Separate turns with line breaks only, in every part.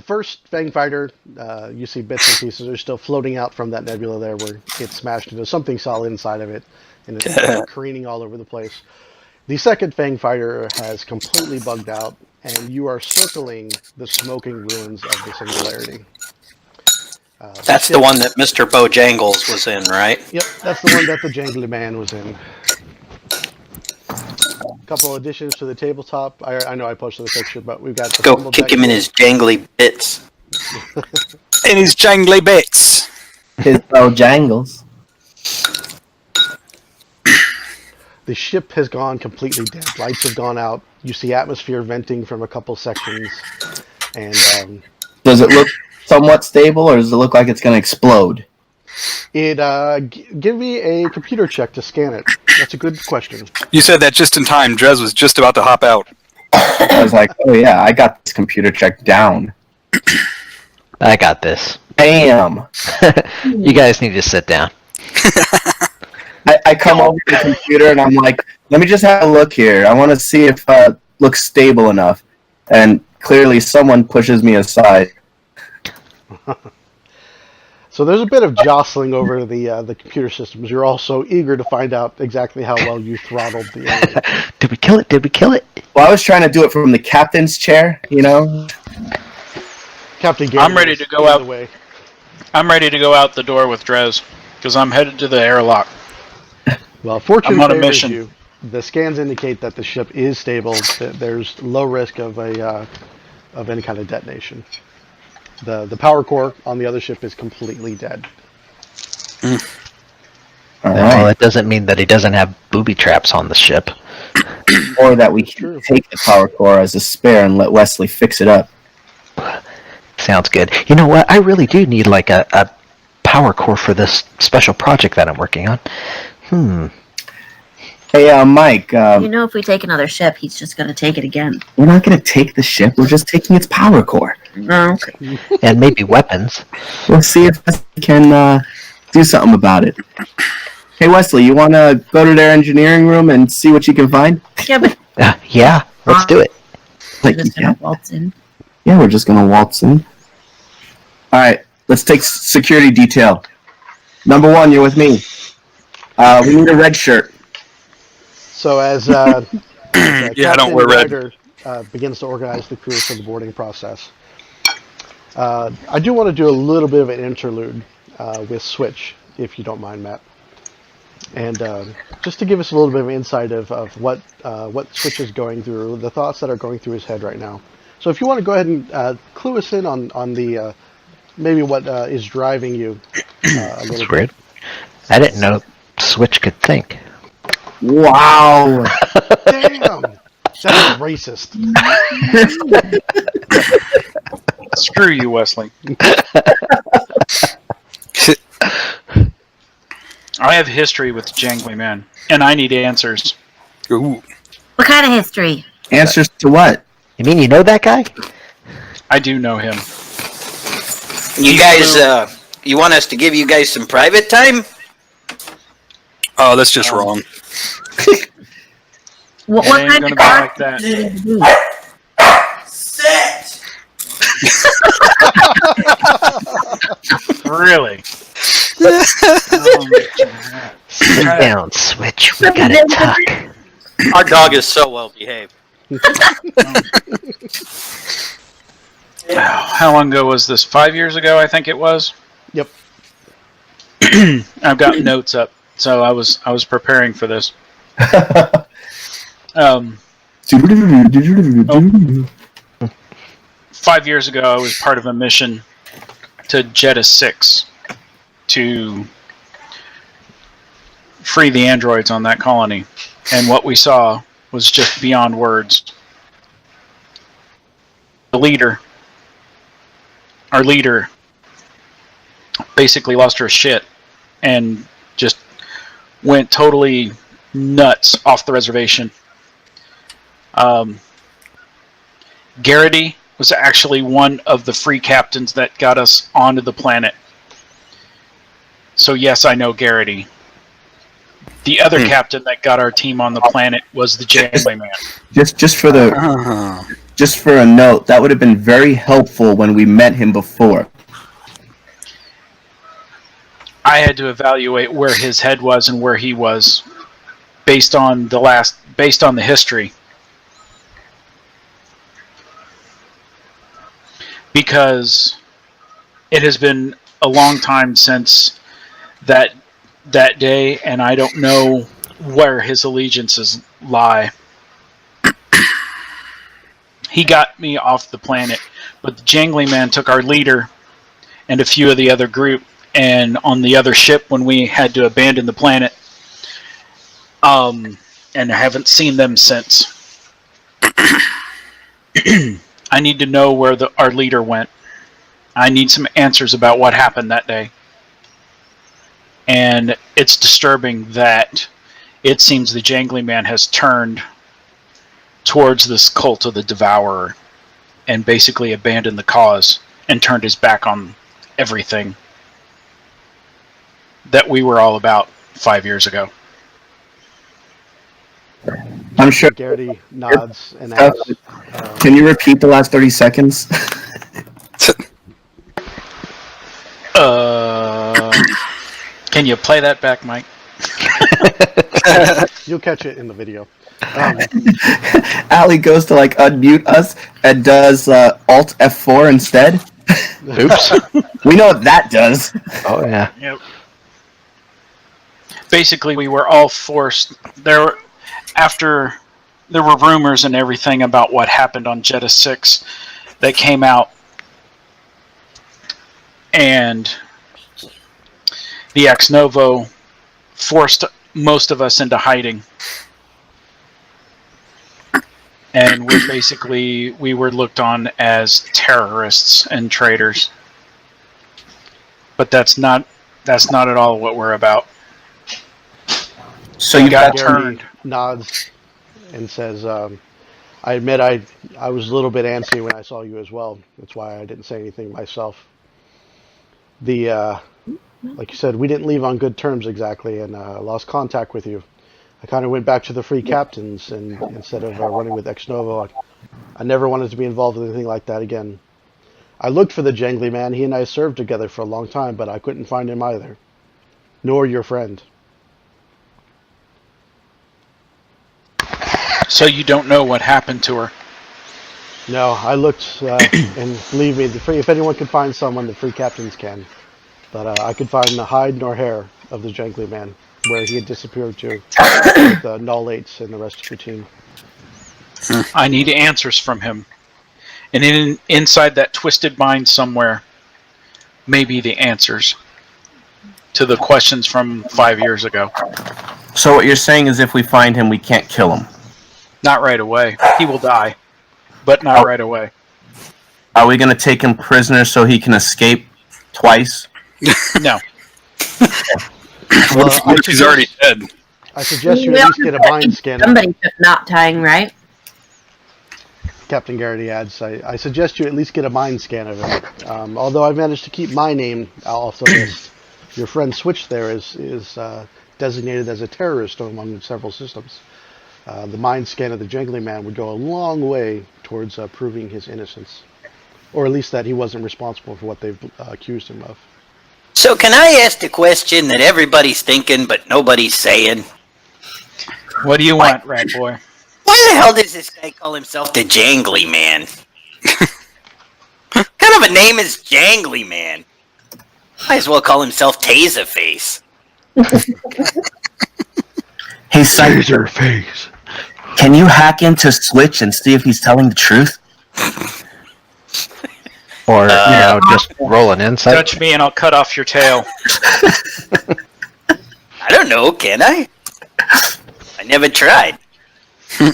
first Fang Fighter, you see bits and pieces are still floating out from that nebula there where it smashed into something solid inside of it, and it's careening all over the place. The second Fang Fighter has completely bugged out, and you are circling the smoking ruins of the Singularity.
That's the one that Mr. Bojangles was in, right?
Yep, that's the one that the Jangly Man was in. A couple additions to the tabletop. I know I posted the picture, but we've got the
Go kick him in his jangly bits.
In his jangly bits.
His Bojangles.
The ship has gone completely dead. Lights have gone out. You see atmosphere venting from a couple sections. And
does it look somewhat stable, or does it look like it's going to explode?
Give me a computer check to scan it. That's a good question.
You said that just in time. Drez was just about to hop out.
I was like, oh yeah, I got this computer check down.
I got this.
Bam!
You guys need to sit down.
I come over to the computer and I'm like, let me just have a look here. I want to see if it looks stable enough. And clearly someone pushes me aside.
So there's a bit of jostling over the computer systems. You're also eager to find out exactly how well you throttled the enemy.
Did we kill it? Did we kill it?
Well, I was trying to do it from the captain's chair, you know?
Captain Gary,
I'm ready to go out. I'm ready to go out the door with Drez, because I'm headed to the airlock.
Well, fortune
I'm on a
favors
mission.
you. The scans indicate that the ship is stable. That there's low risk of any kind of detonation. The power core on the other ship is completely dead.
All
Well,
right.
it doesn't mean that he doesn't have booby traps on the ship.
Or that we can take the power core as a spare and let Wesley fix it up.
Sounds good. You know what? I really do need like a power core for this special project that I'm working on.
Hey, Mike.
If we take another ship, he's just going to take it again.
We're not going to take the ship. We're just taking its power core.
Oh, okay.
And maybe weapons.
We'll see if we can do something about it. Hey, Wesley, you want to go to their engineering room and see what you can find?
Yeah, but
Yeah, let's do it.
we're just going to waltz in.
Yeah, we're just going to waltz in. All right, let's take security detail. Number 1, you're with me. We need a red shirt.
So as
Yeah, I don't wear red.
Ryder, begins to organize the crew for the boarding process, I do want to do a little bit of an interlude with Switch, if you don't mind, Matt. And just to give us a little bit of insight of what Switch is going through, the thoughts that are going through his head right now. So if you want to go ahead and clue us in on the maybe what is driving you a little
That's weird. I didn't know Switch could think.
Wow.
Damn! That's racist.
Screw you, Wesley. I have history with Jangly Man, and I need answers.
Ooh.
What kind of history?
Answers to what?
You mean you know that guy?
I do know him.
You guys, you want us to give you guys some private time?
Oh, that's just wrong.
What
It ain't
kind
gonna
of
be
car?
like that.
Sit!
Really?
Sit down, Switch. We gotta talk.
Our dog is so well behaved.
How long ago was this? 5 years ago, I think it was.
Yep.
I've got notes up, so I was preparing for this. 5 years ago, I was part of a mission to Jeddah 6 to free the androids on that colony. And what we saw was just beyond words. Our leader, basically lost her shit and just went totally nuts off the reservation. Garrity was actually one of the free captains that got us onto the planet. So yes, I know Garrity. The other captain that got our team on the planet was the Jangly Man.
Just for the just for a note, that would have been very helpful when we met him before.
I had to evaluate where his head was and where he was based on the history. Because it has been a long time since that day, and I don't know where his allegiances lie. He got me off the planet, but the Jangly Man took our leader and a few of the other group, and on the other ship when we had to abandon the planet, and I haven't seen them since. I need to know where our leader went. I need some answers about what happened that day. And it's disturbing that it seems the Jangly Man has turned towards this cult of the Devourer and basically abandoned the cause and turned his back on everything that we were all about 5 years ago.
I'm sure.
Garrity nods and asks,
Can you repeat the last 30 seconds?
Can you play that back, Mike?
you'll catch it in the video.
Allie goes to like unmute us and does Alt F4 instead.
Oops.
We know what that does.
Oh yeah.
Yep. Basically, we were all forced. There were rumors and everything about what happened on Jeddah 6 that came out, and the Ex Novo forced most of us into hiding. And we were looked on as terrorists and traitors. But that's not at all what we're about.
So you
got
Garrity
turned.
nods and says, I admit I was a little bit antsy when I saw you as well. That's why I didn't say anything myself. Like you said, we didn't leave on good terms exactly, and lost contact with you. I kind of went back to the free captains, and instead of running with Ex Novo, I never wanted to be involved with anything like that again. I looked for the Jangly Man. He and I served together for a long time, but I couldn't find him either. Nor your friend.
So you don't know what happened to her?
No, I looked, and believe me, if anyone can find someone, the free captains can. But I could find the hide nor hair of the Jangly Man, where he had disappeared to, with Null 8s and the rest of your team.
I need answers from him. And inside that twisted mind somewhere may be the answers to the questions from 5 years ago.
So what you're saying is if we find him, we can't kill him.
Not right away. He will die. But not right away.
Are we going to take him prisoner so he can escape twice?
No.
What if he's already dead?
I suggest you at least get a mind scan.
Somebody took knot tying, right?
Captain Garrity adds, I suggest you at least get a mind scan of him. Although I've managed to keep my name off the list, your friend Switch there is designated as a terrorist among several systems. The mind scan of the Jangly Man would go a long way towards proving his innocence. Or at least that he wasn't responsible for what they've accused him of.
So can I ask the question that everybody's thinking but nobody's saying?
What do you want, Rat Boy?
Why the hell does this guy call himself the Jangly Man? What kind of a name is Jangly Man? Might as well call himself Taserface.
Hey, Cypher,
face.
can you hack into Switch and see if he's telling the truth?
Or just roll an insight.
Touch me and I'll cut off your tail.
I don't know, can I? I never tried.
I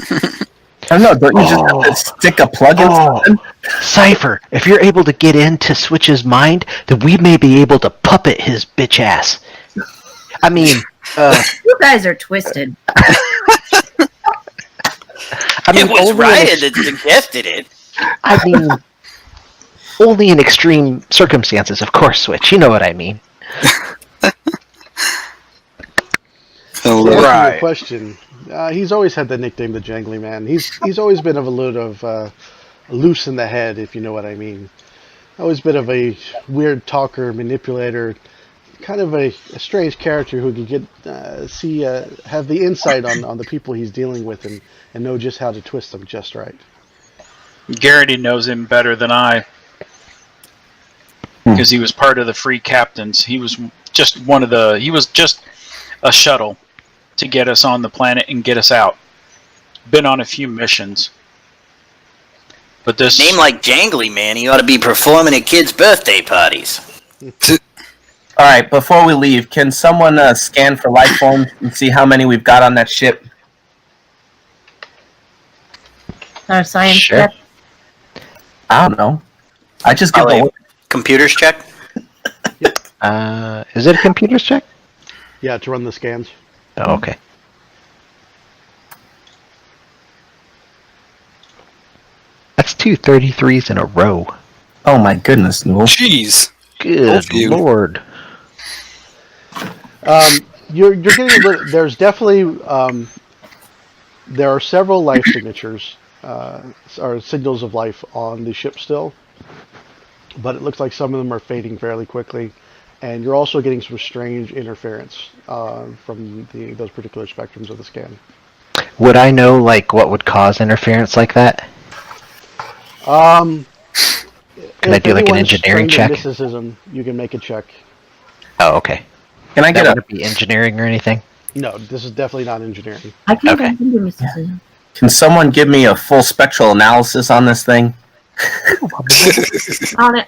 don't know, don't you just have to stick a plug in something?
Cypher, if you're able to get into Switch's mind, then we may be able to puppet his bitch ass. I mean,
You guys are twisted.
It was Ryan that suggested it.
I mean, only in extreme circumstances, of course, Switch. You know what I mean.
To answer your
Right.
question, he's always had the nickname the Jangly Man. He's always been of a little of loose in the head, if you know what I mean. Always a bit of a weird talker, manipulator, kind of a strange character who can get have the insight on the people he's dealing with and know just how to twist them just right.
Garrity knows him better than I, because he was part of the Free Captains. He was just a shuttle to get us on the planet and get us out. Been on a few missions. But this
Name like Jangly Man, he ought to be performing at kids' birthday parties.
All right, before we leave, can someone scan for life forms and see how many we've got on that ship?
Our science
Sure.
check.
I don't know. I just give
Probably
the
computers check.
Is it a computer's check?
Yeah, to run the scans.
Oh, okay. That's 2 33s in a row.
Oh my goodness, Newell.
Jeez.
Good
for you.
lord.
You're getting a little. There's definitely there are several life signatures or signals of life on the ship still, but it looks like some of them are fading fairly quickly, and you're also getting some strange interference from those particular spectrums of the scan.
Would I know, like, what would cause interference like that? Can I do, like, an engineering check?
Mysticism, you can make a check.
Oh, okay.
Can I
That
get
would be engineering or anything?
No, this is definitely not engineering.
I can
Okay.
do mysticism.
Can someone give me a full spectral analysis on this thing?
On it.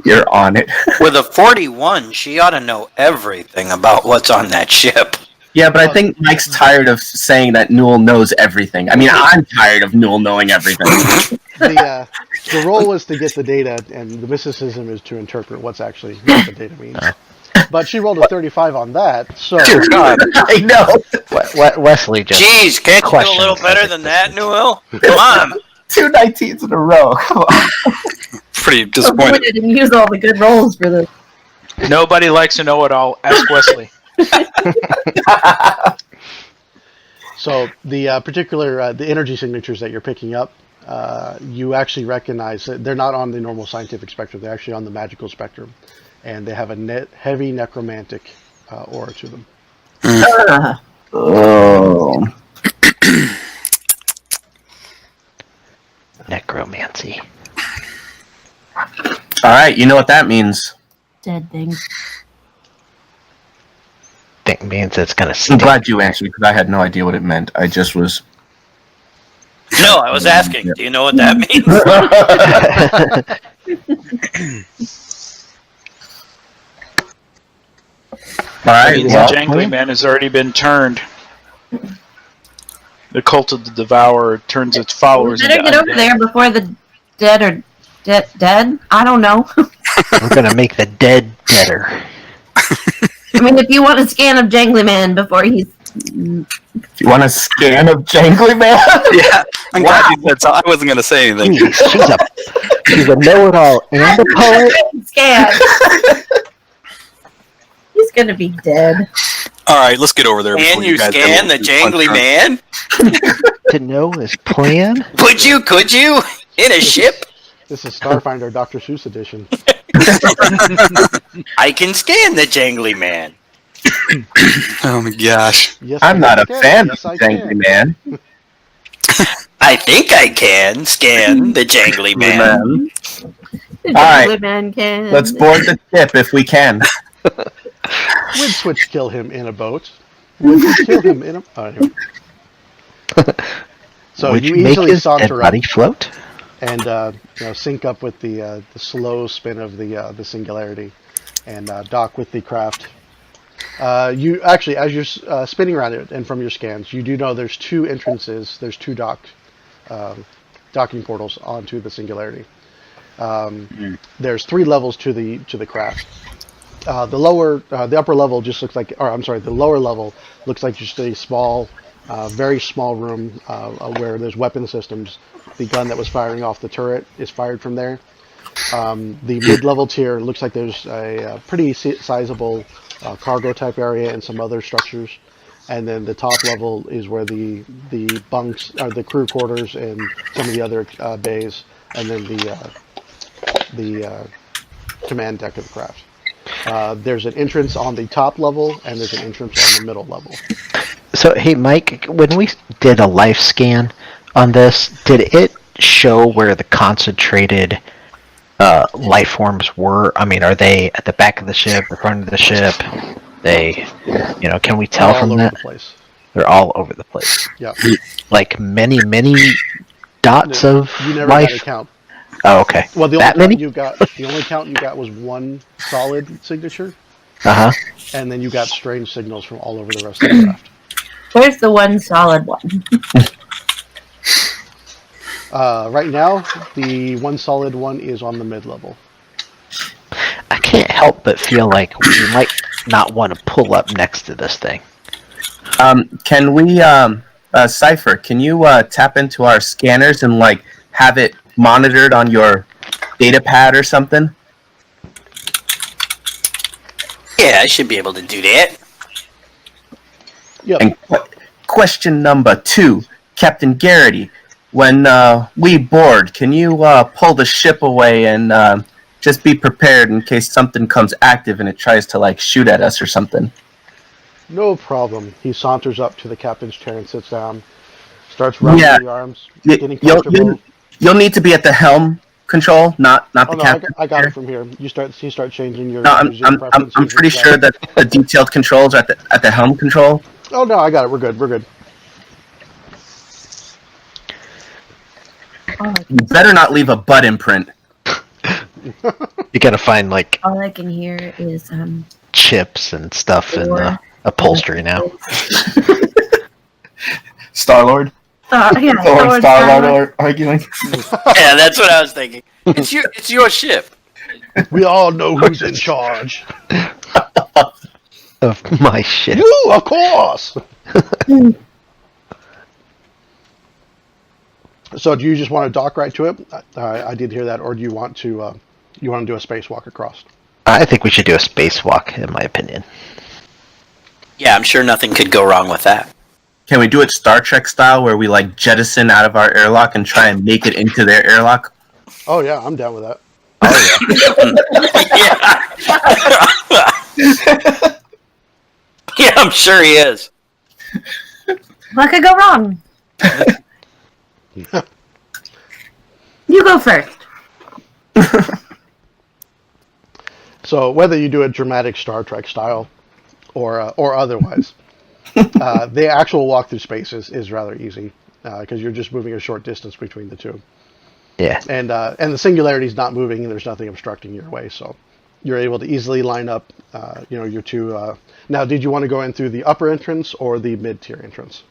You're on it.
With a 41, she ought to know everything about what's on that ship.
Yeah, but I think Mike's tired of saying that Newell knows everything. I mean, I'm tired of Newell knowing everything.
The role was to get the data, and the mysticism is to interpret what the data means. But she rolled a 35 on that, so
Dear God.
I know.
Wesley just...
Jeez, can't you do a
questions
little better than that, Newell? Come on.
2 19s in a row. Come on.
Pretty
I
disappointed.
didn't use all the good rolls for this.
nobody likes to know it all. Ask Wesley.
So the particular the energy signatures that you're picking up, you actually recognize that they're not on the normal scientific spectrum. They're actually on the magical spectrum, and they have a heavy necromantic aura to them.
Oh.
Necromancy.
All right, you know what that means.
Dead things.
Think means it's gonna
I'm
stink.
glad you answered because I had no idea what it meant. I just was.
No, I was asking. Do you know what that means?
All right.
Means
Well,
the Jangly Man has already been turned. The cult of the Devourer turns its
We
followers
better
into
get over
undead.
there before the dead are dead. I don't know.
We're gonna make the dead deader.
I mean, if you want a scan of Jangly Man before he's...
if you want a scan of Jangly Man?
Yeah, I'm glad you said so. I wasn't going to say anything.
Jeez, she's a know-it-all and a poet.
Scan. He's gonna be dead.
All right, let's get over there.
Can
before
you
guys
scan the
have a
Jangly
punch
Man?
To know his plan?
Could you? In a ship?
This is Starfinder Dr. Seuss edition.
I can scan the Jangly Man.
Oh my gosh.
Yes,
I'm not a
I can.
fan
Yes,
of
I
Jangly
can.
Man.
I think I can scan the Jangly Man.
The
right.
Jangly Man can.
Let's board the ship if we can.
Would Switch kill him in a boat? Would you kill him in a... Oh, anyway. So
Would
you
you make
easily
his dead
saunter up
body float?
and sync up with the slow spin of the Singularity and dock with the craft. You actually, as you're spinning around it and from your scans, you do know there's 2 entrances. There's 2 docking portals onto the Singularity. There's 3 levels to the craft. The upper level just looks like, or I'm sorry, the lower level looks like just a small, very small room where there's weapon systems. The gun that was firing off the turret is fired from there. The mid-level tier looks like there's a pretty sizable cargo type area and some other structures. and then the top level is where the bunks are, the crew quarters and some of the other bays, and then the command deck of the craft. There's an entrance on the top level, and there's an entrance on the middle level.
So, hey, Mike, when we did a life scan on this, did it show where the concentrated life forms were? I mean, are they at the back of the ship, the front of the ship? They, can we tell from that?
The place.
They're all over the place.
Yeah.
Like many dots of
You never
life.
got a count.
Oh, okay.
Well, the
that
only
many?
the only count you got was one solid signature, and then you got strange signals from all over the rest of the craft.
Where's the one solid one?
Right now, the one solid one is on the mid level.
I can't help but feel like we might not want to pull up next to this thing.
Can we, Cypher, can you tap into our scanners and like have it monitored on your data pad or something?
Yeah, I should be able to do that.
Yep.
And question number 2, Captain Garrity, when we board, can you pull the ship away and just be prepared in case something comes active and it tries to like shoot at us or something?
No problem. He saunters up to the captain's chair and sits down, starts rubbing the arms, getting comfortable.
You'll need to be at the helm control, not the captain.
I got it from here. You start changing your.
No, I'm pretty sure that the detailed controls are at the helm control.
Oh no, I got it. We're good. We're good.
You better not leave a butt imprint.
You gotta find like
All I can hear is
chips and stuff in the upholstery now.
Star-Lord?
yeah,
Thor and Star-Lord are arguing.
Yeah, that's what I was thinking. It's your ship.
We all know who's in charge.
Of my shit.
You, of course. So, do you just want to dock right to it? I did hear that, or do you want to do a spacewalk across?
I think we should do a spacewalk, in my opinion.
Yeah, I'm sure nothing could go wrong with that.
Can we do it Star Trek style, where we like jettison out of our airlock and try and make it into their airlock?
Oh yeah, I'm down with that.
Yeah. Yeah, I'm sure he is.
what could go wrong? You go first.
So whether you do a dramatic Star Trek style or otherwise, the actual walk through space is rather easy because you're just moving a short distance between the two.
Yeah.
And the Singularity is not moving, and there's nothing obstructing your way, so you're able to easily line up, your two. Now, did you want to go in through the upper entrance or the mid-tier entrance?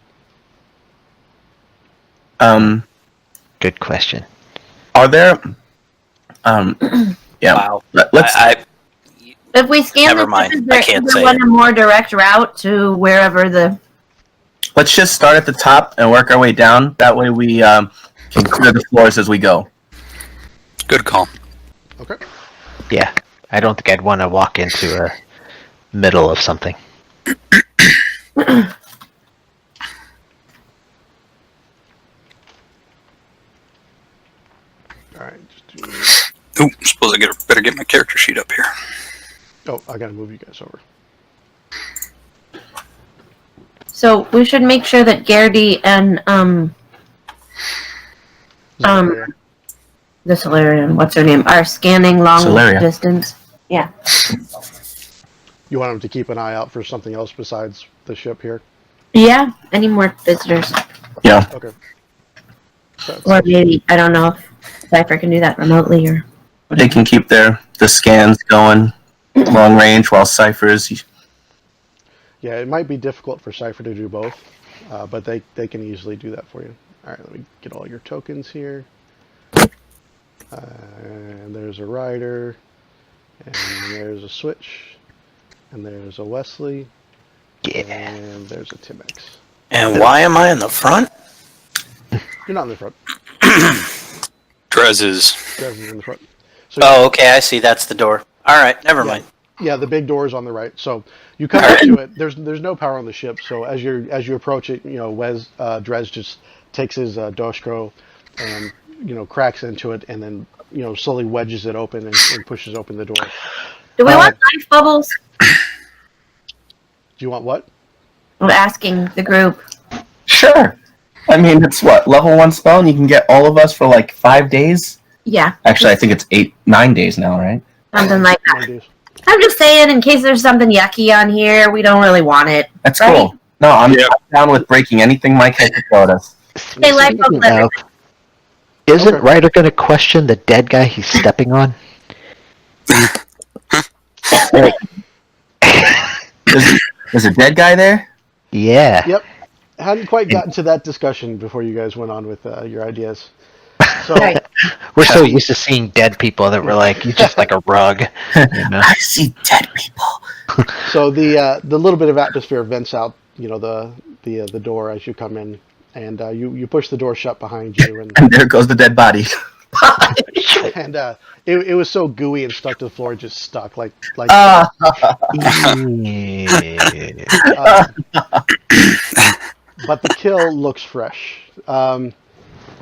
Good question.
Are there? Yeah.
Wow.
Let's.
If we scan
Never
the
mind.
ship,
I
is
can't
there
say
one
it.
a more direct route to wherever the...
Let's just start at the top and work our way down. That way we can clear the floors as we go.
Good call.
Okay.
Yeah. I don't think I'd want to walk into a middle of something.
All right.
Ooh, suppose I better get my character sheet up here.
Oh, I gotta move you guys over.
So we should make sure that Garrity and the Solarian, what's her name, are scanning long
Solaria.
distance. Yeah.
You want them to keep an eye out for something else besides the ship here?
Yeah. Any more visitors?
Yeah.
Okay.
Or maybe, I don't know if Cypher can do that remotely or...
They can keep the scans going long range while Cypher is.
Yeah, it might be difficult for Cypher to do both, but they can easily do that for you. All right, let me get all your tokens here. And there's a rider, and there's a switch, and there's a Wesley, and there's a Timex.
And why am I in the front?
You're not in the front.
Drez is.
Drez is in the front. So
Oh, okay, I see. That's the door. All right, never mind.
Yeah, the big door is on the right. So you come up to it. There's no power on the ship. So as you approach it, Dres just takes his Doshko and cracks into it, and then slowly wedges it open and pushes open the door.
Do we want life bubbles?
Do you want what?
I'm asking the group.
Sure. I mean, it's what, level 1 spell, and you can get all of us for like 5 days?
Yeah.
Actually, I think it's 9 days now, right?
Something like that.
9 days.
I'm just saying, in case there's something yucky on here, we don't really want it.
That's
right?
cool. No, I'm down with breaking anything Mike has to throw at us.
Hey, life bubbles.
Now, isn't
Okay.
Ryder going to question the dead guy he's stepping on?
There's a dead guy there?
Yeah.
Yep. Hadn't quite gotten to that discussion before you guys went on with your ideas. So
Right.
We're so used to seeing dead people that we're like, you're just like a rug.
I see dead people.
So the little bit of atmosphere vents out, the door as you come in, and you push the door shut behind you, and
And there goes the dead body.
and it was so gooey and stuck to the floor, it just stuck like.
Yeah.
But the kill looks fresh.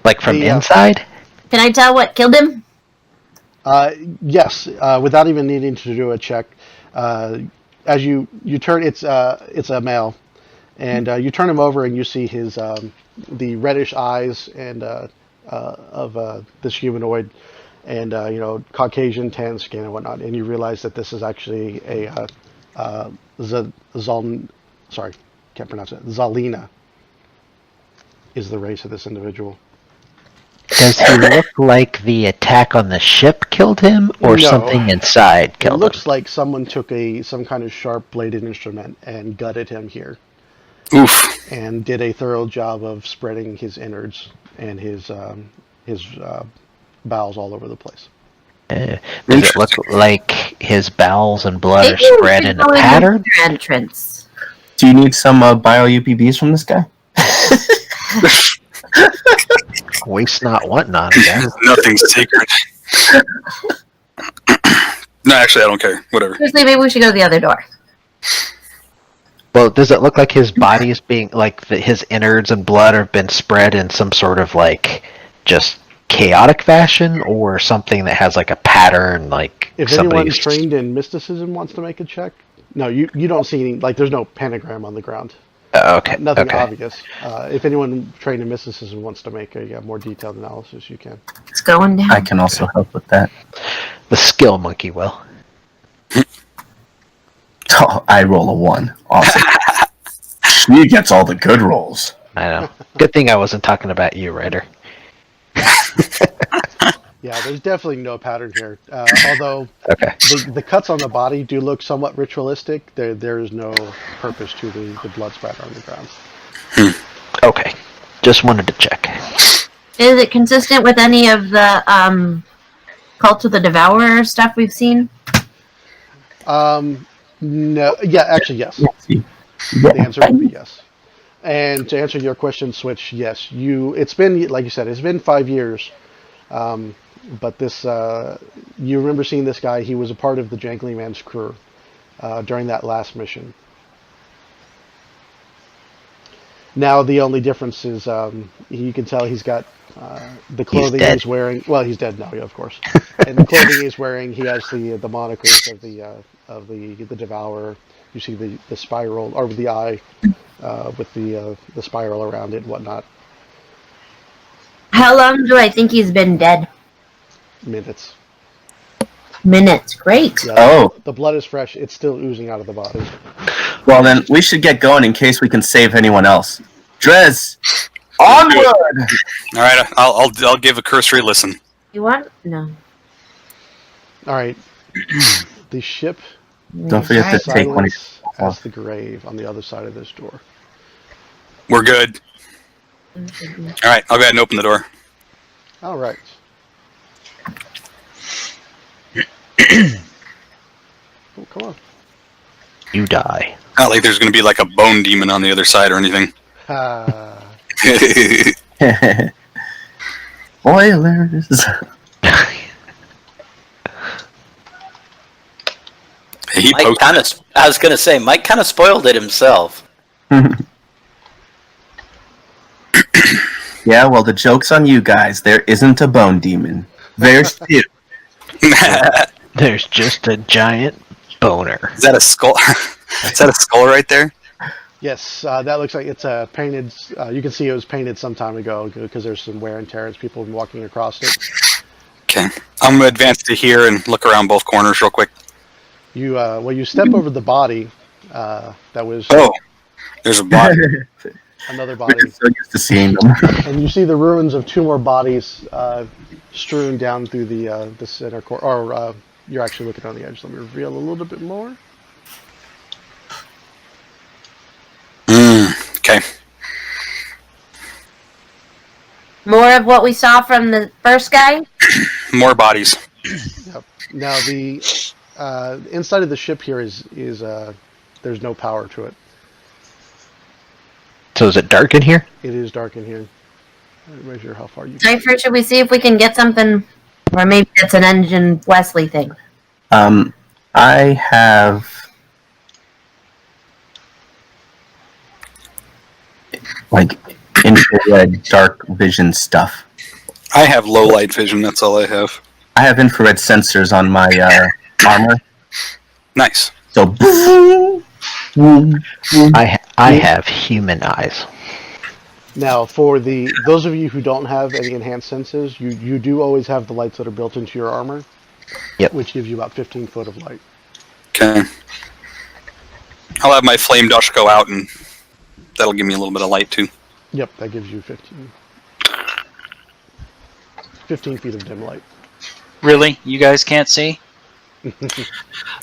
Like from
The,
inside?
Can I tell what killed him?
Yes, without even needing to do a check. As you turn, it's a male, and you turn him over and you see his the reddish eyes and of this humanoid, and Caucasian tan skin and whatnot, and you realize that this is actually a sorry, can't pronounce it. Zalina is the race of this individual.
Does he look like the attack on the ship killed him, or
No.
something inside
It
killed
looks
him?
like someone took some kind of sharp bladed instrument and gutted him here,
Oof.
and did a thorough job of spreading his innards and his bowels all over the place.
Does it look like his bowels and blood are
Maybe we
spread
should
in a
go
pattern?
the entrance.
Do you need some bio UPBs from this guy?
Waste not, want not, I guess.
Nothing's secret. No, actually, I don't care. Whatever.
Seriously, maybe we should go to the other door.
Well, does it look like his body is being, like, his innards and blood have been spread in some sort of, like, just chaotic fashion, or something that has, like, a pattern, like
If
somebody's...
anyone trained in mysticism wants to make a check, no, you don't see any, like, there's no pentagram on the ground.
Okay,
Nothing
okay.
obvious. If anyone trained in mysticism wants to make a more detailed analysis, you can.
It's going down.
I can also help with that.
The skill monkey will.
Oh, I roll a 1. Awesome. She gets all the good rolls.
I know. Good thing I wasn't talking about you, Ryder.
Yeah, there's definitely no pattern here. Although
Okay.
the cuts on the body do look somewhat ritualistic, there is no purpose to the blood splatter on the ground.
Okay. Just wanted to check.
Is it consistent with any of the Cult of the Devourer stuff we've seen?
No, yeah, actually, yes. The answer would be yes. And to answer your question, Switch, yes. It's been, like you said, it's been 5 years. But this, you remember seeing this guy, he was a part of the Jangly Man's crew during that last mission. Now the only difference is you can tell he's got the clothing he's wearing. Well, he's dead now, yeah, of course. And the clothing he's wearing, he has the monikers of the Devourer. You see the spiral, or the eye with the spiral around it and whatnot.
How long do I think he's been dead?
Minutes.
Minutes. Great.
Yeah,
Oh.
the blood is fresh. It's still oozing out of the body.
Well, then we should get going in case we can save anyone else. Dres, onward!
All right, I'll give a cursory listen.
You want? No.
All right. The ship
Don't forget to take one.
silence as the grave on the other side of this door.
We're good. All right, I'll go ahead and open the door.
All right. Oh, come on.
You die.
Not like there's going to be like a bone demon on the other side or anything.
Spoilers.
He
Mike
posted.
kind of. I was gonna say Mike kind of spoiled it himself.
Yeah, well, the joke's on you guys. There isn't a bone demon. There's two.
There's just a giant boner.
Is that a skull? Is that a skull right there?
Yes, that looks like it's painted. You can see it was painted some time ago because there's some wear and tear as people have been walking across it.
Okay. I'm going to advance to here and look around both corners real quick.
You step over the body. That was
Oh, there's a body.
another body,
We're so used to seeing them.
and you see the ruins of two more bodies strewn down through the center core. Or you're actually looking on the edge. Let me reveal a little bit more.
Okay.
More of what we saw from the first guy.
More bodies.
Yep. Now the inside of the ship here is there's no power to it.
So is it dark in here?
It is dark in here. Measure how far you.
Cypher, should we see if we can get something, or maybe it's an engine Wesley thing?
I have like infrared dark vision stuff.
I have low light vision. That's all I have.
I have infrared sensors on my armor.
Nice.
So
I have human eyes.
Now, for those of you who don't have any enhanced senses, you do always have the lights that are built into your armor.
Yep.
Which gives you about 15 foot of light.
Okay. I'll have my flame dash go out, and that'll give me a little bit of light too.
Yep, that gives you 15 feet of dim light.
Really? You guys can't see?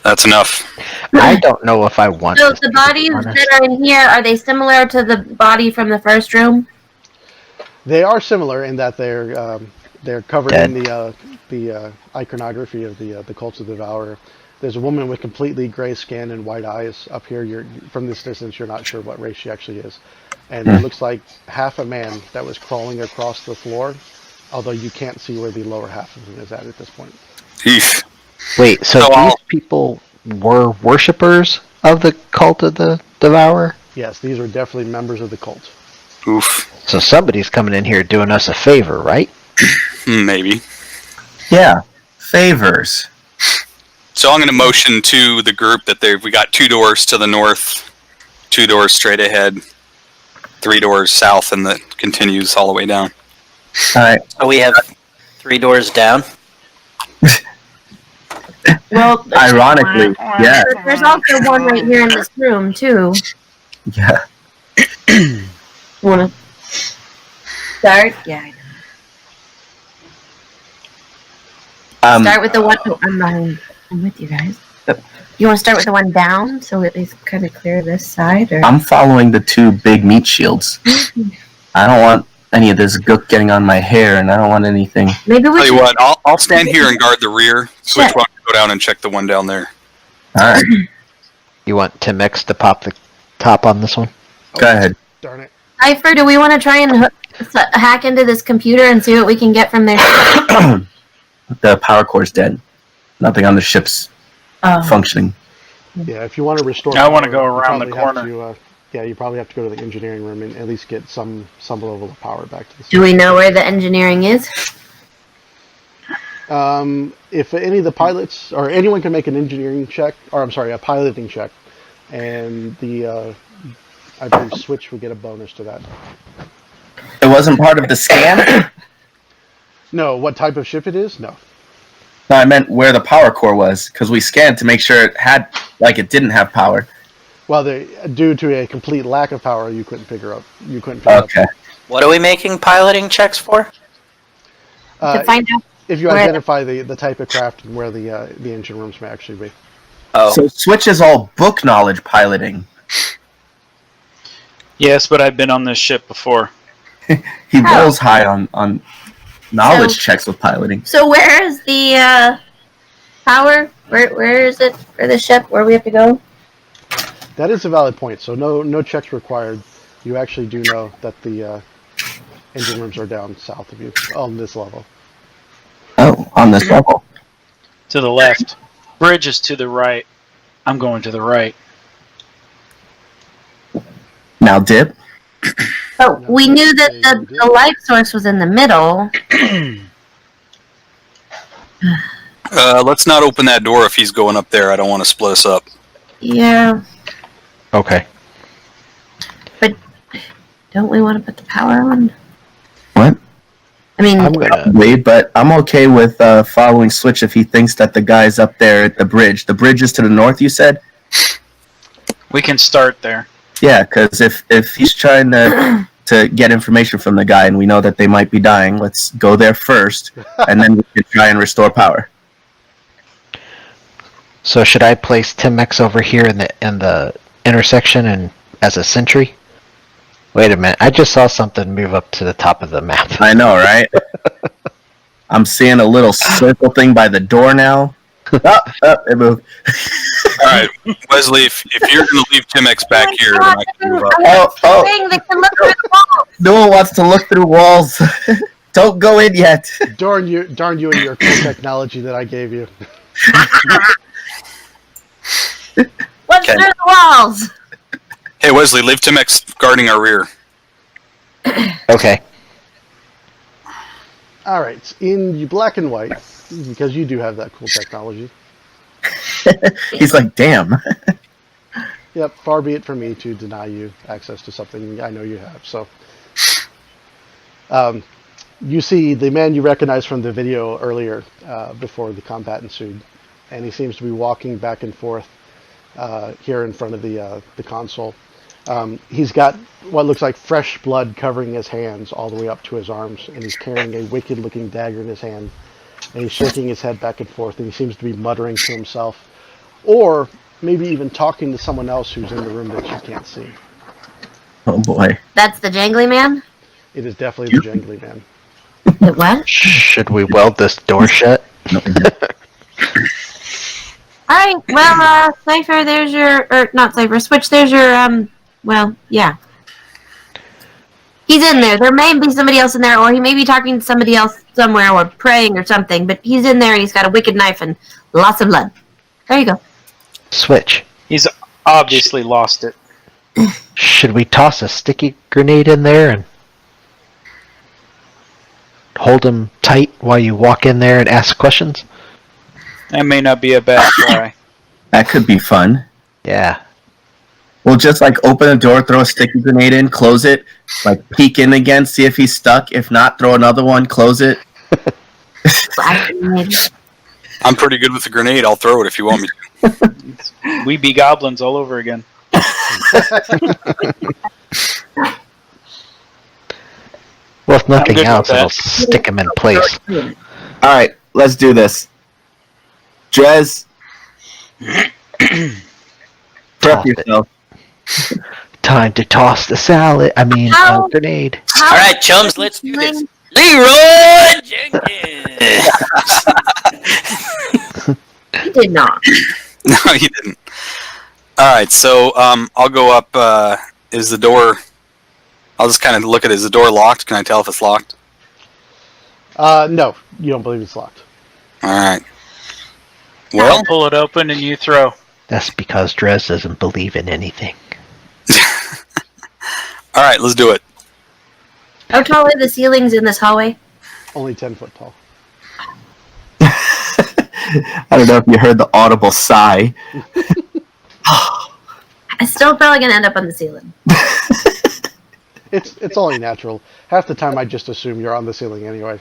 That's enough.
I don't know if I want.
So
this
the
to be
bodies
honest.
that are in here, are they similar to the body from the first room?
They are similar in that they're covered
Dead.
in the iconography of the Cult of the Devourer. There's a woman with completely gray skin and white eyes up here. From this distance, you're not sure what race she actually is. And it looks like half a man that was crawling across the floor, although you can't see where the lower half of him is at this point.
Eesh.
Wait, so
So
these
I'll-
people were worshippers of the cult of the Devourer?
Yes, these are definitely members of the cult.
Oof.
So somebody's coming in here doing us a favor, right?
Maybe.
yeah, favors.
So I'm going to motion to the group that we got 2 doors to the north, 2 doors straight ahead, 3 doors south, and that continues all the way down.
All right.
So we have 3 doors down.
Well,
Ironically, yeah,
there's also one right here in this room too.
yeah.
Want to start? Yeah. I know. Start with the one. Oh, I'm with you guys. You want to start with the one down, so at least kind of clear this side, or
I'm following the 2 big meat shields. I don't want any of this gook getting on my hair, and I don't want anything.
maybe we
Tell you
should.
what, I'll stand here and guard the rear. Switch one, go down and check the one down there.
All right,
You want Tim X to pop the top on this one?
go ahead.
Darn it.
Cypher, do we want to try and hack into this computer and see what we can get from there?
The power core's dead. Nothing on the ship's functioning.
Yeah, if you want to restore.
I wanna
power,
go
you
around the
probably have
corner.
you probably have to go to the engineering room and at least get some level of power back to the
Do we know where the engineering is?
If any of the pilots or anyone can make an engineering check, or I'm sorry, a piloting check, and I believe Switch will get a bonus to that.
It wasn't part of the scan?
No, what type of ship it is? No.
No, I meant where the power core was, because we scanned to make sure it had, like, it didn't have power.
Well, due to a complete lack of power, you couldn't figure out.
Okay.
What are we making piloting checks for?
To find out.
If you
where-
identify the type of craft and where the engine rooms may actually be.
Oh,
So Switch is all book knowledge piloting.
Yes, but I've been on this ship before.
He rolls high on knowledge
So-
checks with piloting.
So where is the power? Where is it for the ship? Where we have to go?
That is a valid point. So no checks required. You actually do know that the engine rooms are down south of you on this level.
Oh, on this level.
To the left. Bridge is to the right. I'm going to the right.
Now dip.
But we knew that the light source was in the middle.
Let's not open that door if he's going up there. I don't want to split us up.
Yeah.
Okay.
But don't we want to put the power on?
What?
I mean,
I'm gonna.
Probably, but I'm okay with following Switch if he thinks that the guy's up there at the bridge. The bridge is to the north, you said?
We can start there.
Yeah, because if he's trying to get information from the guy and we know that they might be dying, let's go there first, and then we can try and restore power.
So should I place Timex over here in the intersection and as a sentry? Wait a minute, I just saw something move up to the top of the map.
I know, right? I'm seeing a little circle thing by the door now. It moved.
All right, Wesley, if you're going to leave Timex back here, then I can move up.
thing that can look through the wall.
No one wants to look through walls. Don't go in yet.
Darn you and your cool technology that I gave you.
What's
Okay.
through the walls?
Hey, Wesley, leave Timex guarding our rear.
Okay.
All right, in black and white, because you do have that cool technology.
He's like, damn.
Yep, far be it from me to deny you access to something I know you have. So, you see the man you recognized from the video earlier, before the combat ensued, and he seems to be walking back and forth here in front of the console. He's got what looks like fresh blood covering his hands all the way up to his arms, and he's carrying a wicked-looking dagger in his hand, and he's shaking his head back and forth, and he seems to be muttering to himself, or maybe even talking to someone else who's in the room that you can't see.
Oh boy.
That's the Jangly Man?
It is definitely the Jangly Man.
The what?
Should we weld this door shut?
Alright, well, Cypher, there's your... Or, not Cypher, Switch, there's your, well, yeah. He's in there. There may be somebody else in there, or he may be talking to somebody else somewhere, or praying or something, but he's in there and he's got a wicked knife and lots of blood. There you go.
Switch.
He's obviously lost it.
Should we toss a sticky grenade in there and hold him tight while you walk in there and ask questions?
That may not be a bad try.
That could be fun.
Yeah.
We'll just like open the door, throw a sticky grenade in, close it, like peek in again, see if he's stuck. If not, throw another one, close it.
I'm pretty good with the grenade. I'll throw it if you want me to.
We be goblins all over again.
Well, if nothing
good with
else,
that.
it'll stick him in place.
Alright, let's do this. Drez, prep
Toss it.
yourself.
Time to toss the salad. Grenade.
All right, chums, let's do this. Leroy Jenkins.
He did not.
No, you didn't. All right, so I'll go up. Is the door? I'll just kind of look at it. Is the door locked? Can I tell if it's locked?
No, you don't believe it's locked.
All right.
I'll
Well,
pull it open and you throw.
That's because Drez doesn't believe in anything.
all right, let's do it.
How tall are the ceilings in this hallway?
Only 10 foot tall.
I don't know if you heard the audible sigh.
I'm still probably going to end up on the ceiling.
It's only natural. Half the time I just assume you're on the ceiling anyway.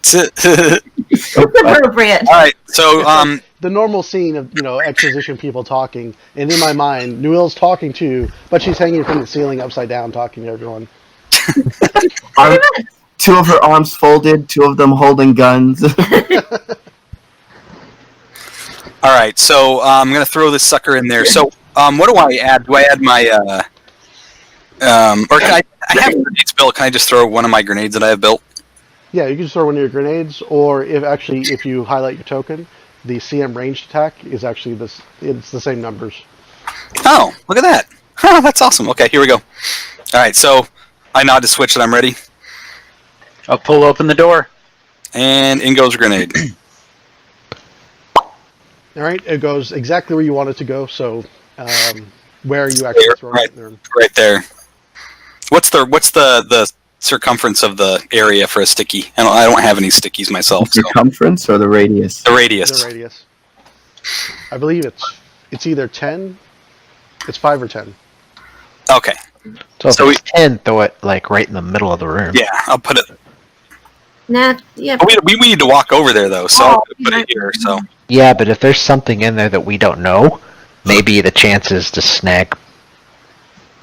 It's appropriate.
All right, so
The normal scene of, exposition people talking, and in my mind, Newell's talking too, but she's hanging from the ceiling upside down talking to everyone.
Two of her arms folded, two of them holding guns.
all right, so I'm gonna throw this sucker in there. So what do I add? Do I add my or can I have grenades built? Can I just throw one of my grenades that I have built?
Yeah, you can just throw one of your grenades, or if you highlight your token, the CM ranged attack is actually it's the same numbers.
Oh, look at that. Huh, that's awesome. Okay, here we go. All right, so I nod to Switch that I'm ready,
I'll pull open the door.
and in goes a grenade.
All right, it goes exactly where you want it to go. So, where are you actually throwing it? There?
Right there. What's the circumference of the area for a sticky? I don't have any stickies myself.
The
So.
circumference or the radius?
The radius.
The radius. I believe it's either 10. It's 5 or 10.
Okay.
So if it's 10, throw it like right in the middle of the room.
Yeah, I'll put it.
Nah, yeah.
We need to walk over there though, so I'll put it here. So.
Yeah, but if there's something in there that we don't know, maybe the chance is to snag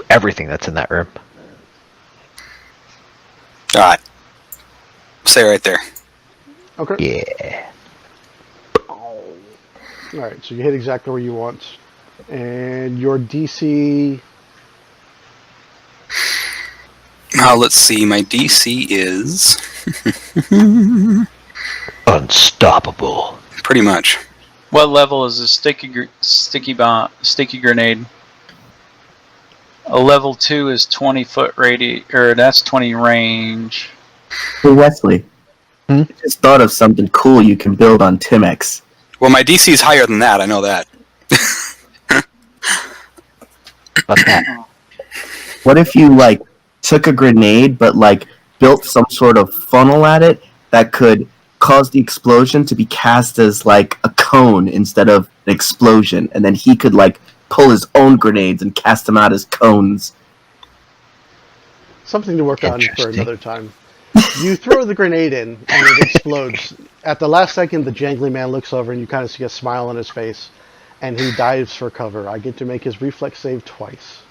everything that's in that room.
All right. Stay right there.
Okay.
Yeah.
All right, so you hit exactly where you want, and your DC.
Now let's see. My DC is
Unstoppable.
pretty much.
What level is a sticky grenade? A level 2 is 20-foot radius, or that's 20 range.
Hey, Wesley. I just thought of something cool you can build on Timex.
Well, my DC is higher than that. I know that.
What's that?
What if you, like, took a grenade, but, like, built some sort of funnel at it that could cause the explosion to be cast as, like, a cone instead of an explosion, and then he could, like, pull his own grenades and cast them out as cones.
Something to work on for
Interesting.
another time. You throw the grenade in, and it explodes. At the last second, the Jangly Man looks over, and you kind of see a smile on his face, and he dives for cover. I get to make his reflex save twice.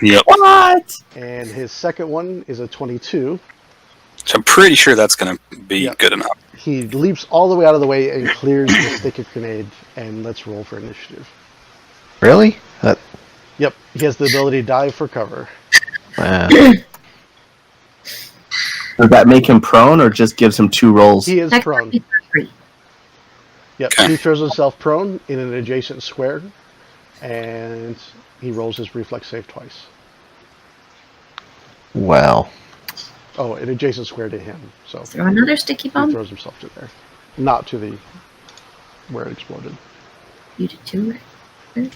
Yep.
What?
And his second one is a 22.
So I'm pretty sure that's going to be
Yep.
good enough.
He leaps all the way out of the way and clears the sticky grenade, and let's roll for initiative.
Really?
Yep, he has the ability to dive for cover.
Does that make him prone, or just gives him 2 rolls?
He is
That
prone.
could be free.
Yep,
Okay.
he throws himself prone in an adjacent square, and he rolls his reflex save twice.
Well,
Oh, an adjacent square to him, so
Throw another sticky
he
bomb.
throws himself to there, not to the where it exploded.
You did 2, right?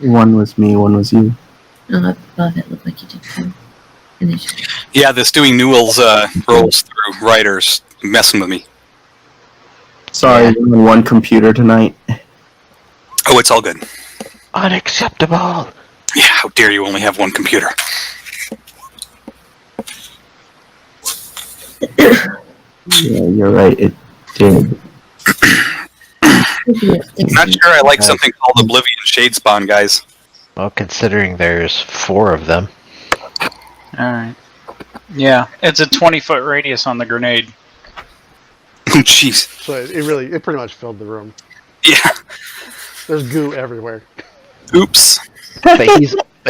One was me, one was you.
Oh, above it looked like you did 2. Initiative.
Yeah, this doing Newell's rolls through writers messing with me.
Sorry, I'm on one computer tonight.
Oh, it's all good.
unacceptable.
Yeah, how dare you only have one computer?
Yeah, you're right, it did.
Not sure I like something called Oblivion Shadespawn, guys.
Well, considering there's 4 of them.
Alright. Yeah, it's a 20-foot radius on the grenade.
Oh, jeez.
So it pretty much filled the room.
Yeah.
There's goo everywhere.
Oops.
But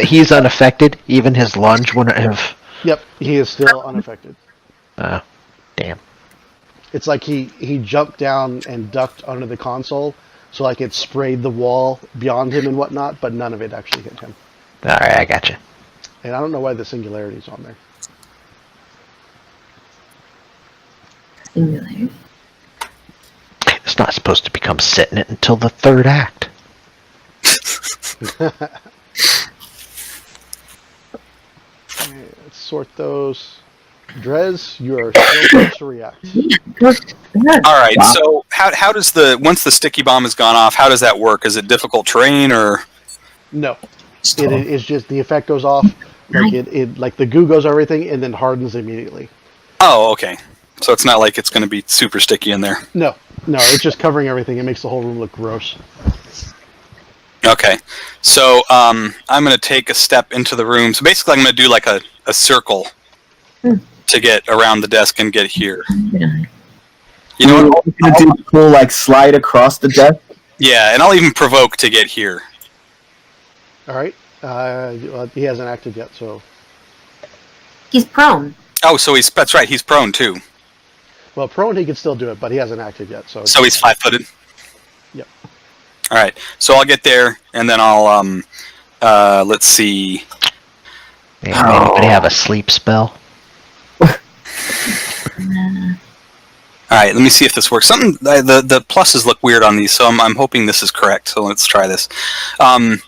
he's unaffected. Even his lunge wouldn't have.
Yep, he is still unaffected.
Damn.
It's like he jumped down and ducked under the console, so like it sprayed the wall beyond him and whatnot, but none of it actually hit him.
All right, I gotcha.
And I don't know why the Singularity's on there.
Singularity.
It's not supposed to become sit in it until the 3rd act.
Let's sort those. Drez, you are still supposed to react.
All right. So how does once the sticky bomb has gone off? How does that work? Is it difficult terrain or?
No, it is just the effect goes off. Like it like the goo goes over everything and then hardens immediately.
Oh, okay. So it's not like it's going to be super sticky in there.
No, it's just covering everything. It makes the whole room look gross.
Okay. So I'm going to take a step into the room. So basically, I'm going to do like a circle to get around the desk and get here. You know what?
You're gonna do the cool, like, slide across the desk?
Yeah, and I'll even provoke to get here.
All right. Well, he hasn't acted yet, so.
He's prone.
Oh, so that's right. He's prone too.
Well, prone he can still do it, but he hasn't acted yet, so.
So he's 5-footed.
Yep.
All right. So I'll get there, and then I'll let's see.
Anybody have a sleep spell?
All right, let me see if this works. The pluses look weird on these, so I'm hoping this is correct. So let's try this. I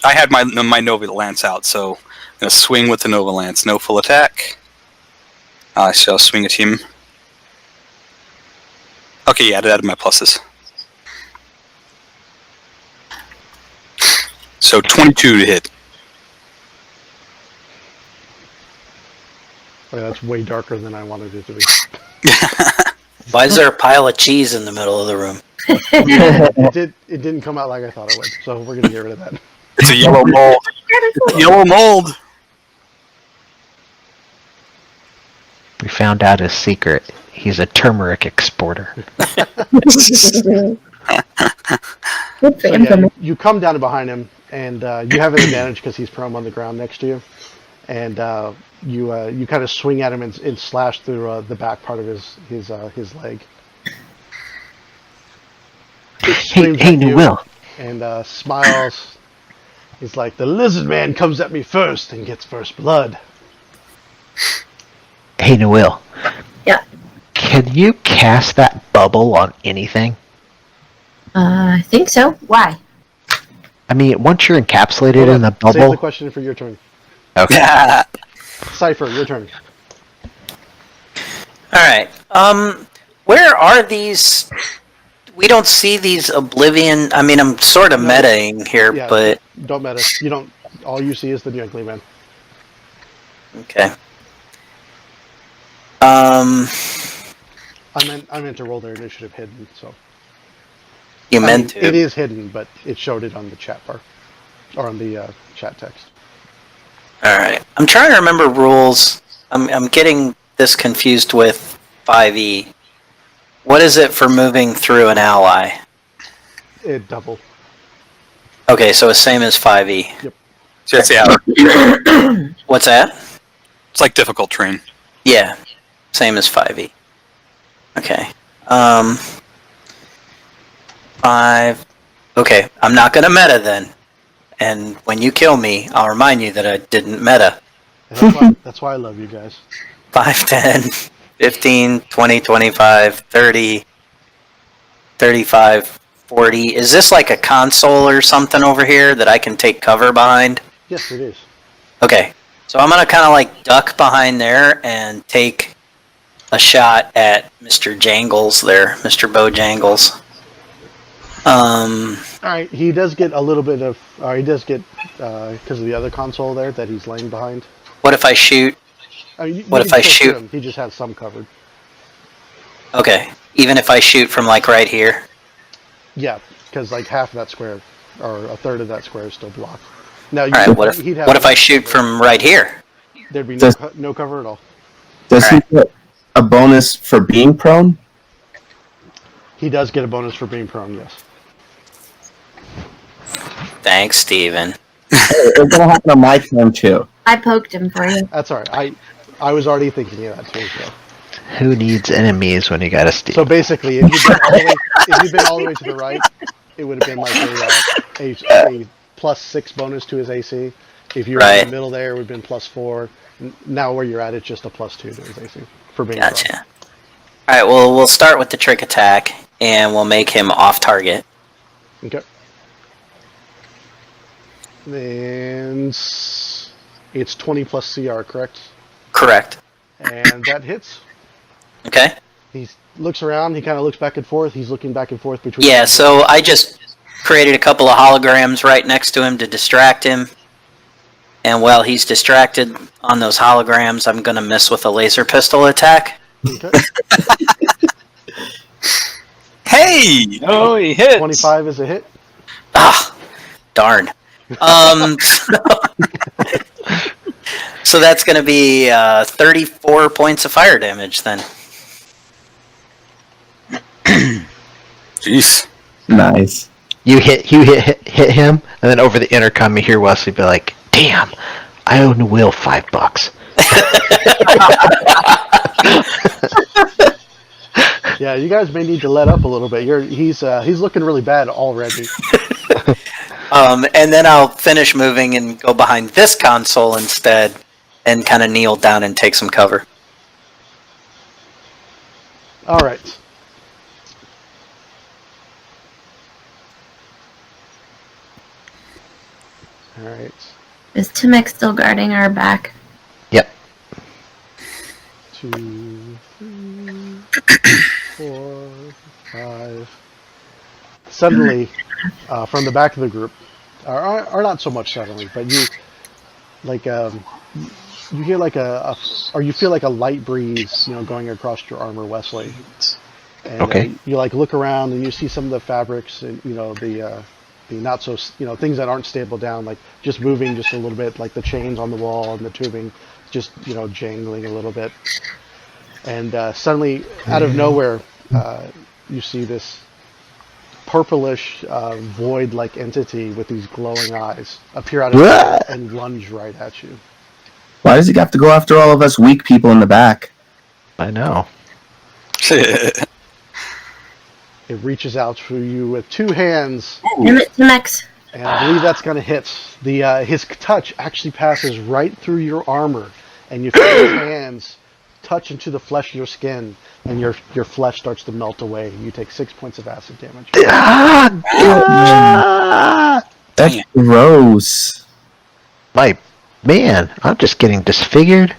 had my Nova Lance out, so I'm gonna swing with the Nova Lance. No full attack. I shall swing at him. Okay, yeah, I added my pluses. So 22 to hit.
Oh, yeah, that's way darker than I wanted it to be.
Why is there a pile of cheese in the middle of the room?
It didn't come out like I thought it would, so we're gonna get rid of that.
It's a yellow mold. It's a yellow mold.
We found out his secret. He's a turmeric exporter.
Good for
So,
him.
yeah, you come down behind him, and you have an advantage because he's prone on the ground next to you, and you kind of swing at him and slash through the back part of his leg.
Hey, New Will.
And smiles. He's like, the lizard man comes at me first and gets first blood.
Hey, New Will.
Yeah.
Can you cast that bubble on anything?
I think so. Why?
I mean, once you're encapsulated
Hold
in
on,
the
Save
bubble.
the question for your turn.
Okay.
Cypher, your turn.
Alright. Where are these? We don't see these Oblivion. I mean, I'm sort of metaing here,
Yeah,
but.
don't matter. You don't. All you see is the Jangly Man.
Okay.
I meant to roll their initiative hidden, so.
You
I mean,
meant to.
It is hidden, but it showed it on the chat bar, or on the chat text.
Alright. I'm trying to remember rules. I'm getting this confused with 5e. What is it for moving through an ally?
It double.
Okay, so it's same as 5e.
So it's, yeah,
What's that?
it's like difficult terrain.
Yeah, same as 5e. Okay. 5. Okay, I'm not gonna meta then. And when you kill me, I'll remind you that I didn't meta.
And that's why I love you guys.
5, 10, 15, 20, 25, 30, 35, 40. Is this like a console or something over here that I can take cover behind?
Yes, it is.
Okay, so I'm gonna kind of like duck behind there and take a shot at Mr. Jangles there, Mr. Bojangles.
All right, he does get a little bit of. He does get because of the other console there that he's laying behind.
What if I shoot?
I mean,
What
can
if I
still
shoot?
him. He just has some covered.
Okay, even if I shoot from like right here.
Yeah, because like half of that square, or a third of that square is still blocked. Now,
All right, what if I shoot from right here?
There'd be
Does-
no cover at all.
Does
Alright.
he get a bonus for being prone?
He does get a bonus for being prone. Yes.
Thanks, Steven.
It's gonna happen on my turn too.
I poked him for you.
That's all right. I was already thinking of that too. So.
Who needs enemies when you got a steal?
So basically, if you'd been all the way to the right, it would have been like a +6 bonus to his AC. If you were in
Right.
the middle there, it would have been +4. Now where you're at, it's just a +2 to his AC for being
Gotcha. All right, well, we'll start with the trick attack, and we'll make him off target.
prone. Okay. Then it's 20 plus CR, correct?
Correct.
And that hits.
Okay.
He looks around. He kind of looks back and forth. He's looking back and forth between.
Yeah, so I just created a couple of holograms right next to him to distract him. And while he's distracted on those holograms, I'm going to miss with a laser pistol attack.
Okay.
Hey!
Oh, he hits.
25 is a hit.
Ah, darn. So that's going to be 34 points of fire damage then.
Jeez.
Nice.
You hit him, and then over the intercom you hear Wesley be like, "Damn, I owe New Will $5."
Yeah, you guys may need to let up a little bit. He's looking really bad already.
And then I'll finish moving and go behind this console instead and kind of kneel down and take some cover.
All right. All right.
Is Timek still guarding our back?
Yep.
2, 3, 4, 5. Suddenly, from the back of the group, or not so much suddenly, but you hear like or you feel like a light breeze, going across your armor, Wesley. And
Okay.
you look around and you see some of the fabrics, and the not so things that aren't stable down, like just moving just a little bit, like the chains on the wall and the tubing, just jangling a little bit. And suddenly, out of nowhere, you see this purplish, void-like entity with these glowing eyes appear out of nowhere and lunge right at you.
Why does he have to go after all of us weak people in the back?
I know.
It reaches out to you with two hands,
Damn it, Timex.
and I believe that's going to hit. His touch actually passes right through your armor, and you feel his hands touch into the flesh of your skin, and your flesh starts to melt away. You take 6 points of acid damage.
That's gross.
My man, I'm just getting disfigured.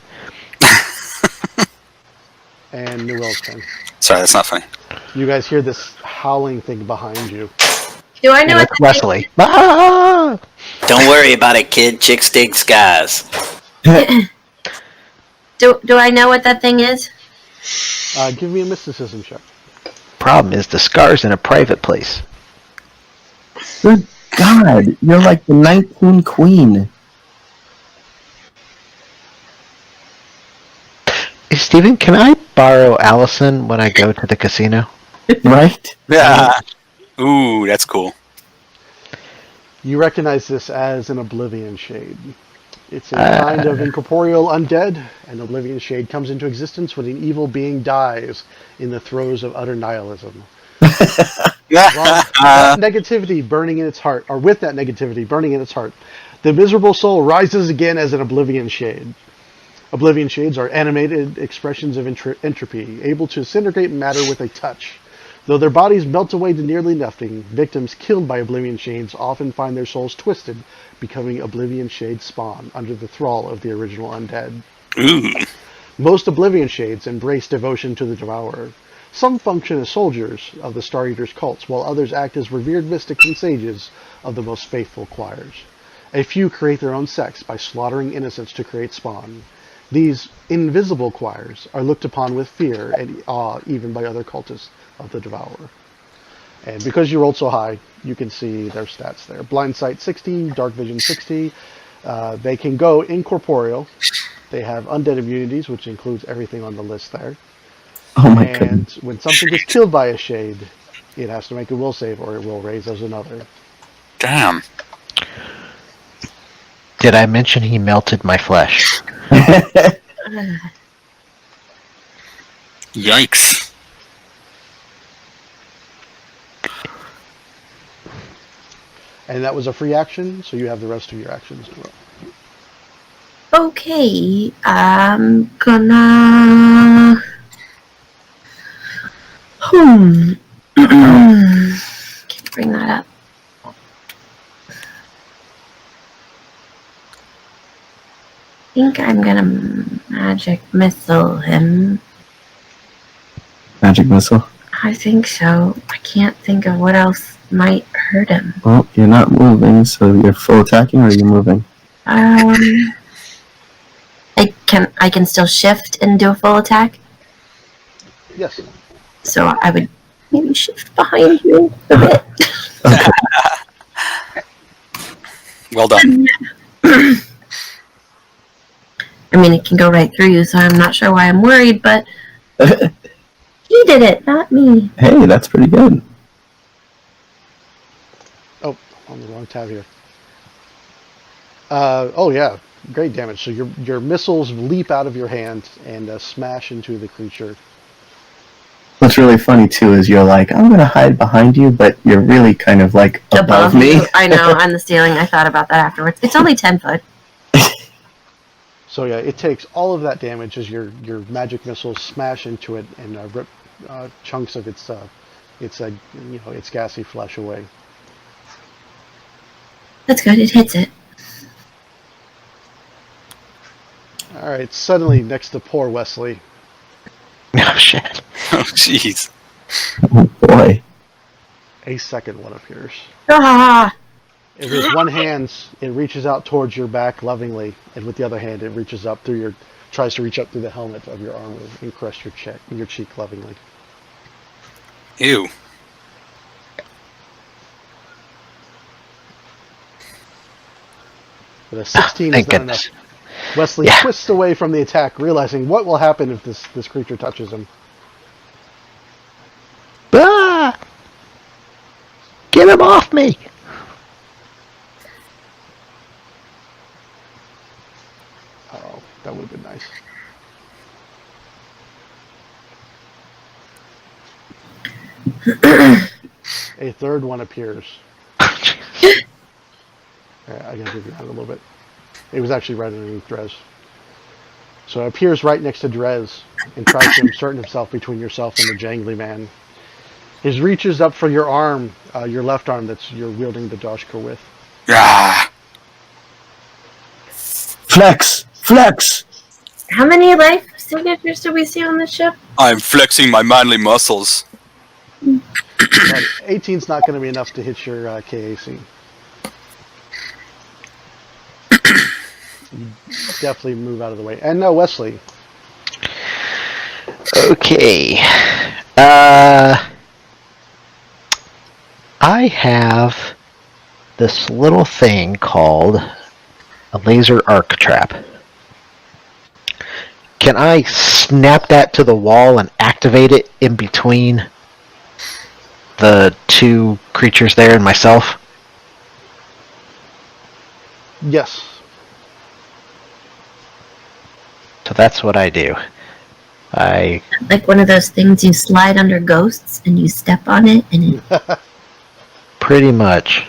And Newell's turn.
Sorry, that's not funny.
You guys hear this howling thing behind you.
Do I know
And
what
it's
that
Wesley. Ah!
Don't worry about it, kid. Chicks dig skies.
do I know what that thing is?
Give me a mysticism check.
Problem is the scar's in a private place.
Good God, you're like the 19 queen.
Hey, Steven, can I borrow Allison when I go to the casino?
Right?
Yeah. Ooh, that's cool.
You recognize this as an Oblivion Shade. It's a kind of incorporeal undead. An Oblivion Shade comes into existence when an evil being dies in the throes of utter nihilism. That negativity burning in its heart, or with that negativity burning in its heart, the miserable soul rises again as an Oblivion Shade. Oblivion Shades are animated expressions of entropy, able to disintegrate matter with a touch. Though their bodies melt away to nearly nothing, victims killed by Oblivion Shades often find their souls twisted, becoming Oblivion Shade spawn under the thrall of the original undead.
Ooh.
Most Oblivion Shades embrace devotion to the Devourer. Some function as soldiers of the Star Eater's cults, while others act as revered mystics and sages of the most faithful choirs. A few create their own sects by slaughtering innocents to create spawn. These invisible choirs are looked upon with fear and awe even by other cultists of the Devourer. And because you rolled so high, you can see their stats there. Blind Sight 60, Dark Vision 60. They can go incorporeal. They have undead immunities, which includes everything on the list there.
Oh my
And
goodness.
when something gets killed by a shade, it has to make a will save or it will raise as another.
Damn.
Did I mention he melted my flesh?
Yikes.
And that was a free action, so you have the rest of your actions to roll.
Okay, I'm gonna. Can't bring that up. I think I'm gonna magic missile him.
Magic missile.
I think so. I can't think of what else might hurt him.
Well, you're not moving, so you're full attacking, or are you moving?
I can still shift and do a full attack.
Yes.
So I would maybe shift behind you a bit.
Okay.
Well done.
I mean, it can go right through you, so I'm not sure why I'm worried, but he did it, not me.
Hey, that's pretty good.
Oh, on the wrong tab here. Oh yeah, great damage. So your missiles leap out of your hand and smash into the creature.
What's really funny too is you're like, I'm gonna hide behind you, but you're really kind of like above me.
I know, on the ceiling. I thought about that afterwards. It's only 10 foot.
So yeah, it takes all of that damage as your magic missiles smash into it and rip chunks of its gassy flesh away.
That's good. It hits it.
All right, suddenly next to poor Wesley,
Oh shit.
Oh, jeez.
Oh boy.
a second one appears.
Ah!
And with one hand, it reaches out towards your back lovingly, and with the other hand, it reaches up through tries to reach up through the helmet of your armor and caress your cheek lovingly.
Ew.
But a 16
Thank
is not
goodness.
enough. Wesley
Yeah.
twists away from the attack, realizing what will happen if this creature touches him.
Ah! Get him off me!
Oh, that would have been nice. A third one appears. Alright, I gotta move you out a little bit. It was actually right underneath Drez. So it appears right next to Drez and tries to insert himself between yourself and the Jangly Man. His reaches up for your arm, your left arm that you're wielding the Dashka with.
Ah.
Flex! Flex!
How many life signatures do we see on the ship?
I'm flexing my manly muscles.
But 18's not going to be enough to hit your KAC. You definitely move out of the way. And now Wesley.
Okay. I have this little thing called a laser arc trap. Can I snap that to the wall and activate it in between the two creatures there and myself?
Yes.
So that's what I do. I
Like one of those things you slide under ghosts and you step on it and it...
pretty much.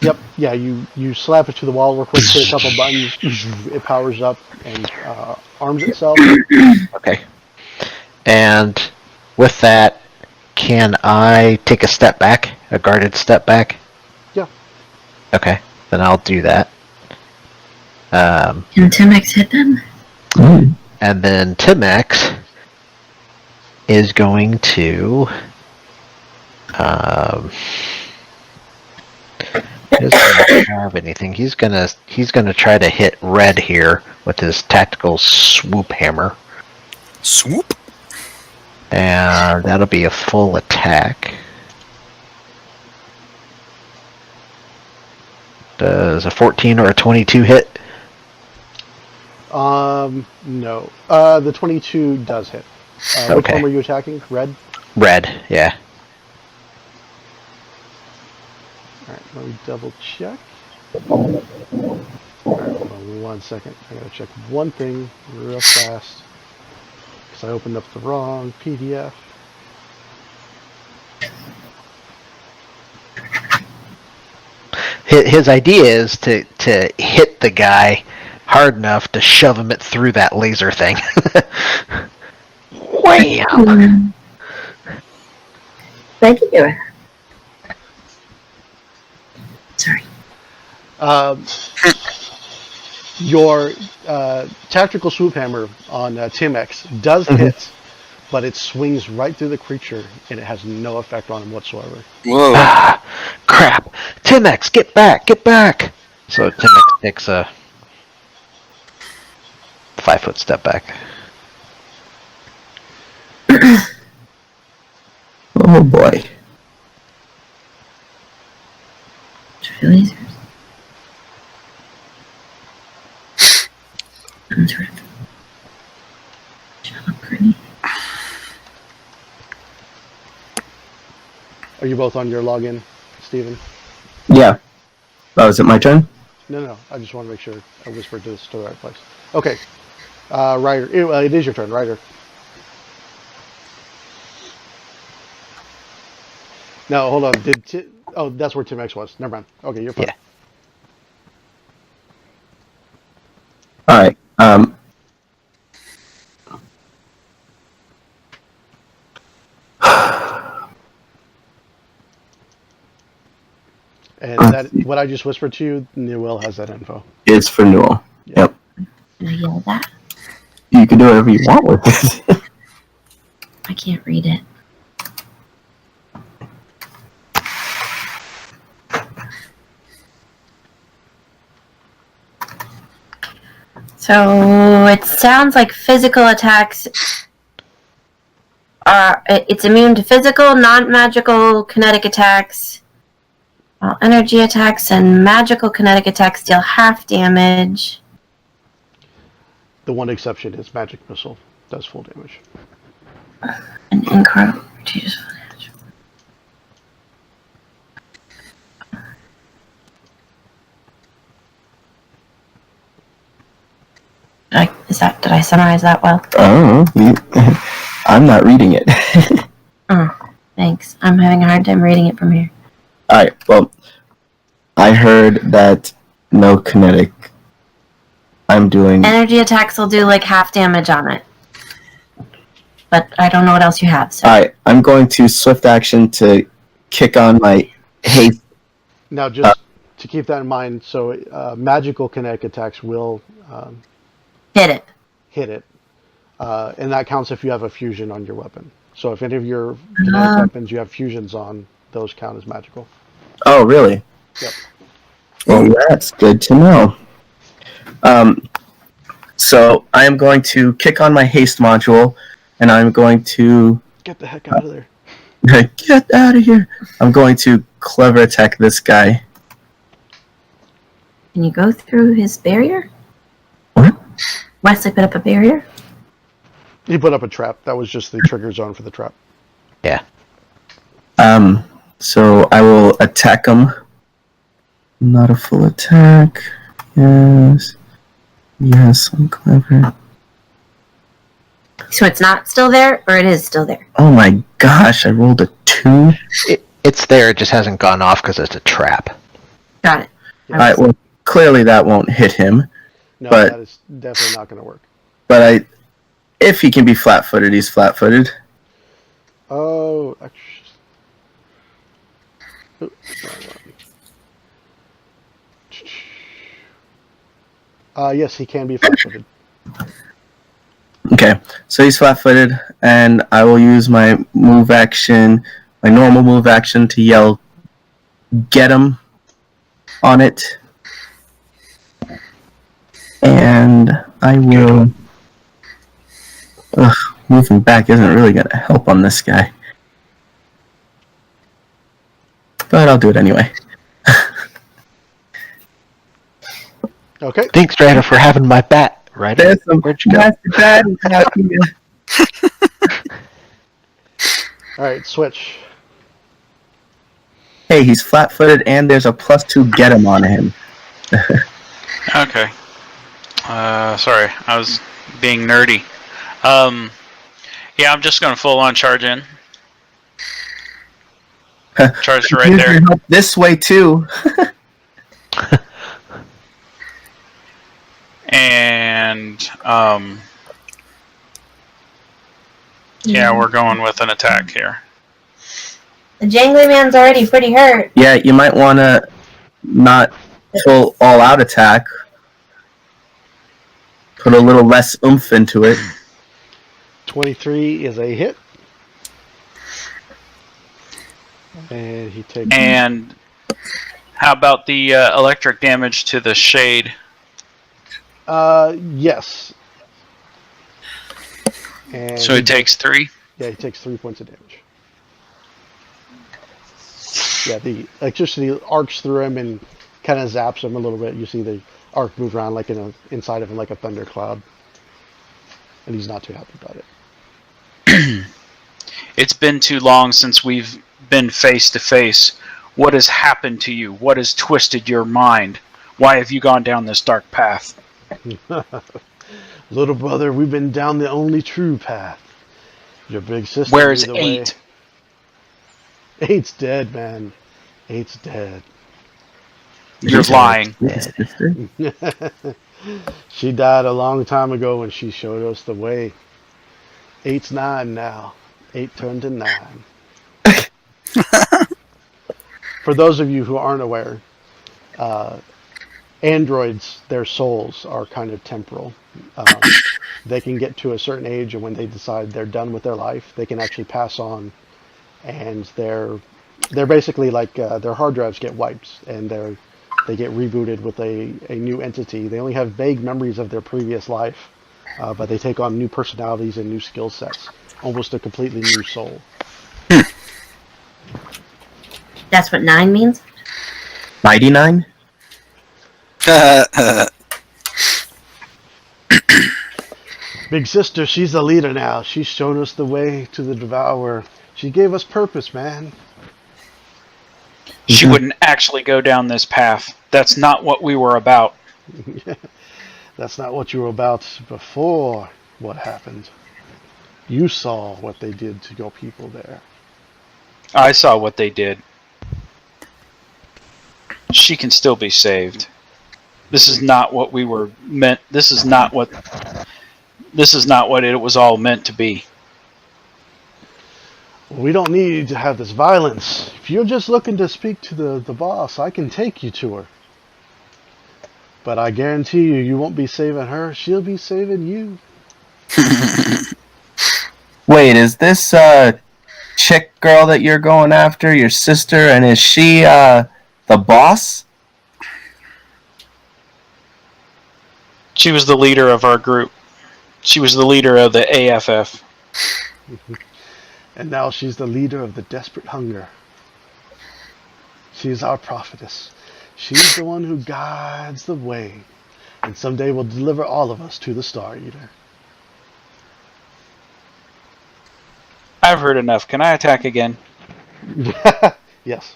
Yep. Yeah, you slap it to the wall real quick, hit a couple buttons, it powers up and arms itself.
Okay. And with that, can I take a step back? A guarded step back?
Yeah.
Okay. Then I'll do that.
Can Timex hit them?
And then Timex is going to he doesn't have anything. He's gonna try to hit Red here with his tactical swoop hammer.
Swoop.
And that'll be a full attack. Does a 14 or a 22 hit?
No. The 22 does hit. Which
Okay.
one were you attacking? Red?
Red, yeah.
Alright, let me double check. Alright, hold on 1 second. I gotta check one thing real fast. Because I opened up the wrong PDF.
His idea is to hit the guy hard enough to shove him through that laser thing. Wham!
Thank you. Sorry.
Your tactical swoop hammer on Timex does hit, but it swings right through the creature and it has no effect on him whatsoever.
Whoa.
Ah, crap! Timex, get back! Get back! So Timex takes a 5-foot step back.
Oh boy.
Lasers. Some sort of shock grenade.
Are you both on your login, Steven?
Yeah. Oh, is it my turn?
No. I just want to make sure I whispered this to the right place. Okay. Ryder. It is your turn, Ryder. Now, hold on. Oh, that's where Tim X was. Never mind. Okay, you're fine.
Yeah.
All right.
And that what I just whispered to you, Newell has that info.
Is for Newell. Yep.
Can I yell that?
You can do whatever you want with it.
I can't read it. So it sounds like physical attacks are. It's immune to physical, non-magical, kinetic attacks. While energy attacks and magical kinetic attacks deal half damage.
The one exception is magic missile does full damage.
And incredible. Jesus. Did I summarize that well?
Oh, I'm not reading it.
Oh, thanks. I'm having a hard time reading it from here.
Alright, well, I heard that no kinetic. I'm doing...
Energy attacks will do like half damage on it. But I don't know what else you have, so.
Alright, I'm going to swift action to kick on my haste.
Now, just to keep that in mind, so magical kinetic attacks will
Hit it.
hit it. And that counts if you have a fusion on your weapon. So if any of your kinetic weapons you have fusions on, those count as magical.
Oh, really?
Yep.
Well, that's good to know. So I am going to kick on my haste module, and I'm going to...
Get the heck out of there.
Get out of here! I'm going to clever attack this guy.
Can you go through his barrier?
What?
Wesley put up a barrier?
He put up a trap. That was just the trigger zone for the trap.
Yeah.
So I will attack him. Not a full attack. Yes. Yes, I'm clever.
So it's not still there, or it is still there?
Oh my gosh, I rolled a 2.
It's there, it just hasn't gone off because it's a trap.
Got it.
Alright, well, clearly that won't hit him.
No,
But-
that is definitely not going to work.
But if he can be flat-footed, he's flat-footed.
Oh, actually. Yes, he can be flat-footed.
Okay, so he's flat-footed, and I will use my move action, my normal move action to yell, "Get him!" on it. And I will... Ugh, moving back isn't really going to help on this guy. But I'll do it anyway.
Okay.
Thanks, Ryder, for having my bat. Right? Where'd you go?
All right, switch.
Hey, he's flat-footed, and there's a +2 get him on him.
Okay. Sorry, I was being nerdy. Yeah, I'm just gonna full on charge in. Charge right
Use
there.
your help this way too.
And yeah, we're going with an attack here.
The Jangly Man's already pretty hurt.
Yeah, you might want to not full all-out attack. Put a little less oomph into it.
23 is a hit. And he takes...
And how about the electric damage to the shade?
Yes. And
So he takes 3.
Yeah, he takes 3 points of damage. Yeah, the electricity arcs through him and kind of zaps him a little bit. You see the arc move around like inside of him like a thundercloud. And he's not too happy about it.
It's been too long since we've been face to face. What has happened to you? What has twisted your mind? Why have you gone down this dark path?
Little brother, we've been down the only true path. Your big sister.
Where's
knew the way.
8?
8's dead, man. Eight's dead.
You're lying.
Sister?
She died a long time ago when she showed us the way. Eight's 9 now. 8 turned to 9. For those of you who aren't aware, androids, their souls are kind of temporal. They can get to a certain age, and when they decide they're done with their life, they can actually pass on, and they're basically like their hard drives get wiped, and they get rebooted with a new entity. They only have vague memories of their previous life, but they take on new personalities and new skill sets, almost a completely new soul.
That's what 9 means?
99?
Big sister, she's the leader now. She's shown us the way to the Devourer. She gave us purpose, man.
She wouldn't actually go down this path. That's not what we were about.
That's not what you were about before what happened. You saw what they did to your people there.
I saw what they did. She can still be saved. This is not what we were meant. This is not what it was all meant to be.
We don't need to have this violence. If you're just looking to speak to the boss, I can take you to her. But I guarantee you, you won't be saving her. She'll be saving you.
Wait, is this chick girl that you're going after your sister, and is she the boss?
She was the leader of our group. She was the leader of the AFF.
And now she's the leader of the Desperate Hunger. She's our prophetess. She's the one who guides the way. And someday will deliver all of us to the Star Eater.
I've heard enough. Can I attack again?
Yes.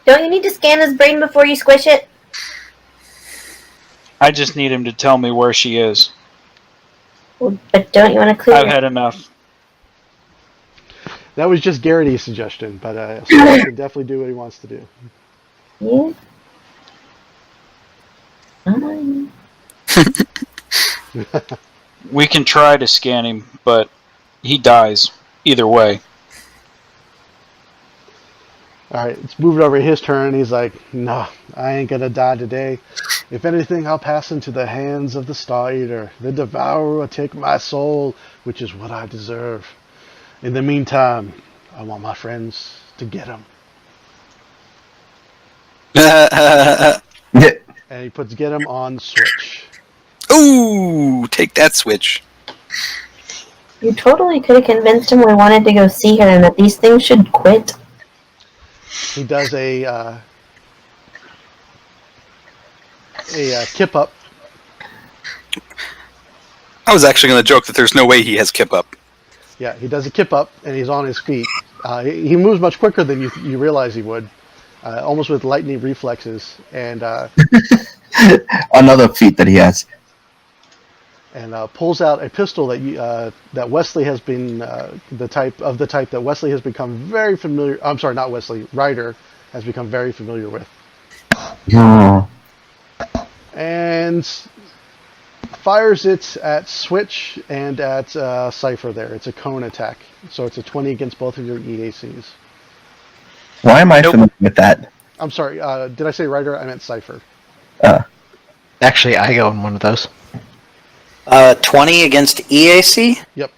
Don't you need to scan his brain before you squish it?
I just need him to tell me where she is.
Well, but don't you want to clear
I've had enough.
That was just Garrity's suggestion, but so he can definitely do what he wants to do.
Yeah.
We can try to scan him, but he dies either way.
Alright, it's moving over his turn. He's like, no, I ain't gonna die today. If anything, I'll pass into the hands of the Star Eater. The Devourer will take my soul, which is what I deserve. In the meantime, I want my friends to get him. And he puts get him on the Switch.
Ooh, take that Switch.
You totally could have convinced him we wanted to go see her and that these things should quit.
He does a kip up.
I was actually going to joke that there's no way he has kip up.
Yeah, he does a kip up, and he's on his feet. He moves much quicker than you realize he would, almost with lightning reflexes, and
Another feat that he has.
and pulls out a pistol that Wesley has been the type that Wesley has become very familiar. I'm sorry, not Wesley. Ryder has become very familiar with, and fires it at Switch and at Cypher. There, it's a cone attack, so it's a 20 against both of your EACs.
Why am I familiar with that?
I'm sorry. Did I say Ryder? I meant Cypher.
Actually, I go in one of those.
20 against EAC?
Yep.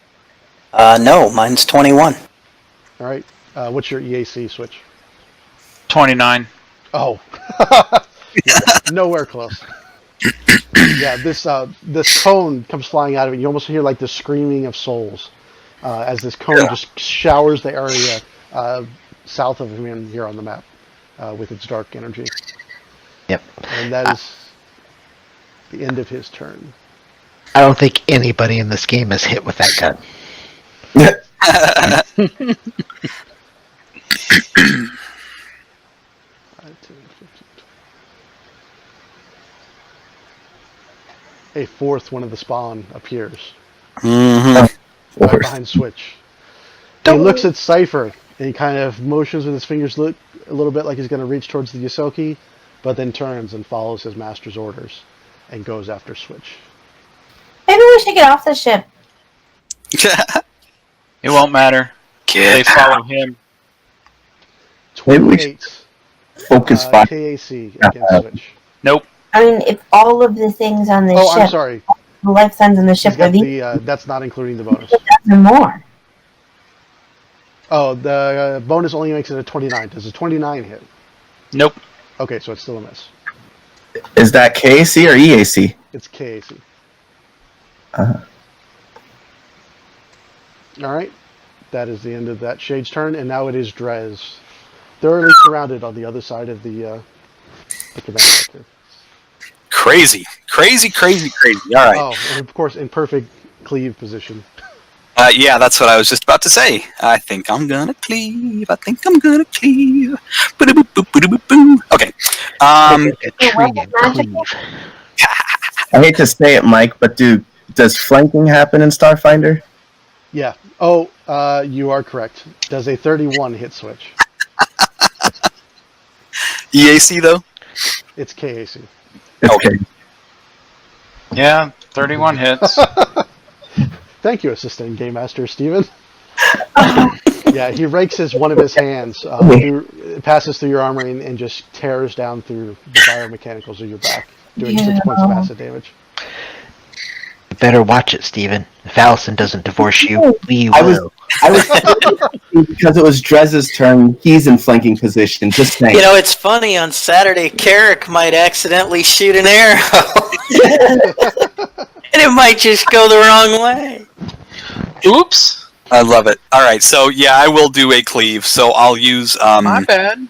No, mine's 21.
All right. What's your EAC, Switch?
29.
Oh. Nowhere close. Yeah, this cone comes flying out of it. You almost hear like the screaming of souls as this cone just showers the area south of him here on the map with its dark energy.
Yep.
And that is the end of his turn.
I don't think anybody in this game is hit with that gun. 5, 10, 15, 20. A fourth one of the spawn appears.
Mm-hmm.
Right behind Switch. He looks at Cypher, And he kind of motions with his fingers a little bit like he's going to reach towards the Yosoki, but then turns and follows his master's orders and goes after Switch.
Maybe we should get off the ship.
It won't matter. They follow him.
Maybe we
28
Focus fire.
KAC against Switch.
Nope.
I mean, if all of the things on the
Oh,
ship,
I'm sorry.
the life signs on the ship
He's
are
got
these,
that's not including the bonus.
or more.
Oh, the bonus only makes it a 29. Does a 29 hit?
Nope.
Okay, so it's still a miss.
Is that KAC or EAC?
It's KAC.
Uh-huh.
All right. That is the end of that Shade's turn, and now it is Drez. Thoroughly surrounded on the other side of the command center.
Crazy. All right.
Oh, and of course, in perfect cleave position.
Yeah, that's what I was just about to say. I think I'm gonna cleave. Boo-doo-boo, boo-doo-boo-boo. Okay.
A tree and cleave.
I hate to say it, Mike, but does flanking happen in Starfinder?
Yeah. Oh, you are correct. Does a 31 hit Switch?
EAC though?
It's KAC.
Okay.
Yeah, 31 hits.
Thank you, Assistant Game Master Steven. Yeah, he rakes one of his hands, passes through your armor and just tears down through the biomechanicals of your back, doing 6 points of acid damage.
Better watch it, Steven. If Allison doesn't divorce you, we
I
will.
was because it was Drez's turn. He's in flanking position. Just saying.
You know, it's funny. On Saturday, Carrick might accidentally shoot an arrow. And it might just go the wrong way.
Oops.
I love it. All right, so yeah, I will do a cleave. So I'll use
My bad.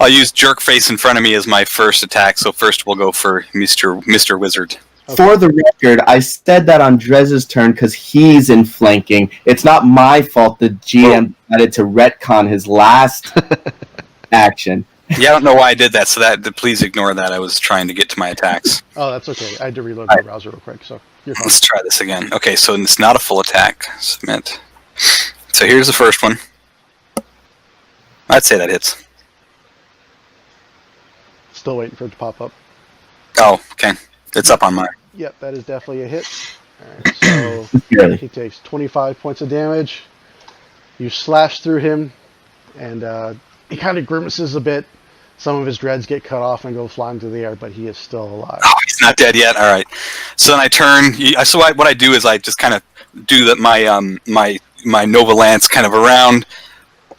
I'll use jerk face in front of me as my first attack. So first we'll go for Mr. Wizard.
For the record, I said that on Drez's turn because he's in flanking. It's not my fault the GM decided to retcon his last action.
Yeah, I don't know why I did that. So please ignore that. I was trying to get to my attacks.
Oh, that's okay. I had to reload my browser real quick, so you're fine.
Let's try this again. Okay, so it's not a full attack. Submit. So here's the first one. I'd say that hits.
Still waiting for it to pop up.
Oh, okay. It's up on mine.
Yep, that is definitely a hit. Alright, so he takes 25 points of damage. You slash through him, and he kind of grimaces a bit. Some of his dreads get cut off and go flying through the air, but he is still alive.
Oh, he's not dead yet. All right. So then I turn. So what I do is I just kind of do my Nova Lance kind of around,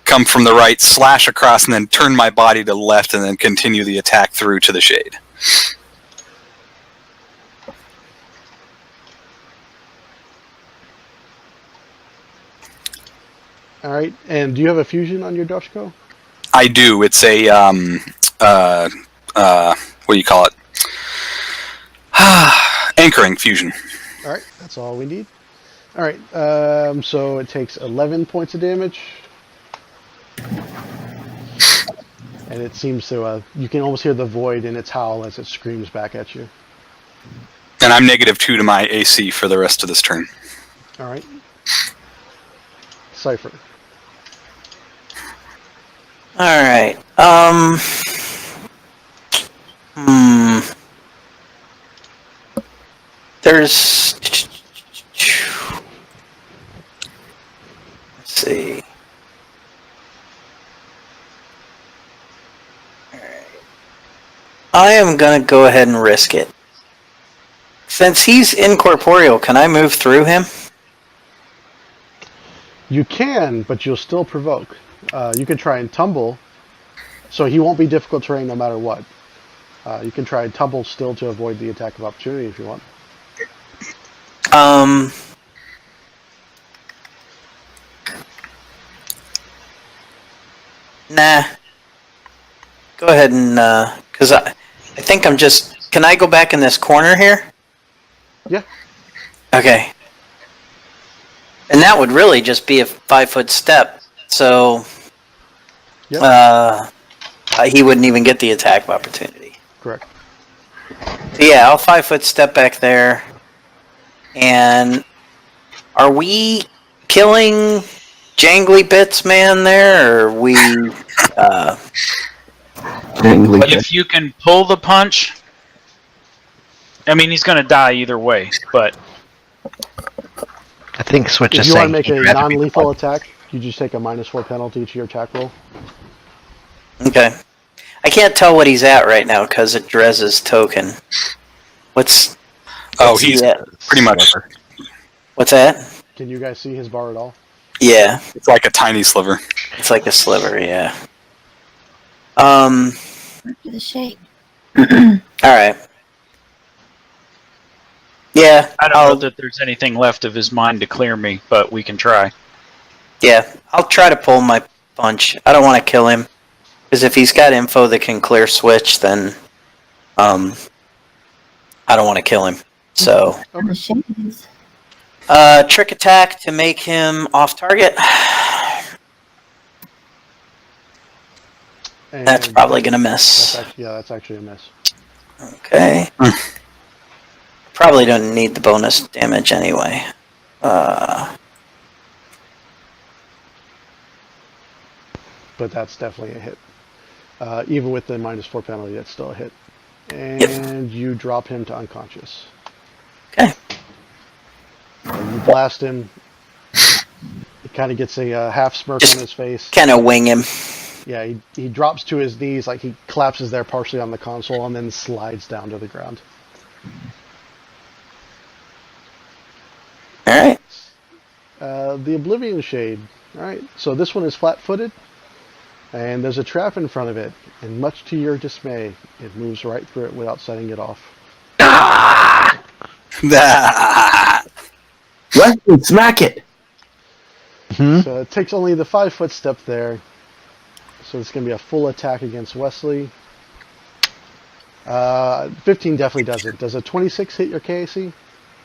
come from the right, slash across, and then turn my body to the left, and then continue the attack through to the shade.
All right, and do you have a fusion on your Doshko?
I do. It's a what do you call it? Anchoring fusion.
All right, that's all we need. All right, so it takes 11 points of damage, and it seems to. You can almost hear the void in its howl as it screams back at you.
And I'm -2 to my AC for the rest of this turn.
All right, Cypher.
All right. There's. Let's see. All right. I am gonna go ahead and risk it. Since he's incorporeal, can I move through him?
You can, but you'll still provoke. You can try and tumble, so he won't be difficult terrain no matter what. You can try and tumble still to avoid the attack of opportunity if you want.
Nah. Go ahead and, because I think I'm just, can I go back in this corner here?
Yeah.
Okay. And that would really just be a 5-foot step, so
Yep.
He wouldn't even get the attack of opportunity.
Correct.
So yeah, I'll 5-foot step back there. And are we killing jangly bits man there, or we?
Jangly
But if you can pull the punch, I mean, he's going to die either way. But
I think Switch
If
is
you want
saying
to make
he'd
a
rather be the
non-lethal
one.
attack, you just take a -4 penalty to your attack roll.
Okay. I can't tell what he's at right now because of Drez's token. What's
He's
he at?
pretty much.
Sliver.
What's that?
Can you guys see his bar at all?
Yeah,
It's like a tiny sliver.
it's like a sliver. Yeah.
To the shade.
All right. Yeah.
I don't know that there's anything left of his mind to clear me, but we can try.
Yeah, I'll try to pull my punch. I don't want to kill him because if he's got info that can clear switch, then I don't want to kill him. So
The shades.
trick attack to make him off target.
And
That's probably gonna miss.
that's actually a miss.
Okay. Probably don't need the bonus damage anyway.
But that's definitely a hit. Even with the -4 penalty, that's still a hit. And you drop him to unconscious.
Okay.
And you blast him. He kind of gets a half smirk
Just
on his face.
Kind of wing him.
Yeah, he drops to his knees, like he collapses there partially on the console, and then slides down to the ground.
All right.
The Oblivion Shade. All right, so this one is flat-footed, and there's a trap in front of it, and much to your dismay, it moves right through it without setting it off.
Wesley, smack it!
So it takes only the 5-foot step there. So it's going to be a full attack against Wesley. 15 definitely does it. Does a 26 hit your KAC?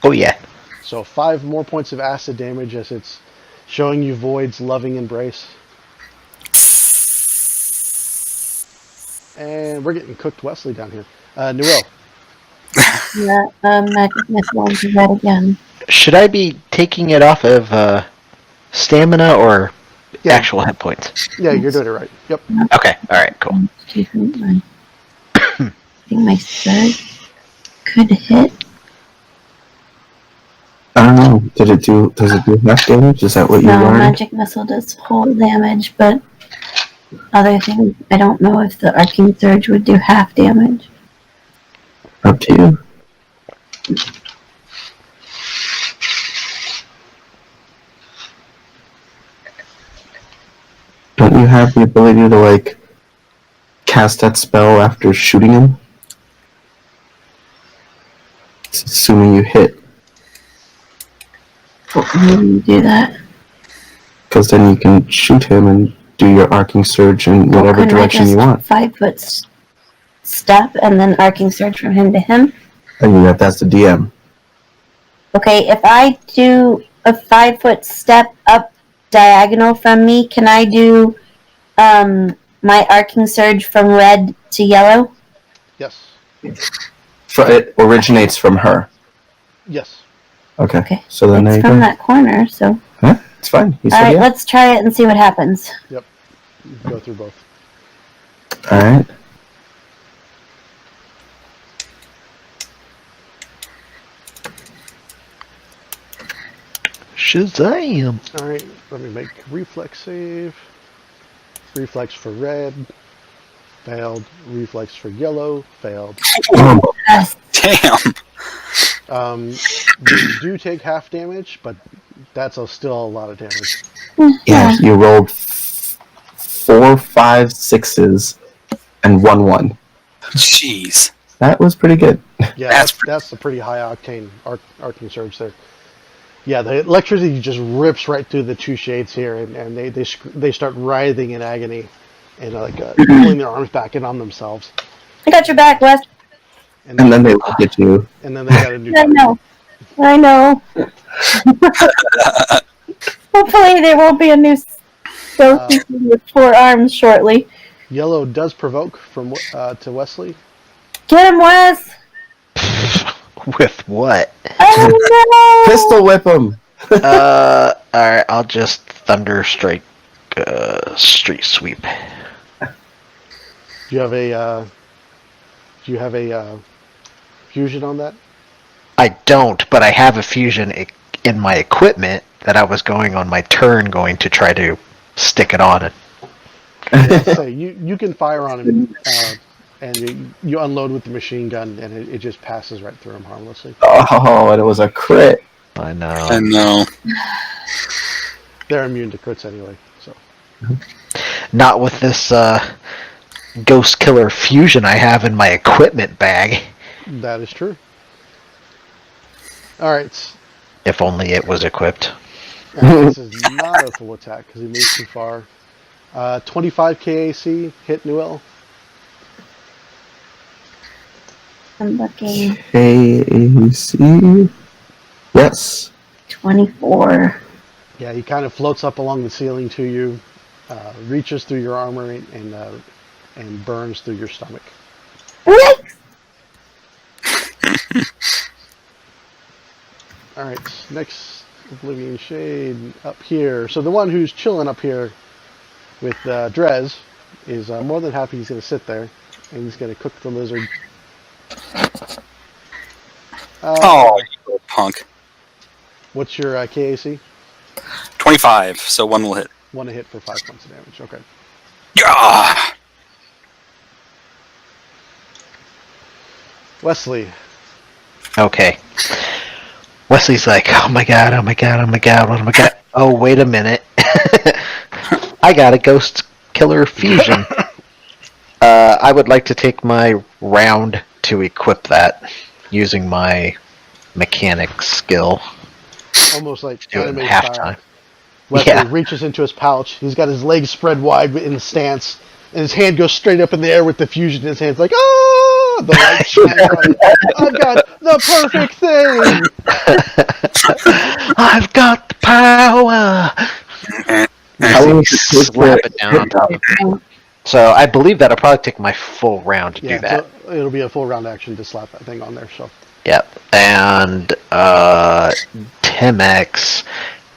Oh yeah.
So 5 more points of acid damage as it's showing you Void's loving embrace. And we're getting cooked Wesley down here. Newell.
Yeah, magic missile into that again.
Should I be taking it off of stamina or
Yeah.
actual hit points?
Yeah, you're doing it right. Yep.
Okay. All right. Cool.
I think my surge could hit.
I don't know. Does it do half damage? Is that what you
No,
learned?
magic missile does whole damage, but other things, I don't know if the arcing surge would do half damage.
Up to you. Don't you have the ability to, like, cast that spell after shooting him? It's assuming you hit,
How do you do that?
because then you can shoot him and do your arcing surge in whatever
Couldn't I
direction you
just
want.
5-foot step and then arcing surge from him to him?
And that's the DM.
Okay, if I do a 5-foot step up diagonal from me, can I do my arcing surge from red to yellow?
Yes.
It originates from her.
Yes.
Okay.
Okay.
So then there
It's
you
from
go.
that corner, so.
Huh? It's fine. You said
Alright,
yeah.
let's try it and see what happens.
Yep. You can go through both.
Alright.
Shazam!
All right. Let me make reflex save. Reflex for red. Failed. Reflex for yellow. Failed.
Yes.
Damn.
You do take half damage, but that's still a lot of damage.
Yeah, you rolled 4, 5, 6s and 1, 1.
Jeez.
That was pretty good.
Yeah, that's a pretty high octane arcing surge there. Yeah, the electricity just rips right through the two shades here, and they start writhing in agony and pulling their arms back in on themselves.
I got your back, Wes.
And then they look at you.
And then they got a new.
I know. Hopefully there won't be a new skeleton with 4 arms shortly.
Yellow does provoke from to Wesley.
Get him, Wes!
With what?
Oh no!
Pistol whip him!
Alright, I'll just Thunder Strike Street Sweep.
Do you have a fusion on that?
I don't, but I have a fusion in my equipment that I was going on my turn going to try to stick it on it.
Yeah, say you can fire on him, and you unload with the machine gun, and it just passes right through him harmlessly.
Oh, and it was a crit.
I know.
And no.
They're immune to crits anyway, so.
Not with this Ghost Killer fusion I have in my equipment bag.
That is true. Alright.
If only it was equipped.
This is not a full attack because he moves too far. 25 KAC, hit Newell.
I'm looking.
KAC. Yes.
24.
Yeah, he kind of floats up along the ceiling to you, reaches through your armor, and burns through your stomach.
Yikes!
Alright, next Oblivion Shade up here. So the one who's chilling up here with Drez is more than happy he's going to sit there, and he's going to cook the lizard.
Oh, you little punk.
What's your KAC?
25, so one will hit.
One to hit for 5 points of damage. Okay.
Yeah!
Wesley.
Okay. Wesley's like, oh my god, oh my god, oh my god, oh my god. Oh, wait a minute. I got a Ghost Killer fusion. I would like to take my round to equip that using my mechanics skill.
Almost like
Do it in
anime
halftime.
style. Wesley
Yeah.
reaches into his pouch. He's got his legs spread wide in the stance, and his hand goes straight up in the air with the fusion in his hand. It's like, ah! The light shines on it. I've got the perfect thing!
I've got the power! Slap it down on top of me. So I believe that'll probably take my full round to do that.
So it'll be a full round action to slap that thing on there. So
Yep. And Tim X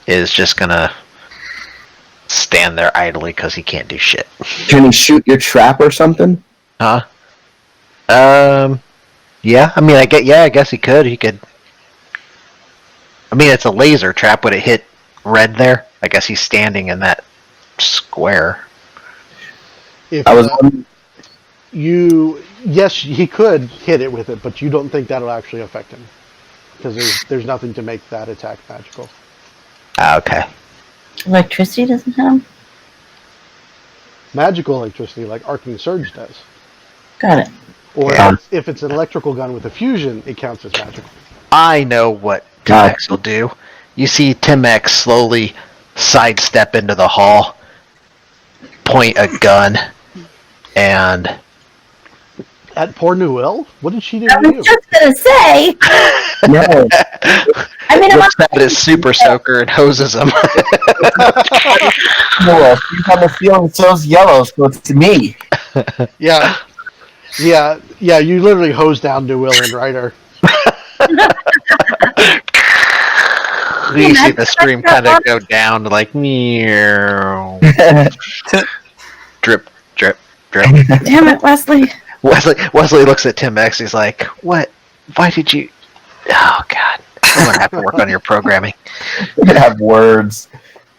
is just gonna stand there idly because he can't do shit.
Can he shoot your trap or something?
Huh? Yeah. I mean, I guess he could. He could. I mean, it's a laser trap. Would it hit red there? I guess he's standing in that square.
if
I was
yes, he could hit it with it, but you don't think that'll actually affect him because there's nothing to make that attack magical.
Okay.
Electricity doesn't hit him?
Magical electricity, like Arcing Surge does.
Got it.
Or
Yeah.
if it's an electrical gun with a fusion, it counts as magical.
I know what Tim X will do. You see Tim X slowly sidestep into the hall, point a gun, and
At poor Newell? What did she do
I
to
was
you?
just gonna say.
no.
I mean, I'm
whips out his super soaker and hoses him.
No, he's on the field and throws yellow, so it's me.
Yeah. You literally hose down Newell and Ryder.
You see the stream kind of go down to like meow, drip, drip, drip.
damn it, Wesley.
Wesley looks at Tim X. He's like, "What? Why did you? Oh God! Someone have to work on your programming."
You have words.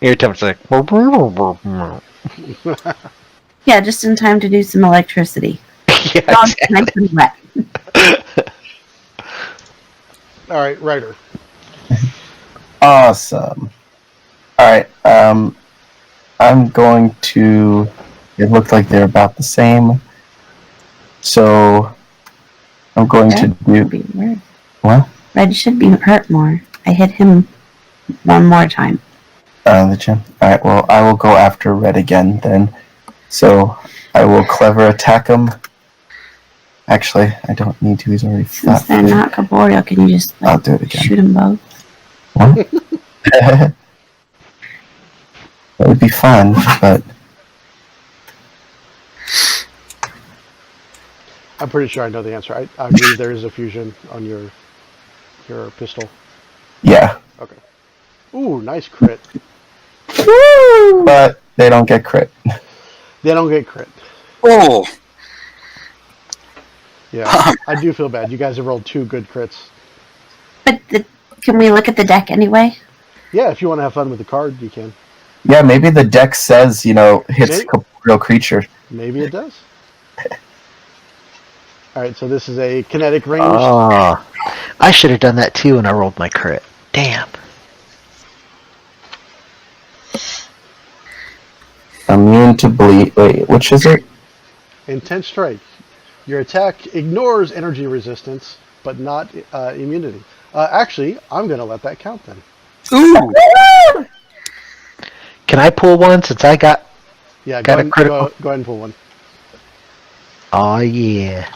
Here, Tim's like,
Yeah, just in time to do some electricity.
yeah,
Dog
exactly.
nice and wet.
All right, Ryder.
Awesome. Alright, I'm going to... It looked like they're about the same. So, I'm going to
Red would
do...
be weird.
What?
Red should be hurt more. I hit him one more time.
The gym. Alright, well, I will go after Red again then. So, I will clever attack him. Actually, I don't need to. He's already
Since they're
flat.
not corporeal, can you just
I'll do it again.
shoot them both?
What? That would be fun, but...
I'm pretty sure I know the answer. I believe there is a fusion on your pistol.
Yeah.
Okay. Ooh, nice crit.
Woo!
But they don't get crit.
They don't get crit.
Oh,
Yeah, I do feel bad. You guys have rolled 2 good crits.
But can we look at the deck anyway?
Yeah, if you want to have fun with the card, you can.
Yeah, maybe the deck says, hits
Maybe.
corporeal creature.
Maybe it does. All right, so this is a kinetic range.
Oh, I should have done that too, and I rolled my crit. Damn.
Immune to bleed. Wait, which is it?
Intense strike. Your attack ignores energy resistance, but not immunity. Actually, I'm going to let that count then.
ooh.
Can I pull one since I got...
Yeah,
Got
go
a
ahead,
critical?
go ahead and pull one.
Oh, yeah.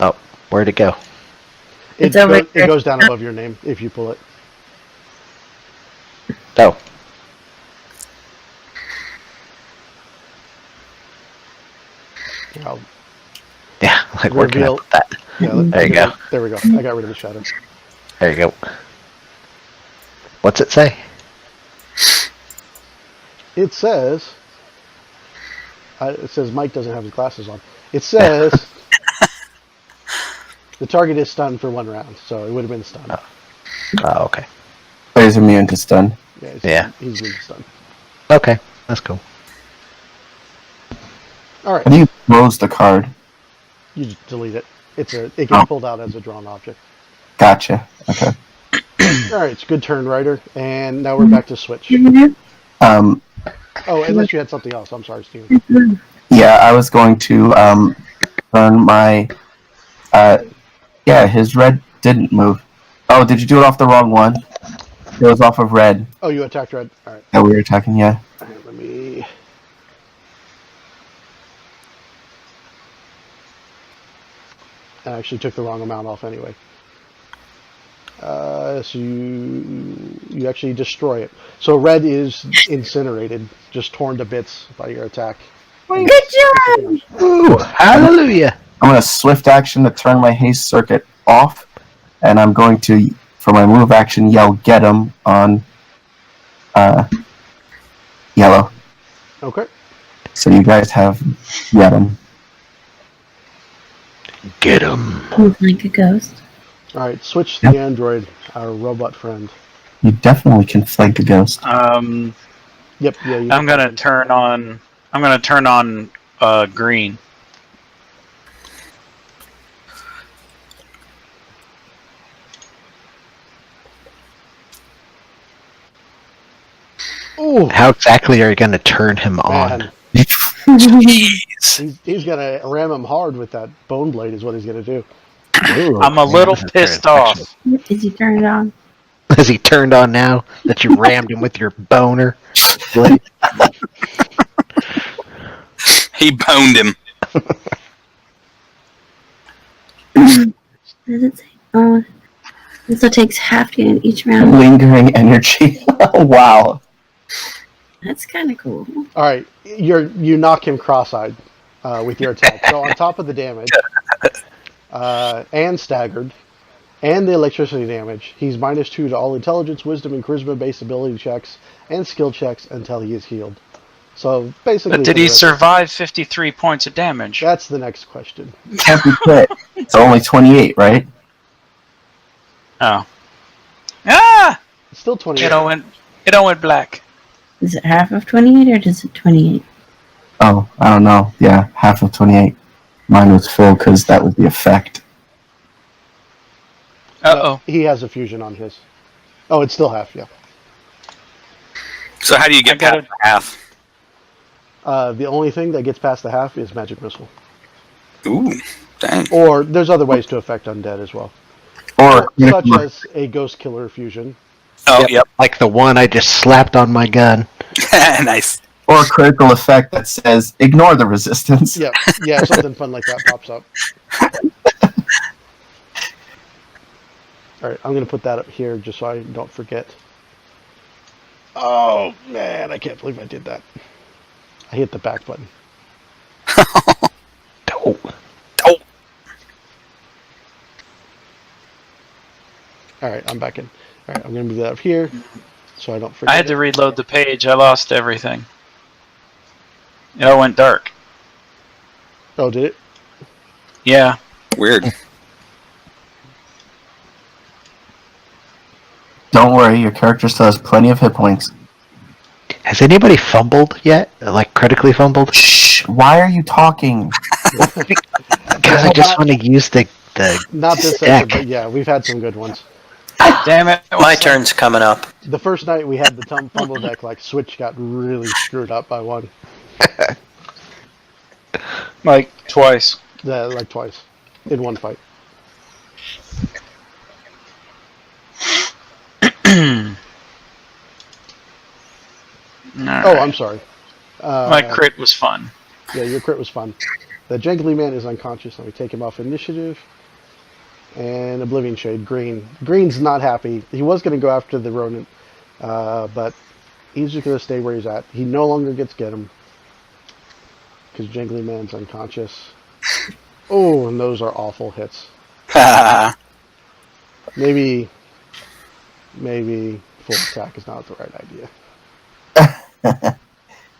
Oh, where'd it go?
It's over
It
here.
goes down above your name if you pull it.
Oh.
I'll
Yeah, like where can I
reveal.
put that?
Yeah,
There you go.
There we go. I got rid of the shadow.
There you go. What's it say?
It says. It says Mike doesn't have his glasses on. It says the target is stunned for 1 round, so it would have been stunned.
Oh, okay.
But he's immune to stun.
Yeah.
He's been stunned.
Okay, that's cool.
All right,
How do you close the card?
you just delete it. It gets
Oh.
pulled out as a drawn object.
Gotcha. Okay.
All right, it's good turn, Ryder, and now we're back to switch.
Um,
Oh, unless you had something else. I'm sorry, Steven.
yeah, I was going to burn my. Yeah, his red didn't move. Oh, did you do it off the wrong one? It was off of red
Oh, you attacked red. All right.
that we were attacking. Yeah.
All right, let me. I actually took the wrong amount off anyway. So you actually destroy it. So red is incinerated, just torn to bits by your attack.
Good job!
Ooh, hallelujah!
I'm going to swift action to turn my haste circuit off, and I'm going to, for my move action, yell "Get him" on yellow.
Okay.
So you guys have "Get him."
Get him.
Move like a ghost.
All right, switch the android, our robot friend.
You definitely can flank a ghost.
Yep. Yeah. You
I'm gonna turn on. I'm gonna turn on green.
Ooh,
How exactly are you going to turn him on?
man.
Jeez.
He's gonna ram him hard with that bone blade. Is what he's gonna do.
Ooh,
I'm a little
man,
pissed
that's
off.
Is he turned on?
Is he turned on now that you rammed him with your boner?
He boned him.
Does it say? Oh, this still takes half to each round.
Lingering energy. Wow.
That's kind of cool.
All right, you knock him cross-eyed with your attack. So on top of the damage, and staggered, and the electricity damage, he's -2 to all intelligence, wisdom, and charisma-based ability checks and skill checks until he is healed. So basically,
But did
for the
he
rest-
survive 53 points of damage?
That's the next question.
Can't be crit. It's only 28, right?
Oh. Ah!
It's still 28.
It all went black.
Is it half of 28 or does it 28?
Oh, I don't know. Yeah, half of 28. Mine was full because that was the effect.
Uh-oh.
He has a fusion on his. Oh, it's still half. Yeah.
So how do you get
I gotta-
past half?
The only thing that gets past the half is magic missile.
Ooh, dang.
Or there's other ways to affect undead as well,
Or
such as a ghost killer fusion.
Oh, yep.
Like the one I just slapped on my gun.
Nice.
or critical effect that says ignore the resistance.
Yeah, yeah, something fun like that pops up. All right, I'm gonna put that up here just so I don't forget. Oh man, I can't believe I did that. I hit the back button.
Oh.
Oh.
All All right, I'm back in. All right, I'm gonna move that up here so I don't forget.
I had to reload the page. I lost everything. It all went dark.
Oh, did it?
Yeah.
Weird.
Don't worry, your character still has plenty of hit points.
Has anybody fumbled yet? Like critically fumbled?
Shh! Why are you talking?
Because I just want to use the
Not this
deck.
session, but yeah, we've had some good ones.
Damn it.
My turn's coming up.
The first night we had the fumble deck, like Switch got really screwed up by one.
Like twice.
Yeah, like twice in one fight. Oh, I'm sorry.
My crit was fun.
Yeah, your crit was fun. The Jangly Man is unconscious. Let me take him off initiative. And Oblivion Shade, Green. Green's not happy. He was going to go after the Ronin, but he's just going to stay where he's at. He no longer gets get him because Jangly Man's unconscious. Oh, and those are awful hits. Maybe full attack is not the right idea.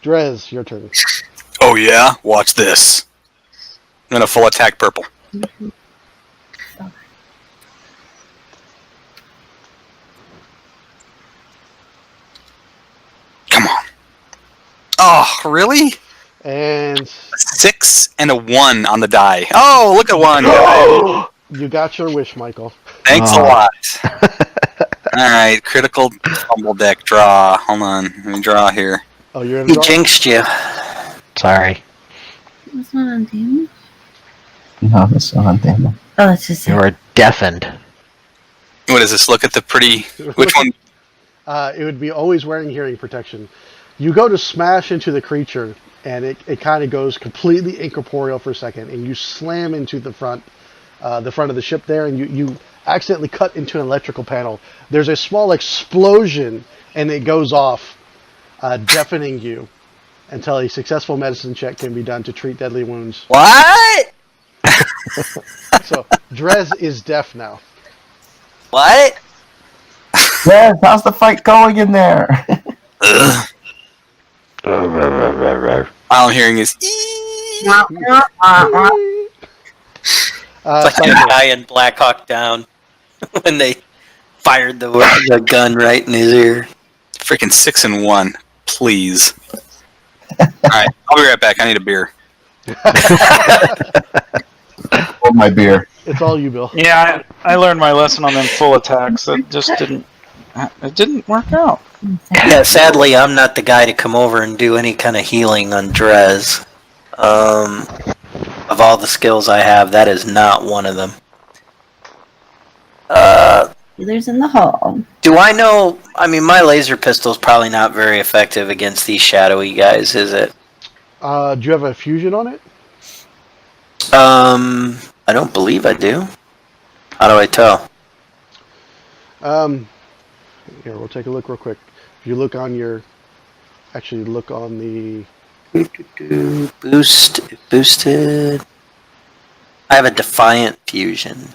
Drez, your turn.
Oh yeah, watch this. I'm gonna full attack purple. Come on. Oh, really?
And
6 and a 1 on the die. Oh, look at 1.
you got your wish, Michael.
Thanks a lot. Alright, critical fumble deck draw. Hold on, let me draw here.
Oh, you're in
He
draw?
jinxed you.
Sorry.
What's not on damage?
No, that's not on damage.
Oh, that's just
You are deafened.
What is this? Look at the pretty... Which one?
It would be always wearing hearing protection. You go to smash into the creature, and it kind of goes completely incorporeal for a second, and you slam into the front of the ship there, and you accidentally cut into an electrical panel. There's a small explosion, and it goes off, deafening you until a successful medicine check can be done to treat deadly wounds.
What?
So Drez is deaf now.
What?
Yeah, how's the fight going in there?
All I'm hearing is...
It's like
Cypher.
the guy in Black Hawk Down when they fired the gun right in his ear.
Freaking 6 and 1. Please. Alright, I'll be right back. I need a beer.
Oh, my beer.
It's all you, Bill.
Yeah, I learned my lesson on them full attacks. It just didn't work out.
Yeah, sadly, I'm not the guy to come over and do any kind of healing on Drez. Of all the skills I have, that is not one of them.
Healers in the hall.
Do I know? I mean, my laser pistol's probably not very effective against these shadowy guys, is it?
Do you have a fusion on it?
I don't believe I do. How do I tell?
Here, we'll take a look real quick. If you look on your... Actually, look on the...
Boosted. I have a Defiant Fusion.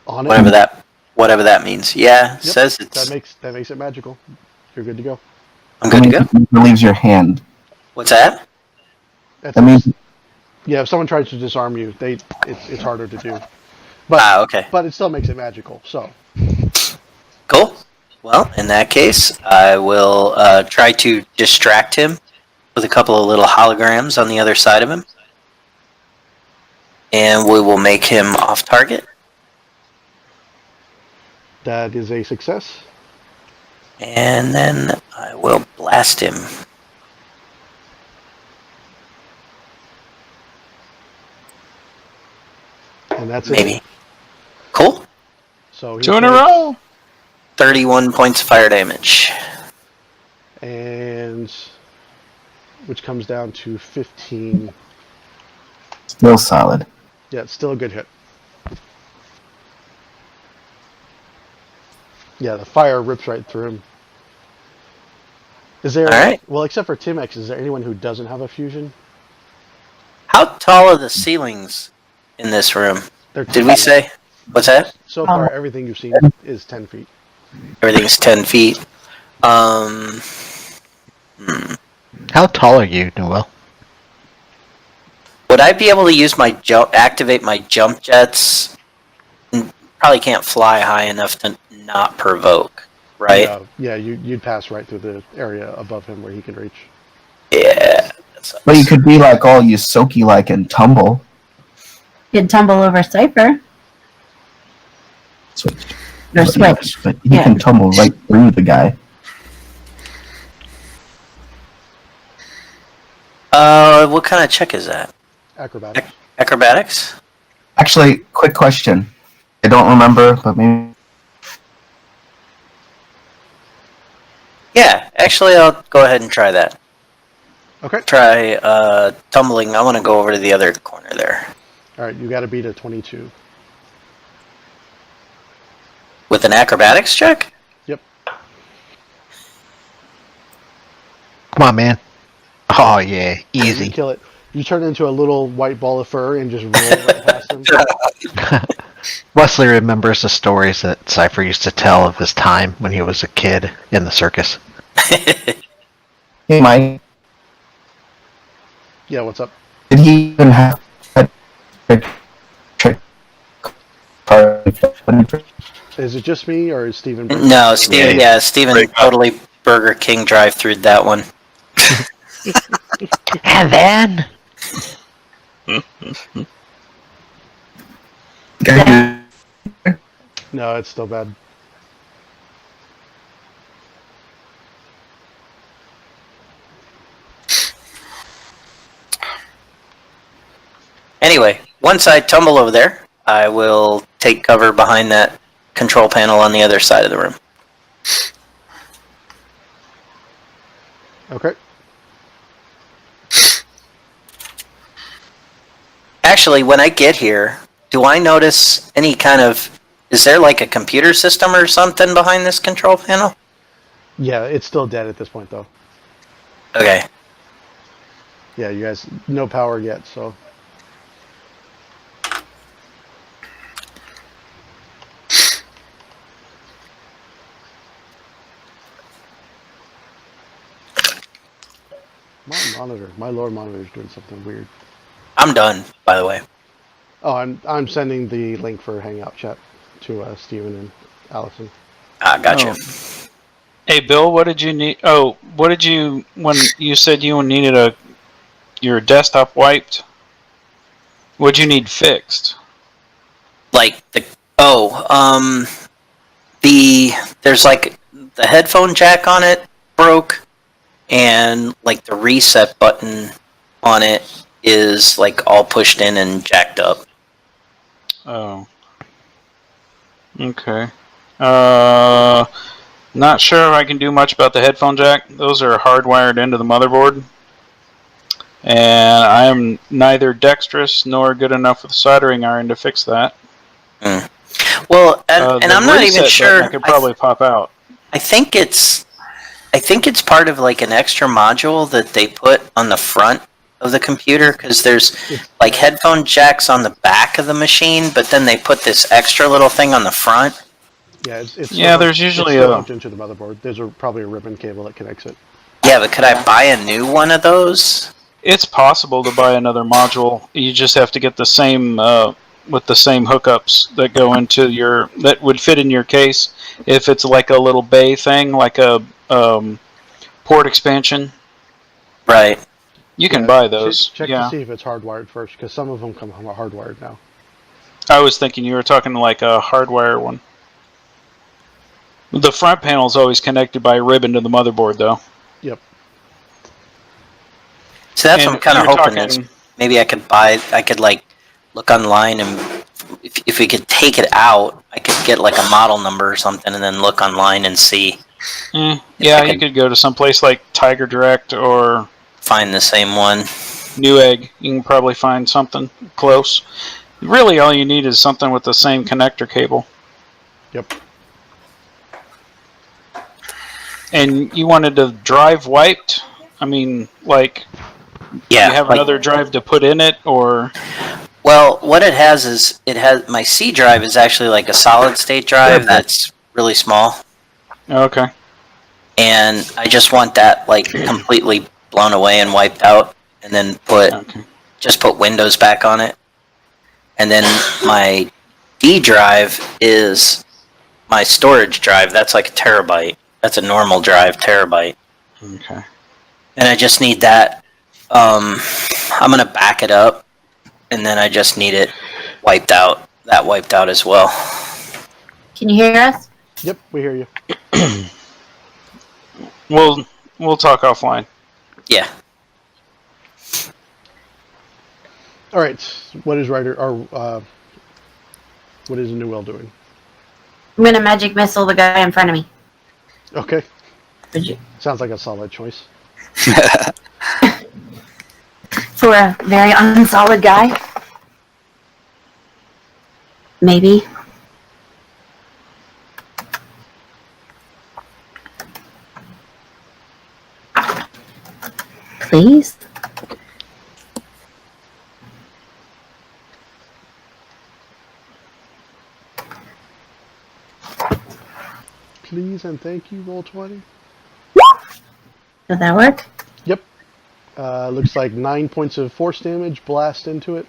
On it?
Whatever that means. Yeah,
Yep,
says it's...
That makes it magical. You're good to go.
I'm good to go.
It relieves your hand.
What's that?
That's
That means
yeah, if someone tries to disarm you, it's harder to do. But
Okay.
but it still makes it magical. So
Cool. Well, in that case, I will try to distract him with a couple of little holograms on the other side of him. And we will make him off target.
that is a success.
And then I will blast him.
And that's
Maybe.
it.
Cool.
So he
2 in a
takes-
row.
31 points of fire damage.
And which comes down to 15.
still solid.
Yeah, it's still a good hit. Yeah, the fire rips right through him. Is there...
All right.
Well, except for Timex, is there anyone who doesn't have a fusion?
How tall are the ceilings in this room?
They're
Did we say? What's that?
So far, everything you've seen is 10 feet.
Everything's 10 feet.
How tall are you, Noel?
Would I be able to use my activate my jump jets? Probably can't fly high enough to not provoke, right?
Yeah, you'd pass right through the area above him where he can reach.
Yeah.
But you could be like all Yusoki like and tumble.
You'd tumble over Cypher.
Switch.
Or switch.
But he can tumble right through the guy.
What kind of check is that?
Acrobatics.
Acrobatics?
Actually, quick question. I don't remember, but maybe.
Yeah, actually, I'll go ahead and try that.
Okay.
Try tumbling. I want to go over to the other corner there.
All right, you got to beat a 22.
With an acrobatics check?
Yep.
Come on, man. Oh, yeah.
You
Easy.
kill it. You turn into a little white ball of fur and just roll right past him.
Wesley remembers the stories that Cypher used to tell of his time when he was a kid in the circus.
Hey, Mike.
Yeah, what's up?
Did he even have a trick?
Is it just me or is Steven?
No, Steven. Yeah, Steven
Break up.
totally Burger King drive-through that one.
And then...
No, it's still bad.
Anyway, once I tumble over there, I will take cover behind that control panel on the other side of the room.
Okay.
Actually, when I get here, do I notice any kind of... Is there like a computer system or something behind this control panel?
Yeah, it's still dead at this point, though.
Okay.
Yeah, you guys, no power yet, so. My lower monitor is doing something weird.
I'm done, by the way.
Oh, I'm sending the link for Hangout chat to Steven and Allison.
Ah, gotcha.
Oh. Hey, Bill, what did you need? Oh, what did you when you said you needed your desktop wiped? What'd you need fixed?
Like there's like the headphone jack on it broke, and like the reset button on it is like all pushed in and jacked up.
Oh. Okay. Not sure if I can do much about the headphone jack. Those are hardwired into the motherboard. And I am neither dexterous nor good enough with a soldering iron to fix that.
Mm. Well, and I'm not even sure.
I could probably pop out.
I think it's part of like an extra module that they put on the front of the computer, because there's like headphone jacks on the back of the machine, but then they put this extra little thing on the front.
Yeah, it's
Yeah, there's usually
it's still
a...
hooked into the motherboard. There's probably a ribbon cable that connects it.
Yeah, but could I buy a new one of those?
It's possible to buy another module. You just have to get the same with the same hookups that go into your that would fit in your case. If it's like a little bay thing, like a port expansion,
Right.
you can buy those.
Check
yeah,
to see if it's hardwired first, because some of them come hardwired now.
I was thinking you were talking like a hardwire one. The front panel is always connected by a ribbon to the motherboard, though.
Yep.
So that's what I'm kind of
you're
hoping
talking-
is maybe I could like look online, and if we could take it out, I could get like a model number or something, and then look online and see.
Yeah,
I
you
can-
could go to some place like Tiger Direct or
Find the same one.
Newegg. You can probably find something close. Really, all you need is something with the same connector cable.
Yep.
And you wanted the drive wiped? I mean, like,
Yeah.
you have
like-
another drive to put in it, or...
Well, Well, what it has is my C drive is actually like a solid state drive that's really small,
Okay.
and I just want that like completely blown away and wiped out, and then
Okay.
put Windows back on it. And then my D drive is my storage drive. That's like a terabyte. That's a normal drive, terabyte.
Okay.
And I just need that. I'm gonna back it up, and then I just need it wiped out. That wiped out as well.
Can you hear us?
Yep, we hear you.
We'll talk offline.
Yeah.
All right. What is Ryder or what is Newell doing?
I'm gonna magic missile the guy in front of me.
Okay.
Would you?
Sounds like a solid choice.
For a very unsolid guy. Maybe. Please?
Please and thank you, roll 20.
Does that work?
Yep. Looks like 9 points of force damage blast into it.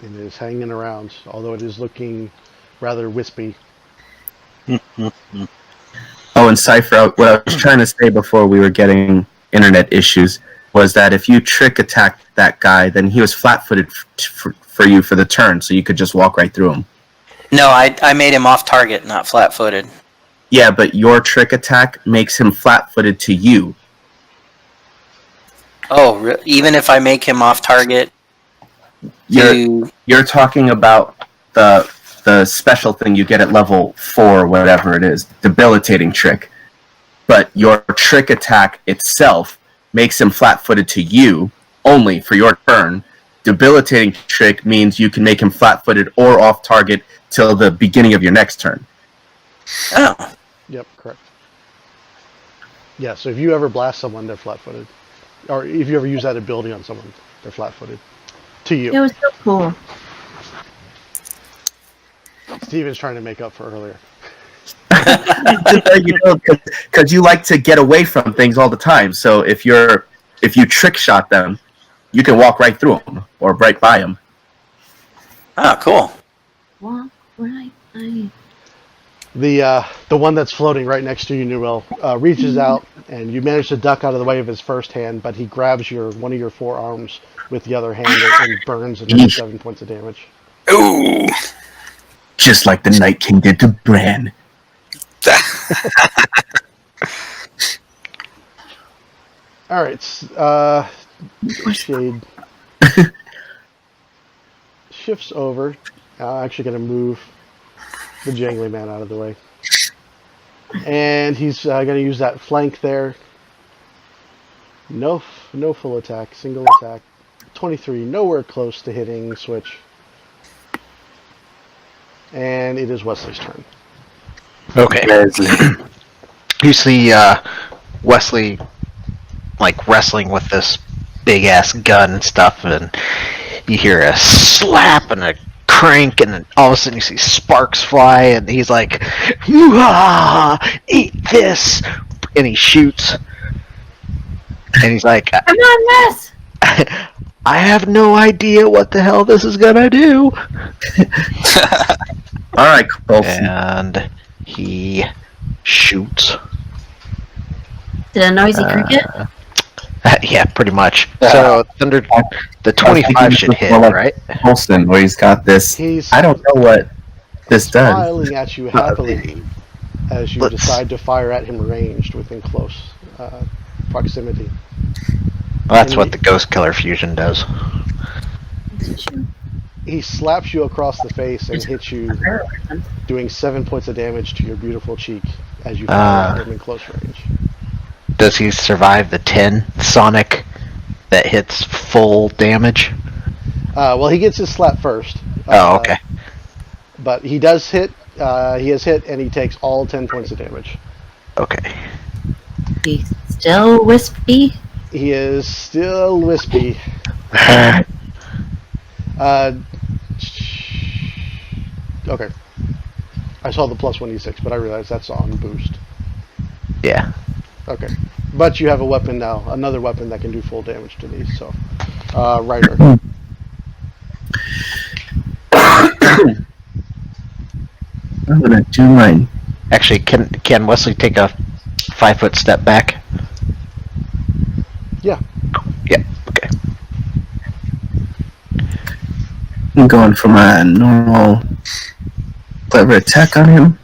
And it is hanging around, although it is looking rather wispy.
Oh, and Cypher, what I was trying to say before we were getting internet issues was that if you trick attacked that guy, then he was flat-footed for you for the turn, so you could just walk right through him.
No, I made him off target, not flat-footed.
Yeah, but your trick attack makes him flat-footed to you.
Oh, even if I make him off target?
You're talking about the special thing you get at level 4, whatever it is, debilitating trick. But your trick attack itself makes him flat-footed to you only for your turn. Debilitating trick means you can make him flat-footed or off target till the beginning of your next turn.
Oh.
Yep, correct. Yeah, so if you ever blast someone, they're flat-footed. Or if you ever use that ability on someone, they're flat-footed. To you.
It was so cool.
Steven's trying to make up for earlier.
Because you like to get away from things all the time. So if you trick shot them, you can walk right through them or right by them.
Oh, cool.
Walk right by.
The one that's floating right next to you, Newell, reaches out, and you manage to duck out of the way of his first hand, but he grabs one of your forearms with the other hand and burns another 7 points of damage.
Ooh.
Just like the Night King did to Bran.
All right, Shade shifts over. I'm actually going to move the Jangly Man out of the way. And he's going to use that flank there. No full attack, single attack. 23, nowhere close to hitting Switch. And it is Wesley's turn.
Okay. You see Wesley like wrestling with this big ass gun and stuff, and you hear a slap and a crank, and then all of a sudden you see sparks fly, and he's like, "Eat this!" And he shoots, and he's like,
Come on, Wes!
I have no idea what the hell this is gonna do.
All right, Colson.
And he shoots.
Did a noisy cricket?
Yeah, pretty much. So under the 25 should hit, right?
Colson, where he's got this.
He's
I don't know what this does.
smiling at you happily as you decide to fire at him ranged within close proximity.
Well, that's what the Ghost Killer fusion does.
He slaps you across the face and hits you, doing 7 points of damage to your beautiful cheek as you fire at him in close range.
Does he survive the 10 Sonic that hits full damage?
Well, he gets his slap first.
Oh, okay.
But he does hit. He has hit, and he takes all 10 points of damage.
Okay.
He's still wispy.
He is still wispy. Okay. I saw the plus 1d6, but I realized that's on boost.
Yeah.
Okay. But you have a weapon now, another weapon that can do full damage to these, so. Ryder.
I'm gonna do mine.
Actually, can Wesley take a 5-foot step back?
Yeah.
Yeah. Okay.
I'm going for my normal clever attack on him.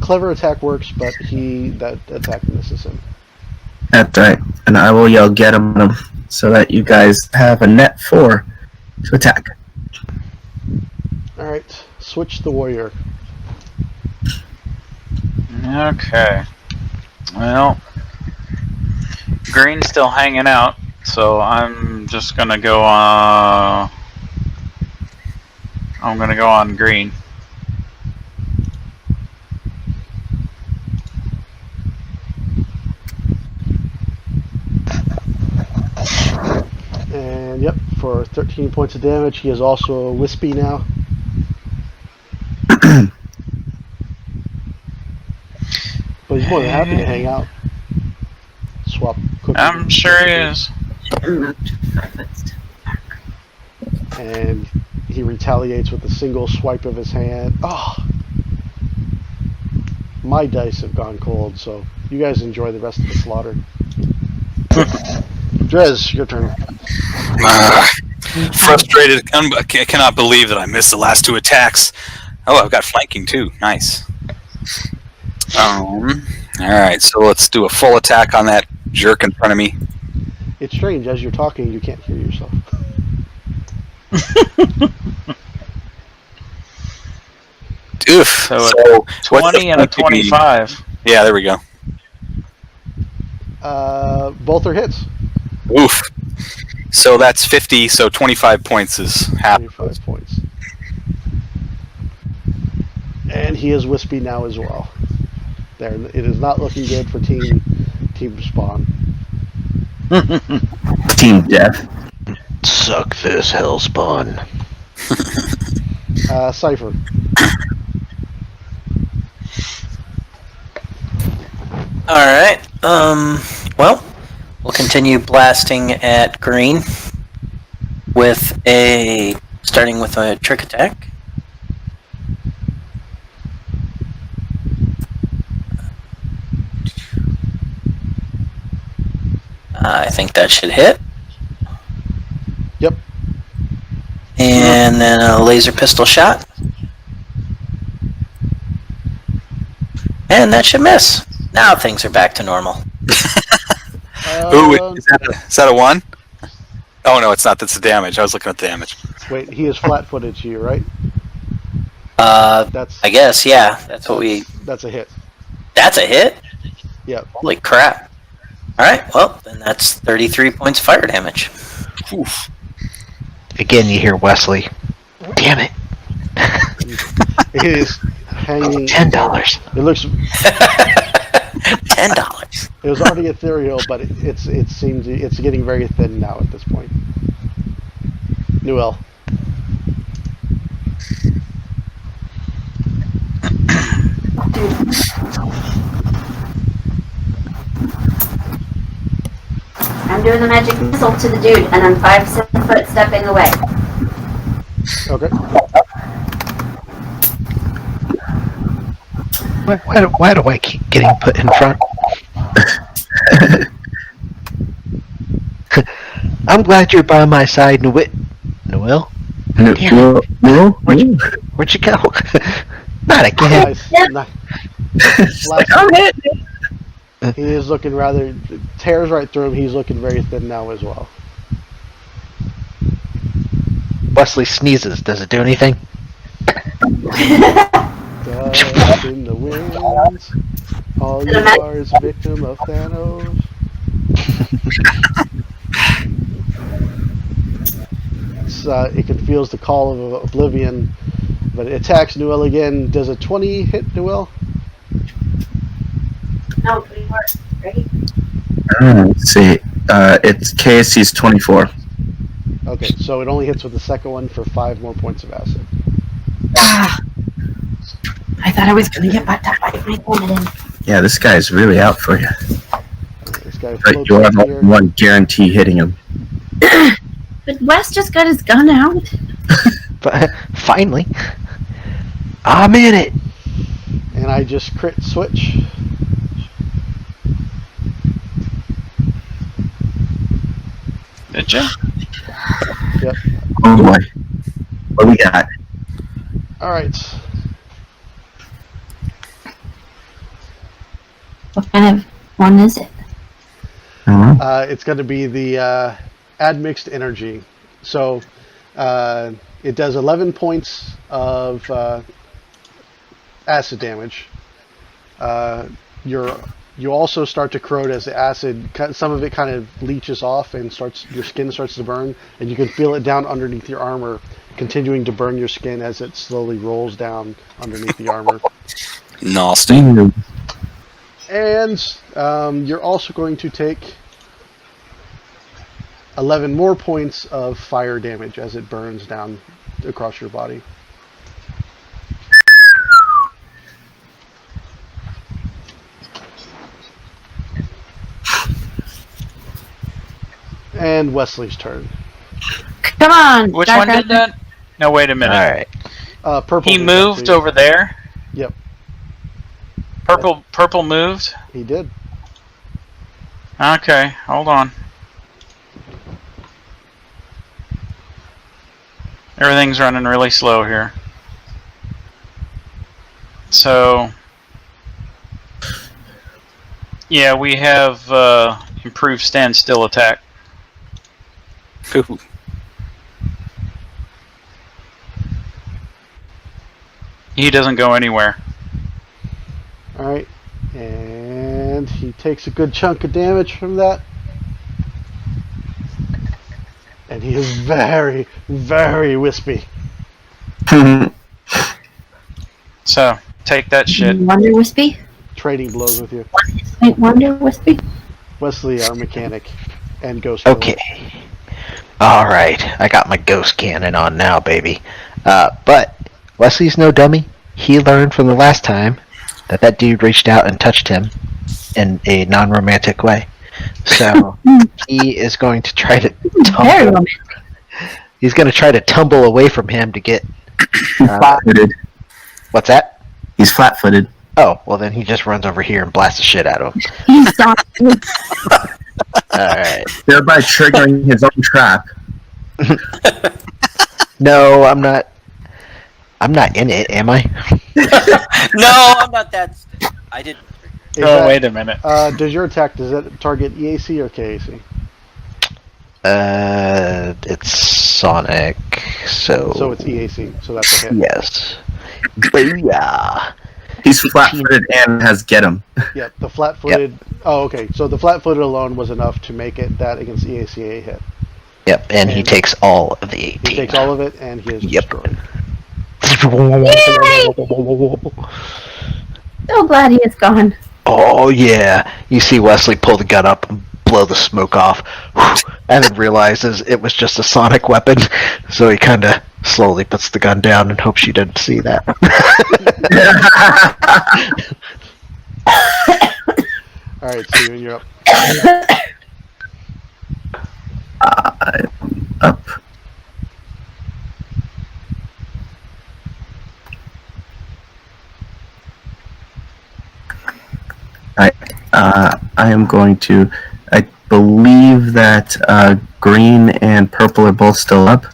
Clever attack works, but that attack misses him.
That's right. And I will yell get him on him so that you guys have a net 4 to attack.
Alright, switch the warrior.
Okay. Well, Green's still hanging out, so I'm just gonna go on. I'm gonna go on Green.
And yep, for 13 points of damage, he is also wispy now. But he's more than happy to hang out. Swap cookies.
I'm sure he is.
And he retaliates with a single swipe of his hand. Oh! My dice have gone cold, so you guys enjoy the rest of the slaughter. Drez, your turn.
Frustrated. I cannot believe that I missed the last 2 attacks. Oh, I've got flanking too. Nice. Alright, so let's do a full attack on that jerk in front of me.
It's strange, as you're talking, you can't hear yourself.
Oof.
So,
what's
20
the
and a
flanking?
25.
Yeah, there we go.
Both are hits.
Oof. So that's 50, so 25 points is half.
25 points. And he is wispy now as well. There, it is not looking good for Team Spawn.
Team Death.
Suck this, Hellspawn.
Cypher.
Alright, well, we'll continue blasting at Green starting with a trick attack. I think that should hit.
Yep.
And then a laser pistol shot. And that should miss. Now things are back to normal.
Ooh, is that a 1? Oh no, it's not. That's the damage. I was looking at the damage.
Wait, he is flat-footed to you, right?
I guess, yeah. That's what we...
That's a hit.
That's a hit?
Yep.
Holy crap. Alright, well, then that's 33 points of fire damage.
Oof.
Again, you hear Wesley. Damn it.
It is hanging.
$10.
It looks.
$10.
It was already ethereal, but it seems it's getting very thin now at this point. Newell.
I'm doing the magic missile to the dude, and I'm 5-foot stepping away.
Okay.
Why do I keep getting put in front? I'm glad you're by my side, Noel.
No.
Where'd you go? Not again.
Nice. Last, he is looking rather. Tears right through him. He's looking very thin now as well.
Wesley sneezes. Does it do anything?
Dust in the winds. All you are is a victim of Thanos. It feels the call of oblivion, but it attacks Newell again. Does a 20 hit Newell?
No, 24. Ready?
Let's see. It's KSC's 24.
Okay, so it only hits with the second one for 5 more points of acid.
Ah, I thought I was going to get back to 5 minutes.
Yeah, this guy's really out for you.
This guy
But
floats
you
up
have
here.
one guarantee hitting him.
But Wes just got his gun out.
But finally, I'm in it.
And I just crit switch.
Did you?
Yep.
Oh boy. What do we got?
Alright.
What kind of one is it?
It's going to be the admixed energy. So it does 11 points of acid damage. You also start to corrode as the acid. Some of it kind of leaches off and your skin starts to burn, and you can feel it down underneath your armor, continuing to burn your skin as it slowly rolls down underneath the armor.
Nasty.
And you're also going to take 11 more points of fire damage as it burns down across your body. And Wesley's turn.
Come on.
Which
Dark
one did
Arthur.
that? No, wait a minute.
All right.
Purple.
He
did
moved
that too.
over there.
Yep,
Purple moved.
he did.
Okay, hold on. Everything's running really slow here. So, yeah, we have improved standstill attack.
Ooh.
He doesn't go anywhere.
Alright, and he takes a good chunk of damage from that. And he is very, very wispy.
So, take that shit.
Wonder Wispy?
Trading blows with you.
Wait, Wonder Wispy?
Wesley, our mechanic, and Ghost Killer.
Okay. All right. I got my ghost cannon on now, baby. But Wesley's no dummy. He learned from the last time that dude reached out and touched him in a non-romantic way. So he is going to try to
Very
tumble.
romantic.
He's going to try to tumble away from him to get.
Flat-footed.
What's that?
He's flat-footed.
Oh, well then he just runs over here and blasts the shit out of him.
He's soft.
Alright.
Thereby triggering his own trap.
No, I'm not in it, am I?
No, I'm not that. I did.
Is
Oh,
that-
wait a minute.
Does your attack, does that target EAC or KAC?
It's Sonic, so...
So it's EAC, so that's a hit.
Yes. Booyah!
He's flat-footed and has get him.
Yep, the flat-footed... Oh, okay, so the flat-footed alone was enough to make it that against EAC a hit.
Yep, and he takes all of the 18.
He takes all of it, and he is
Yep.
destroyed.
So glad he is gone.
Oh yeah! You see Wesley pull the gun up and blow the smoke off, and then realizes it was just a sonic weapon, so he kind of slowly puts the gun down and hopes you didn't see that.
Alright, Steven, you're up.
Up. I am going to. I believe that green and purple are both still up.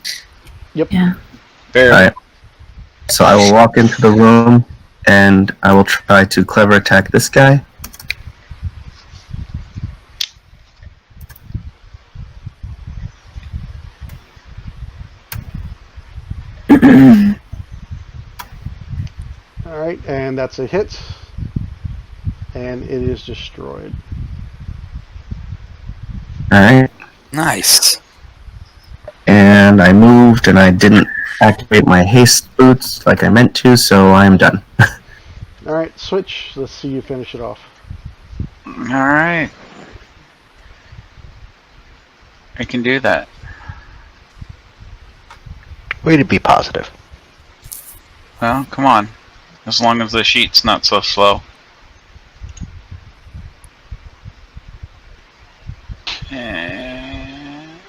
Yeah.
Very.
Alright. So I will walk into the room and I will try to clever attack this guy.
Alright, and that's a hit. And it is destroyed.
Alright.
Nice.
And I moved and I didn't activate my haste boots like I meant to, so I'm done.
Alright, switch. Let's see you finish it off.
Alright. I can do that.
Way to be positive.
Well, come on. As long as the sheet's not so slow. And...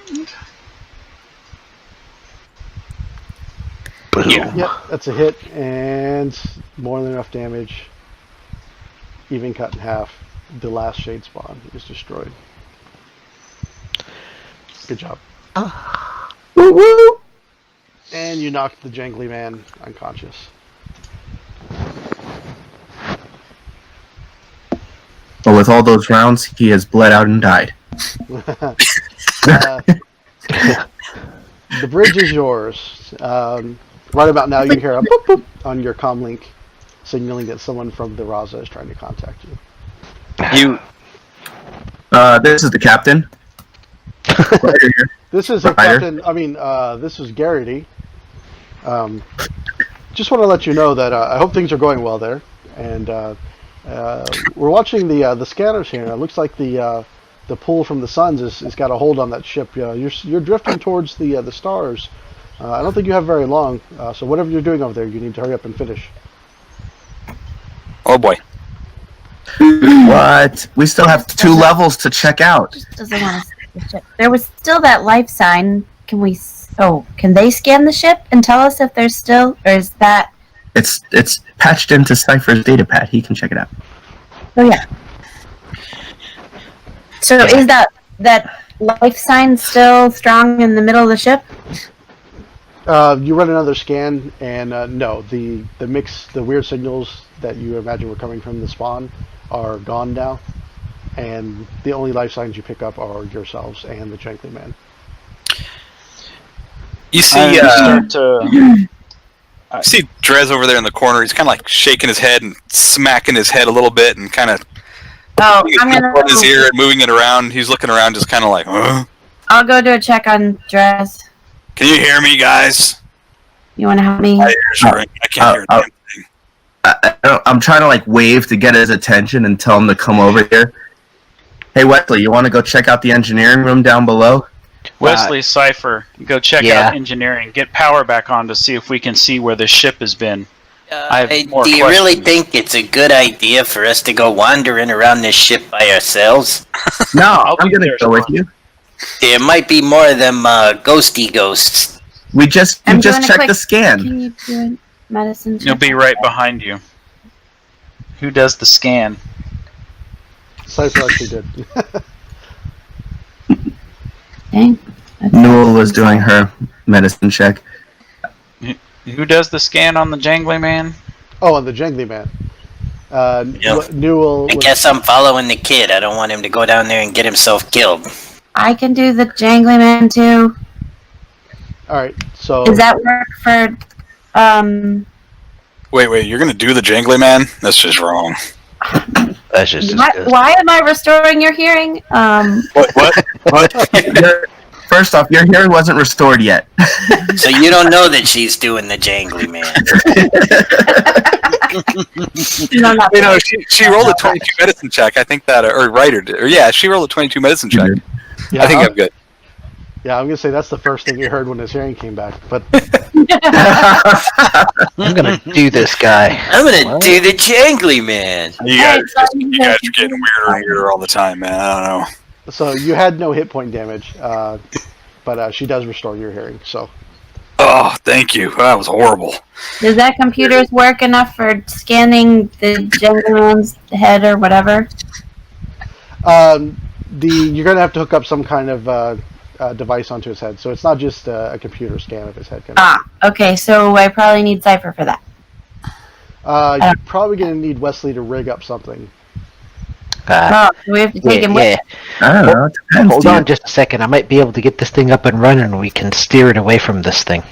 Boom.
Yeah.
Yep, that's a hit, and more than enough damage. Even cut in half. The last shade spawn is destroyed. Good job.
Woo woo!
And you knocked the Jangly Man unconscious.
But with all those rounds, he has bled out and died.
The bridge is yours. Right about now, you hear a boop boop on your comm link, signaling that someone from the Raza is trying to contact you.
This is the captain. Right here.
This is a
Ryder.
captain. I mean, this is Garrity. Just want to let you know that I hope things are going well there, and we're watching the scanners here. And it looks like the pull from the suns has got a hold on that ship. You're drifting towards the stars. I don't think you have very long, so whatever you're doing over there, you need to hurry up and finish.
Oh boy.
What? We still have 2 levels to check out.
Just doesn't want to see the ship. There was still that life sign. Can we? Oh, can they scan the ship and tell us if there's still, or is that?
It's patched into Cypher's datapad. He can check it out.
Oh yeah. So is that life sign still strong in the middle of the ship?
You run another scan, and no, the weird signals that you imagine were coming from the spawn are gone now, and the only life signs you pick up are yourselves and the Jangly Man.
You see, see Drez over there in the corner. He's kind of like shaking his head and smacking his head a little bit, and kind of
Oh, I'm gonna.
on his ear and moving it around. He's looking around, just kind of like, huh?
I'll go do a check on Dress.
Can you hear me, guys?
You want to help me?
My ears are ringing. I can't hear a damn thing.
I'm trying to like wave to get his attention and tell him to come over here. Hey Wesley, you want to go check out the engineering room down below?
Wesley, Cypher, go check
yeah.
out engineering. Get power back on to see if we can see where the ship has been. I have more
Do you really
questions.
think it's a good idea for us to go wandering around this ship by ourselves?
No,
I'll
I'm
be
gonna
there
go with
tomorrow.
you.
There might be more of them ghosty ghosts.
We just
I'm
checked
doing a quick-
the scan.
Can you do a medicine check?
You'll be right behind you. Who does the scan?
Cypher actually did.
Dang.
Newell was doing her medicine check.
Who does the scan on the Jangly Man?
Oh, and the Jangly Man.
Yep.
Newell.
I guess I'm following the kid. I don't want him to go down there and get himself killed.
I can do the Jangly Man too.
All right, so
Does that work for?
Wait, you're gonna do the Jangly Man? That's just wrong.
That's just
Why am I restoring your hearing?
What?
First off, your hearing wasn't restored yet.
So you don't know that she's doing the Jangly Man.
No, not
You know, she rolled a 22 medicine check. I think that, or Ryder did. Or yeah, she rolled a 22 medicine check.
yeah,
I think I'm good.
Yeah, I'm gonna say that's the first thing he heard when his hearing came back. But
I'm gonna do this guy.
I'm gonna do the Jangly Man.
You guys are getting weirder and weirder all the time, man. I don't know.
so you had no hit point damage, but she does restore your hearing. So
Oh, thank you. That was horrible.
Does that computer's work enough for scanning the Jangly Man's head or whatever?
you're gonna have to hook up some kind of device onto his head. So it's not just a computer scan of his head.
Okay, so I probably need Cypher for that.
You're probably gonna need Wesley to rig up something.
Oh, so we have to take him with
Yeah.
I don't know. It depends,
Hold
dude.
on just a second. I might be able to get this thing up and running and we can steer it away from this thing.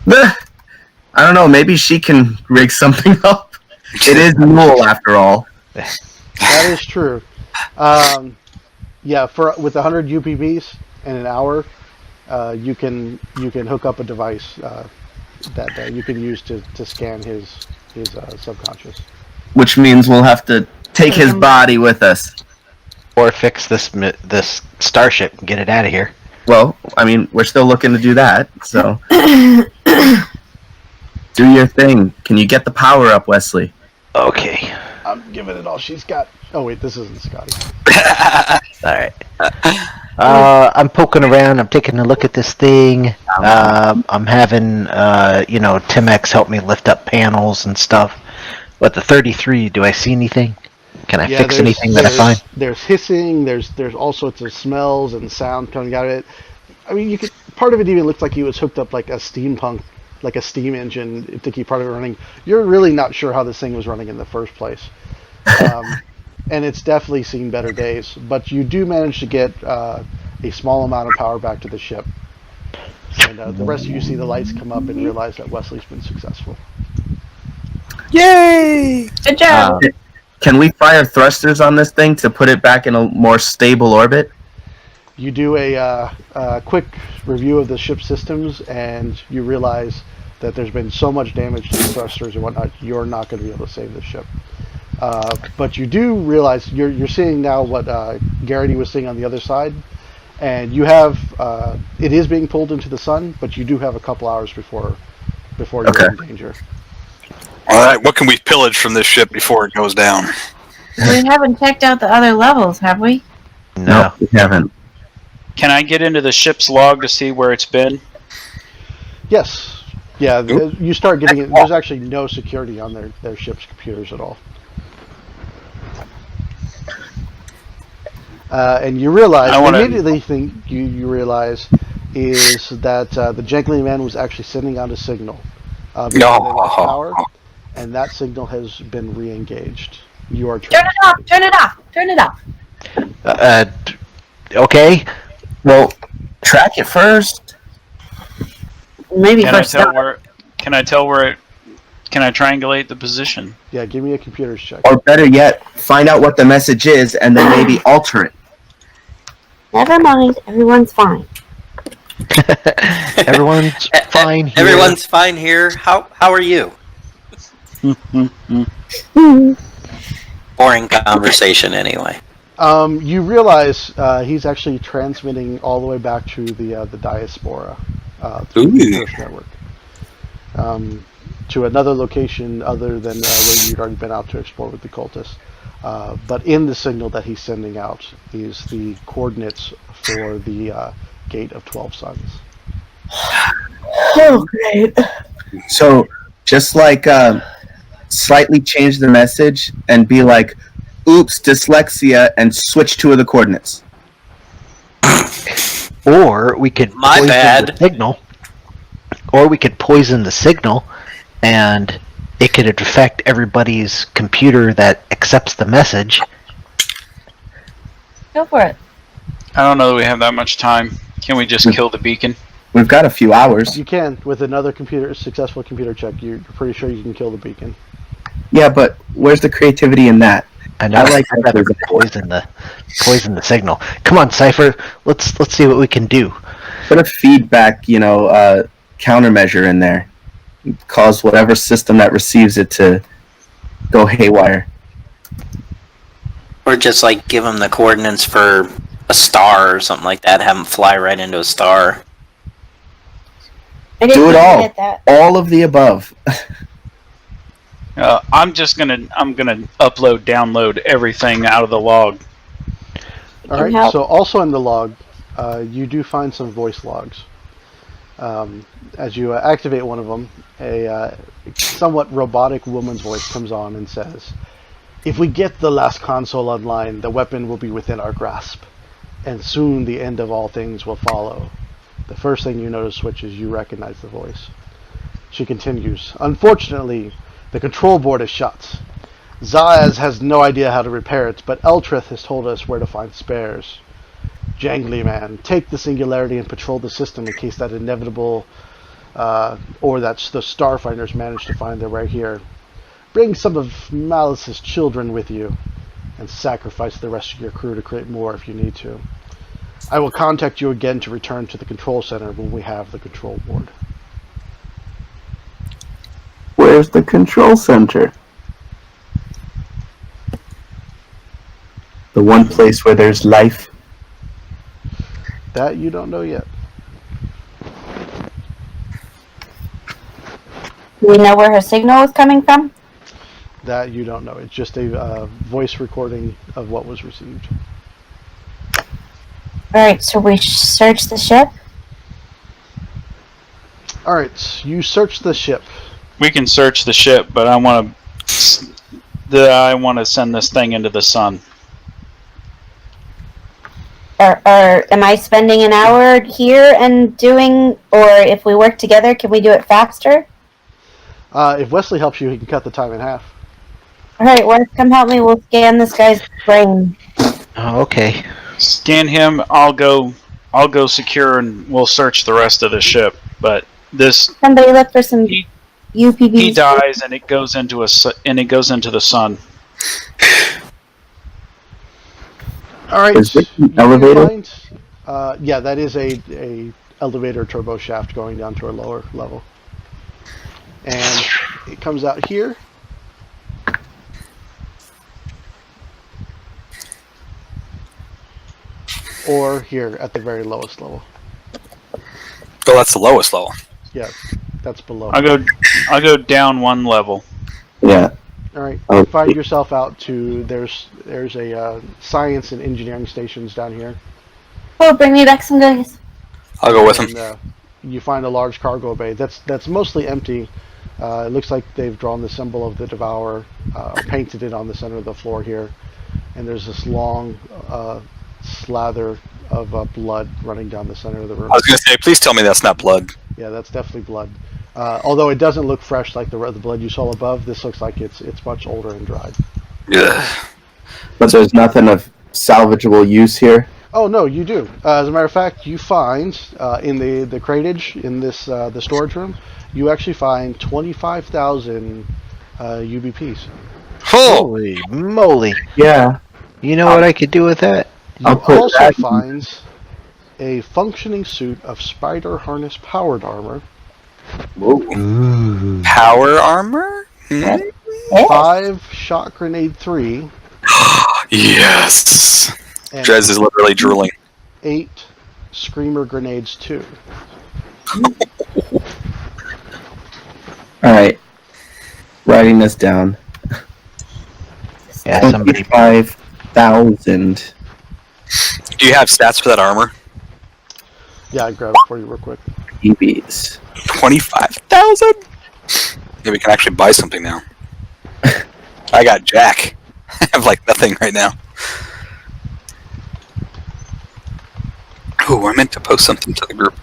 I don't know. Maybe she can rig something up. It is Newell after all.
That is true. Yeah, with 100 UPBs in an hour, you can hook up a device that you can use to scan his subconscious.
Which means we'll have to take his body with us.
Or fix this starship and get it out of here.
Well, I mean, we're still looking to do that, so. Do your thing. Can you get the power up, Wesley?
Okay.
I'm giving it all she's got. Oh wait, this isn't Scotty.
All right. I'm poking around. I'm taking a look at this thing. I'm having Timex help me lift up panels and stuff. But the 33, do I see anything? Can I fix anything that I find?
There's hissing. There's all sorts of smells and sound coming out of it. I mean, part of it even looks like he was hooked up like a steam engine to keep part of it running. You're really not sure how this thing was running in the first place. And it's definitely seen better days. But you do manage to get a small amount of power back to the ship. And the rest of you see the lights come up and realize that Wesley's been successful.
Yay!
Good job.
Can we fire thrusters on this thing to put it back in a more stable orbit?
You do a quick review of the ship's systems, and you realize that there's been so much damage to the thrusters and whatnot, you're not going to be able to save the ship. But you do realize you're seeing now what Garrity was seeing on the other side, and you have it is being pulled into the sun, but you do have a couple hours before you're in danger.
All right, what can we pillage from this ship before it goes down?
We haven't checked out the other levels, have we?
No, we haven't.
Can I get into the ship's log to see where it's been?
Yes. Yeah, you start getting it. There's actually no security on their ship's computers at all. And you realize, immediately thing you realize is that the Jangly Man was actually sending out a signal. Because they lost power, and that signal has been re-engaged. You are trapped.
Turn it off.
Okay.
Well, track it first.
Maybe
Can I
first.
tell where? Can I tell where it? Can I triangulate the position?
Yeah, give me a computer's check.
Or better yet, find out what the message is and then maybe alter it.
Never mind. Everyone's fine.
Everyone's fine here.
Everyone's fine here. How are you? Boring conversation anyway.
You realize he's actually transmitting all the way back to the diaspora through the First Network to another location other than where you'd already been out to explore with the cultists. But in the signal that he's sending out is the coordinates for the Gate of 12 Suns.
Oh, great.
So, just like slightly change the message and be like, oops, dyslexia, and switch two of the coordinates.
Or we could
My
poison
bad.
the signal. Or we could poison the signal, and it could affect everybody's computer that accepts the message.
Go for it.
I don't know that we have that much time. Can we just kill the beacon?
We've got a few hours.
You can, with another successful computer check, you're pretty sure you can kill the beacon.
Yeah, but where's the creativity in that?
I know. I'd rather poison the signal. Come on, Cypher. Let's see what we can do.
Put a feedback, countermeasure in there. Cause whatever system that receives it to go haywire.
Or just like give them the coordinates for a star or something like that. Have them fly right into a star.
I didn't
Do it all.
get that.
All of the above.
I'm gonna upload, download everything out of the log.
All right.
help.
So also in the log, you do find some voice logs. As you activate one of them, a somewhat robotic woman's voice comes on and says, "If we get the last console online, the weapon will be within our grasp, and soon the end of all things will follow." The first thing you notice, Switch, is you recognize the voice. She continues, "Unfortunately, the control board is shut. Zaz has no idea how to repair it, but Eltrith has told us where to find spares. Jangly Man, take the Singularity and patrol the system in case that inevitable, or that the Starfinders manage to find their way here. Bring some of Malice's children with you, and sacrifice the rest of your crew to create more if you need to. I will contact you again to return to the control center when we have the control board."
Where's the control center? The one place where there's life.
That you don't know yet.
Do we know where her signal is coming from?
That you don't know. It's just a voice recording of what was received.
Alright, so we search the ship?
All right, you search the ship.
We can search the ship, but I want to send this thing into the sun.
Or am I spending an hour here and doing, or if we work together, can we do it faster?
If Wesley helps you, he can cut the time in half.
Alright, Wes, come help me. We'll scan this guy's brain.
Oh, okay.
Scan him. I'll go secure, and we'll search the rest of the ship. But this,
Somebody look for some
He-
UPVs.
he dies, and it goes into the sun.
All right.
Is it an
you
elevator?
find- yeah, that is a elevator turbo shaft going down to a lower level, and it comes out here. Or here at the very lowest level.
Oh, that's the lowest level.
Yeah, that's below.
I'll go down one level.
Yeah.
All right,
Oh.
you find yourself out to there's a science and engineering stations down here,
Oh, bring me back some goodies.
I'll go with him.
and you find a large cargo bay that's mostly empty. It looks like they've drawn the symbol of the Devourer, painted it on the center of the floor here, and there's this long slather of blood running down the center of the room.
I was going to say, please tell me that's not blood.
Yeah, that's definitely blood. Although it doesn't look fresh like the blood you saw above, this looks like it's much older and dried.
Ugh.
But there's nothing of salvageable use here.
Oh no, you do. As a matter of fact, you find in the cratage in this the storage room, you actually find 25,000 UBPs.
Oh,
Holy moly!
Yeah.
You know what I could do with that?
You
I'll put
also
that in.
find a functioning suit of spider harness powered armor,
Ooh.
power armor? Hmm?
Yes.
5 shot grenade 3,
Yes.
and
Drez is literally drooling.
8 screamer grenades 2.
Alright. Writing this down.
Yeah, somebody.
25,000
Do you have stats for that armor?
Yeah, I grabbed it for you real quick.
EVs.
25,000? Yeah, we can actually buy something now. I got Jack. I have like nothing right now. Ooh, I meant to post something to the group.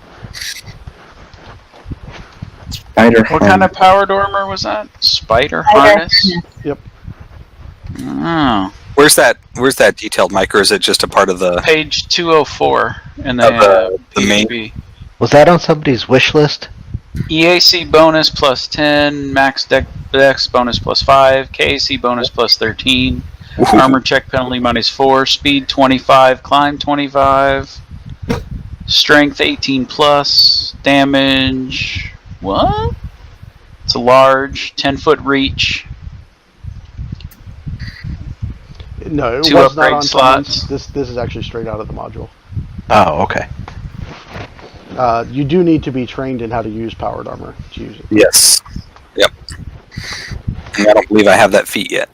Spider
What kind of powered armor was that? Spider harness?
Yep.
Oh.
Where's that detailed, Mike, or is it just a part of the
Page 204 in
the main-
PHP.
Was that on somebody's wish list?
EAC bonus plus 10, max dex bonus plus 5, KAC bonus plus 13, armor check penalty minus 4, speed 25, climb 25, strength 18 plus, damage, what? It's a large, 10-foot reach.
No, it
2
was not
upgrade
on
slots.
summons. This is actually straight out of the module.
Oh, okay.
You do need to be trained in how to use powered armor to use it.
Yes. Yep. And I don't believe I have that feat yet.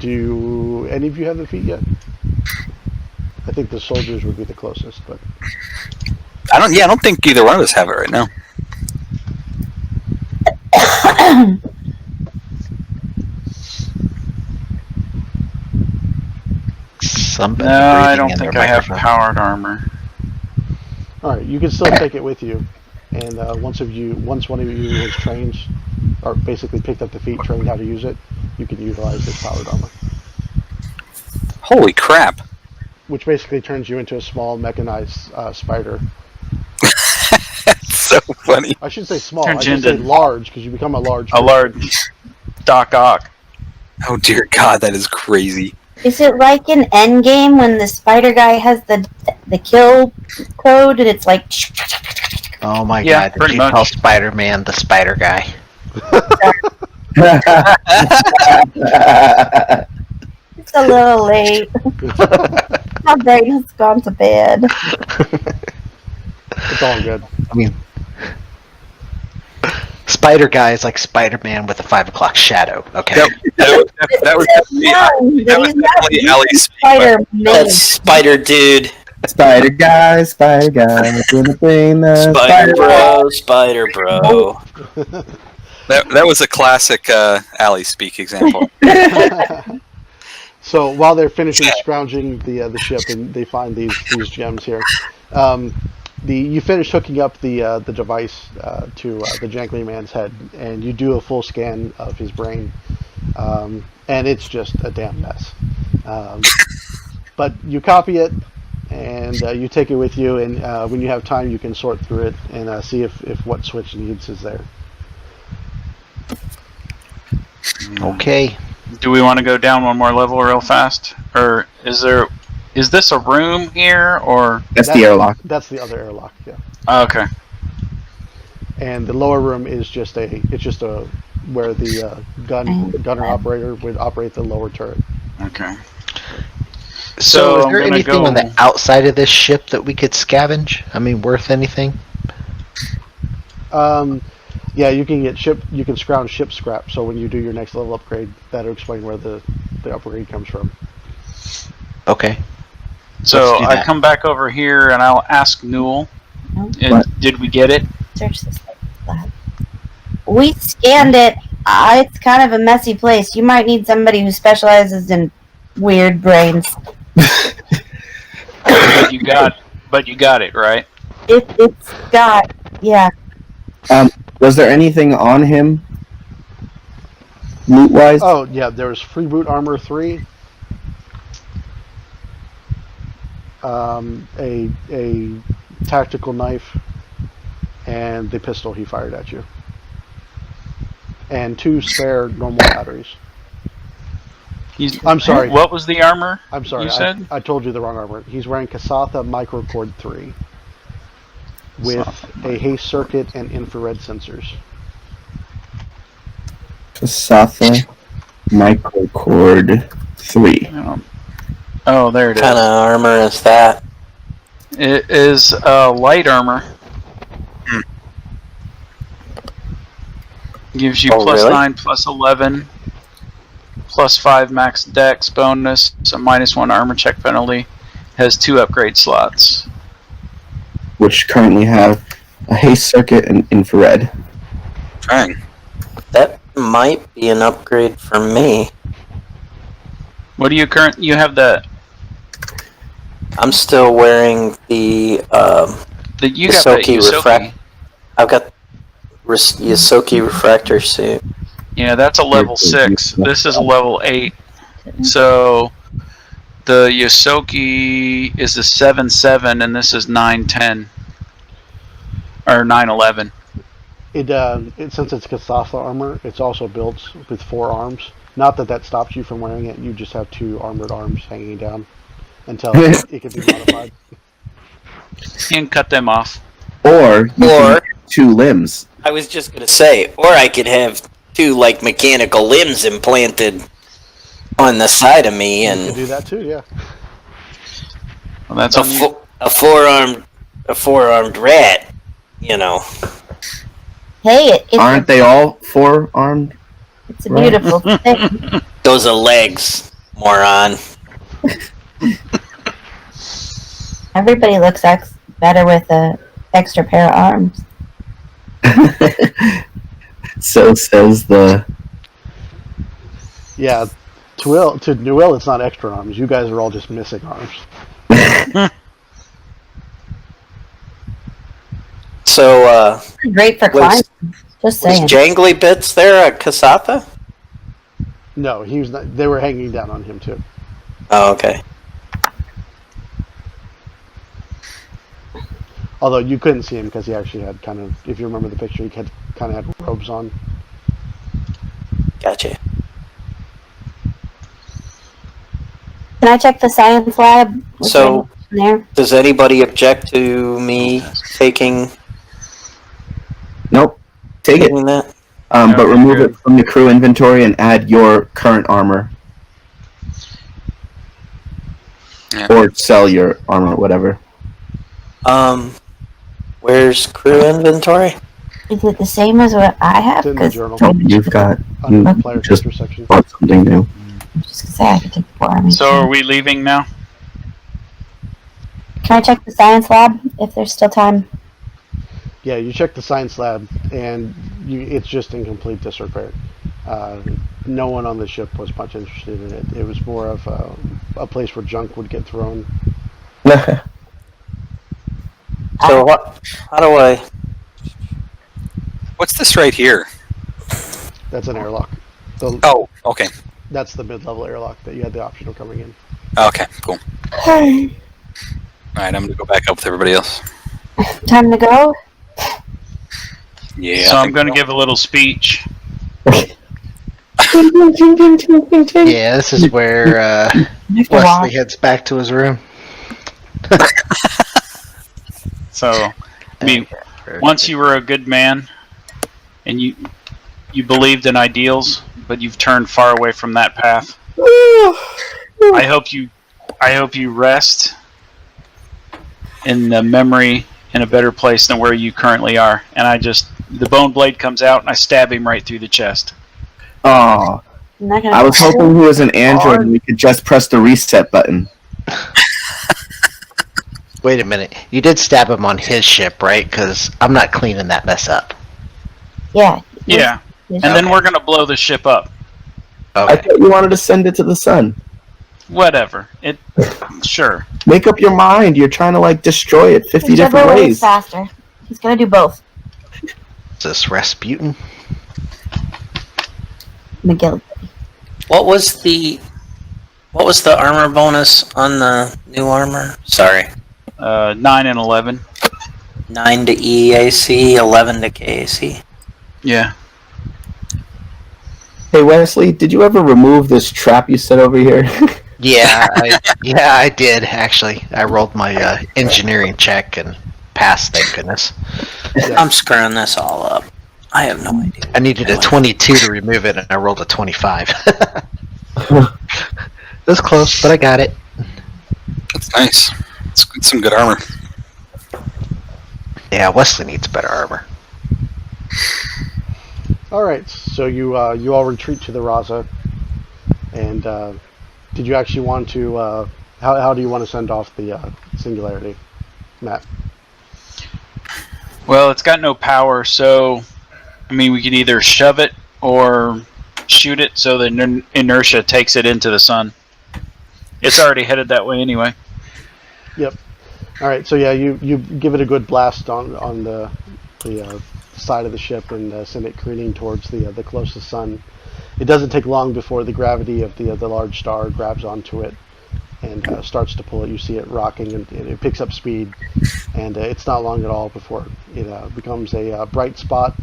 Do any of you have the feat yet? I think the soldiers would be the closest, but
I don't think either one of us have it right now.
Somebody
No, I
breathing
don't
in
think
their
I have
microphone.
powered armor.
all right, you can still take it with you. And once one of you has trained, or basically picked up the feat, trained how to use it, you can utilize this powered armor,
Holy crap.
which basically turns you into a small mechanized spider.
That's so funny.
I should say small.
Turns
I should
you
say
into-
large because you become a large.
A large Doc Ock.
Oh dear God, that is crazy.
Is it like an Endgame when the spider guy has the kill code and it's like
Oh my
Yeah,
god, did
pretty
you
much.
call Spider-Man the spider guy?
It's a little late. My brain has gone to bed.
It's all good.
I mean, Spider Guy is like Spider-Man with a 5 o'clock shadow. Okay.
That was definitely Allie's speak, but
Spider-Man.
That's Spider Dude.
Spider guy, doing a thing.
Spider Bro.
that was a classic Allie speak example.
So while they're finishing scrounging the ship and they find these gems here, you finish hooking up the device to the Jangly Man's head, and you do a full scan of his brain, and it's just a damn mess. But you copy it, and you take it with you, and when you have time, you can sort through it and see if what switch needs is there.
Okay.
Do we want to go down one more level real fast, or is this a room here, or?
That's the airlock.
That's the other airlock, yeah.
Okay.
And the lower room is just where the gunner operator would operate the lower turret.
Okay.
So is
I'm
there
gonna
anything
go-
on the outside of this ship that we could scavenge? I mean, worth anything?
Yeah, you can scrounge ship scrap. So when you do your next level upgrade, that'll explain where the upgrade comes from.
Okay.
So
Let's do
I
that.
come back over here and I'll ask Newell. And
What?
did we get it?
Search this lab. We scanned it. It's kind of a messy place. You might need somebody who specializes in weird brains.
But you got it, right?
It's got, yeah.
Was there anything on him? Loot wise?
Oh yeah, there's freeboot armor 3. A tactical knife, and the pistol he fired at you, and 2 spare normal batteries. I'm sorry.
What was the armor?
I'm sorry.
You said?
I told you the wrong armor. He's wearing Kasatha Microcord 3 with a haste circuit and infrared sensors.
Kasatha Microcord 3.
Oh, there it
What kind
is.
of armor is that?
It is light armor. Gives you
Oh,
plus
really?
9, plus 11, plus 5 max dex bonus, a -1 armor check penalty. Has 2 upgrade slots.
Which currently have a haste circuit and infrared.
Dang.
That might be an upgrade for me.
What do you you have the
I'm still wearing the
you got the
Yosoki
Yosoki.
refract. I've got Yosoki refractor suit.
Yeah, that's a level 6. This is a level 8. So the Yosoki is a 7/7, and this is 9/10 or 9/11.
Since it's Kasatha armor, it's also built with 4 arms. Not that stops you from wearing it. You just have 2 armored arms hanging down until it can be modified.
You can cut them off.
Or you can
Or
get 2 limbs.
I was just gonna say, or I could have 2 like mechanical limbs implanted on the side of me,
You can
and
do that too, yeah.
Well, that's
a,
on you.
a four-armed rat. You know.
Hey,
Aren't they all 4 armed?
it's a beautiful thing.
Those are legs, moron.
Everybody looks better with an extra pair of arms.
So says the.
Yeah, to Newell, it's not extra arms. You guys are all just missing arms.
So,
Great for climbing.
was
Just saying.
Jangly Bits there at Kasatha?
No, he was not. They were hanging down on him too.
Oh, okay.
Although you couldn't see him because he actually had kind of, if you remember the picture, he kind of had robes on.
Gotcha.
Can I check the science lab?
So-
there.
Does anybody object to me taking
Nope. Take it.
Taking that?
But
Okay,
remove
good.
it from the crew inventory and add your current armor.
Yeah.
Or sell your armor, whatever.
Where's crew inventory?
Is it the same as what I have?
It's in the
Because
journal
Oh, you've got.
under the
You
player
just
character section.
bought something new.
I'm just gonna say I could take the army.
So are we leaving now?
Can I check the science lab if there's still time?
Yeah, you check the science lab, and it's just in complete disrepair. No one on the ship was much interested in it. It was more of a place where junk would get thrown.
So what? How do I?
What's this right here?
That's an airlock.
Oh, okay.
That's the mid-level airlock that you had the option of coming in.
Okay, cool. Alright, I'm gonna go back up with everybody else.
Time to go?
Yeah.
So I'm going to give a little speech.
Yeah, this is where Wesley heads back to his room.
So, I mean, once you were a good man, and you believed in ideals, but you've turned far away from that path. I hope you rest in the memory in a better place than where you currently are. And the bone blade comes out and I stab him right through the chest.
Oh,
I'm not gonna
I was hoping he was an android and we could just press the reset button.
Wait a minute. You did stab him on his ship, right? Because I'm not cleaning that mess up.
Yeah.
Yeah.
Yes.
And then we're going to blow the ship up.
I
Okay.
thought you wanted to send it to the sun.
Whatever. Sure.
Make up your mind. You're trying to destroy it 50
Whichever
different
way is
ways.
faster. He's gonna do both.
Is this Rasputin?
McGill.
What was the armor bonus on the new armor? Sorry.
9 and 11.
9 to EAC, 11 to KAC.
Yeah.
Hey Wesley, did you ever remove this trap you set over here?
Yeah, I did actually. I rolled my engineering check and passed. Thank goodness.
I'm screwing this all up. I have no idea.
I needed a 22 to remove it, and I rolled a 25. It was close, but I got it.
That's nice. It's some good armor.
Yeah, Wesley needs better armor.
All right, so you all retreat to the Raza, and did you actually want to? How do you want to send off the Singularity, Matt?
Well, it's got no power, so I mean, we could either shove it or shoot it so the inertia takes it into the sun. It's already headed that way anyway.
Yep. All right, so yeah, you give it a good blast on the side of the ship and send it careening towards the closest sun. It doesn't take long before the gravity of the large star grabs onto it and starts to pull it. You see it rocking, and it picks up speed, and it's not long at all before it becomes a bright spot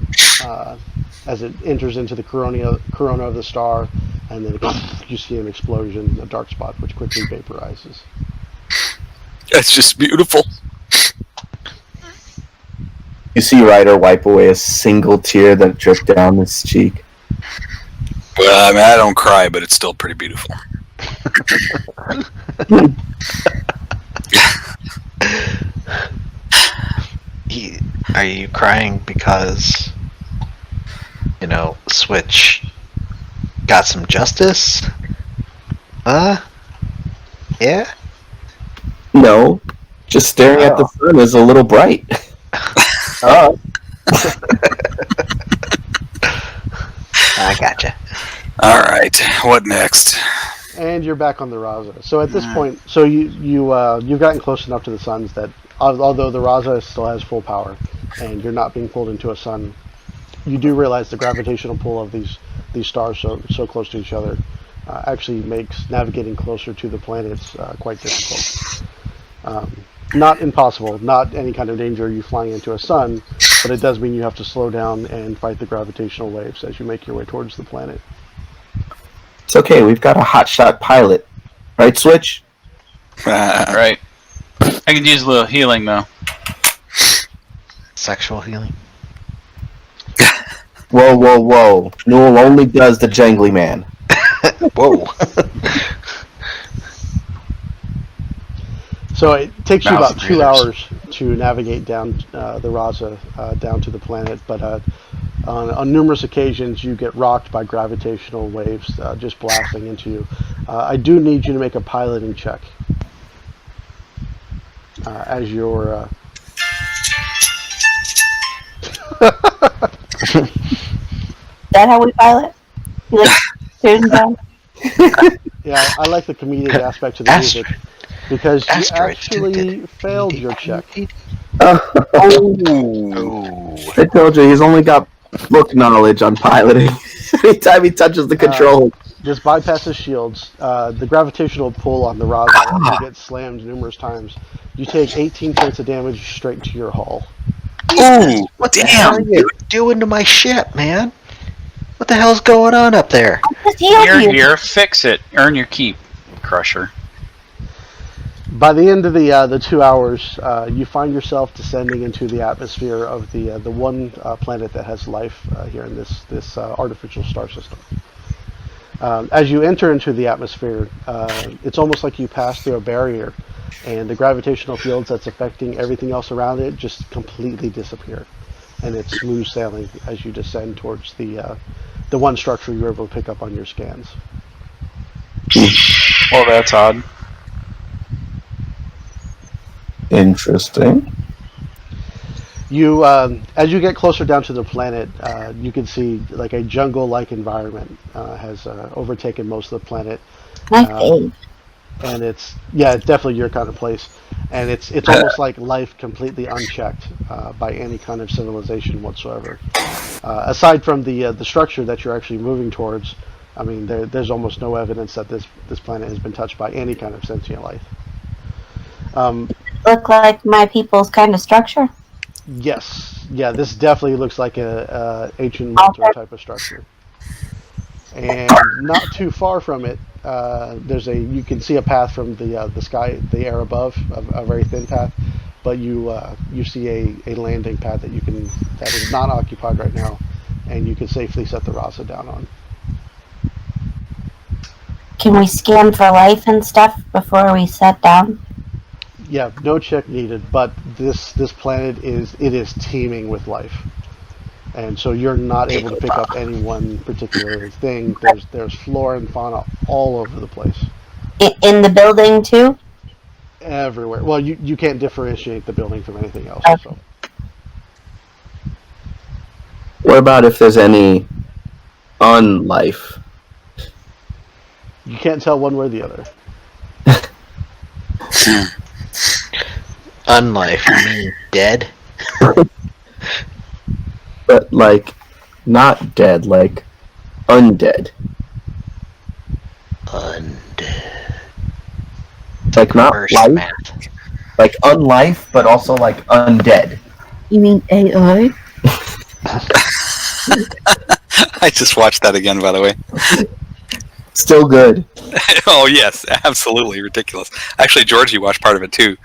as it enters into the corona of the star, and then you see an explosion, a dark spot, which quickly vaporizes.
That's just beautiful.
You see Ryder wipe away a single tear that dripped down his cheek.
Well, I mean, I don't cry, but it's still pretty beautiful.
Are you crying because, Switch got some justice? Yeah?
No, just staring at the sun is a little bright.
Oh. I gotcha.
All right, what next?
And you're back on the Raza. So at this point, so you've gotten close enough to the suns that although the Raza still has full power, and you're not being pulled into a sun, you do realize the gravitational pull of these stars so close to each other actually makes navigating closer to the planets quite difficult. Not impossible, not any kind of danger you flying into a sun, but it does mean you have to slow down and fight the gravitational waves as you make your way towards the planet.
It's okay, we've got a hotshot pilot. Right, Switch?
Right. I could use a little healing, though.
Sexual healing.
Whoa, whoa, whoa. Newell only does the Jangly Man.
Whoa.
So it takes you
Mouth
about 2
breathers.
hours to navigate down the Raza down to the planet, but on numerous occasions you get rocked by gravitational waves just blasting into you. I do need you to make a piloting check as your.
Is that how we pilot? You like turn down?
Yeah, I like the comedic aspect of the music because you
Asteroids.
actually failed your check.
Oh.
I told you, he's only got book knowledge on piloting. Anytime he touches the control.
This bypasses shields. The gravitational pull on the Raza as you get slammed numerous times. You take 18 points of damage straight to your hull.
Ooh,
What the hell are you doing to my ship, man? What the hell's going on up there?
Just healed
Here,
you.
here, fix it. Earn your keep, Crusher.
By the end of the 2 hours, you find yourself descending into the atmosphere of the one planet that has life here in this artificial star system. As you enter into the atmosphere, it's almost like you pass through a barrier, and the gravitational fields that's affecting everything else around it just completely disappear, and it's smooth sailing as you descend towards the one structure you were able to pick up on your scans.
Well, that's odd.
Interesting.
You, as you get closer down to the planet, you can see like a jungle-like environment has overtaken most of the planet,
My face.
and it's definitely your kind of place, and it's almost like life completely unchecked by any kind of civilization whatsoever. Aside from the structure that you're actually moving towards, I mean, there's almost no evidence that this planet has been touched by any kind of sentient life.
Look like my people's kind of structure.
Yes, yeah, this definitely looks like a ancient Malta type of structure, and not too far from it, you can see a path from the sky, the air above, a very thin path, but you see a landing pad that is not occupied right now, and you can safely set the Raza down on.
Can we scan for life and stuff before we set down?
Yeah, no check needed, but this planet is teeming with life, and so you're not able to pick up any one particular thing. There's flora and fauna all over the place.
In the building too?
Everywhere. Well, you can't differentiate the building from anything else.
Okay.
So.
What about if there's any unlife?
You can't tell one way or the other.
Unlife, you mean dead?
But, like, not dead, like, undead.
Undead.
Like, not
First
life,
math.
like, unlife, but also, like, undead.
You mean AI?
I just watched that again, by the way.
Still good.
Oh yes, absolutely ridiculous. Actually, Georgie watched part of it too.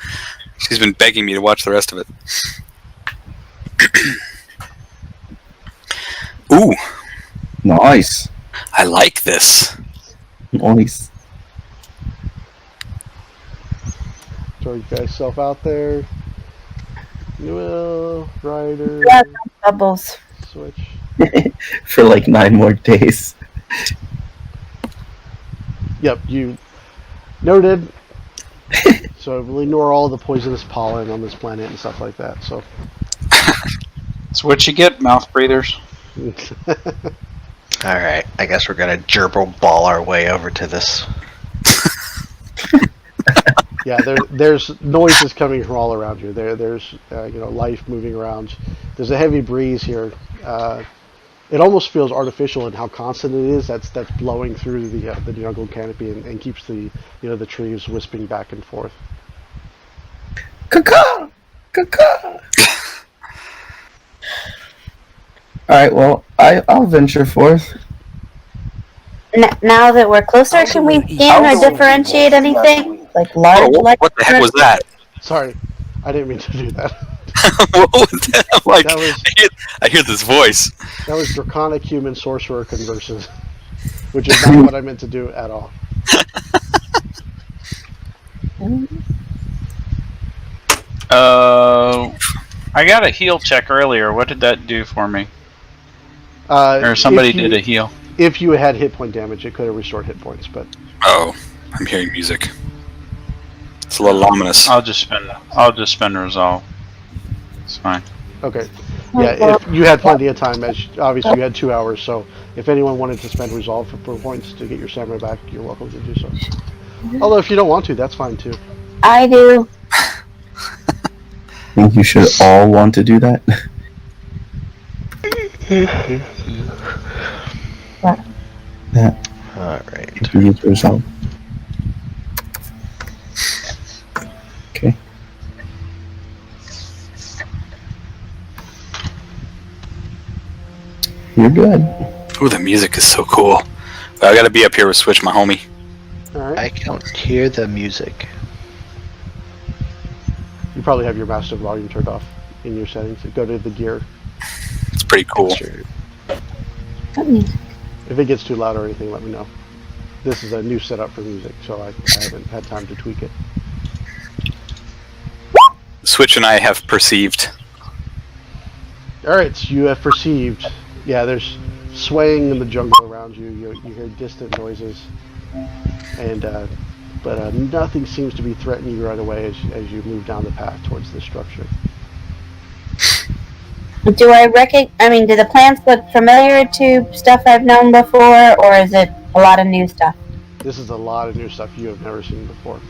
She's been begging me to watch the rest of it. Ooh,
Nice.
I like this.
Nice.
Throw you guys self out there. Newell, Ryder,
Yeah, bubbles.
Switch.
For, like, 9 more days.
Yep, you noted. So we'll ignore all the poisonous pollen on this planet and stuff like that. So.
That's what you get, mouth breathers.
Alright, I guess we're gonna gerbil ball our way over to this.
Yeah, there's noises coming from all around you. There's life moving around. There's a heavy breeze here. It almost feels artificial in how constant it is. That's blowing through the jungle canopy and keeps the trees wisping back and forth.
Caw-caw! Caw-caw! Alright, well, I'll venture forth.
Now that we're closer, can we scan or differentiate anything? Like large,
Oh, what the heck was that?
Sorry, I didn't mean to do that.
What was that? I'm like,
That was
I hear this voice.
that was draconic human sorcerer conversion, which is not what I meant to do at all.
I got a heal check earlier. What did that do for me? Or
If
somebody
you-
did a heal.
If you had hit point damage, it could have restored hit points, but
Oh, I'm hearing music. It's a little ominous.
I'll just spend resolve. It's fine.
okay. Yeah, if you had plenty of time, as obviously you had 2 hours, so if anyone wanted to spend resolve for points to get your samurai back, you're welcome to do so. Although if you don't want to, that's fine too.
I do.
I think you should all want to do that. That
Alright.
you need to resolve. Okay. You're good.
Ooh, the music is so cool. I gotta be up here with Switch, my homie.
Alright.
I can't hear the music.
You probably have your master volume turned off in your settings. Go to the gear.
It's pretty cool.
Sure.
If it gets too loud or anything, let me know. This is a new setup for music, so I haven't had time to tweak it.
Switch and I have perceived.
Alright, so you have perceived. Yeah, there's swaying in the jungle around you. You hear distant noises. And, but nothing seems to be threatening you right away as you move down the path towards the structure.
Do I do the plants look familiar to stuff I've known before, or is it a lot of new stuff?
This is a lot of new stuff you have never seen before.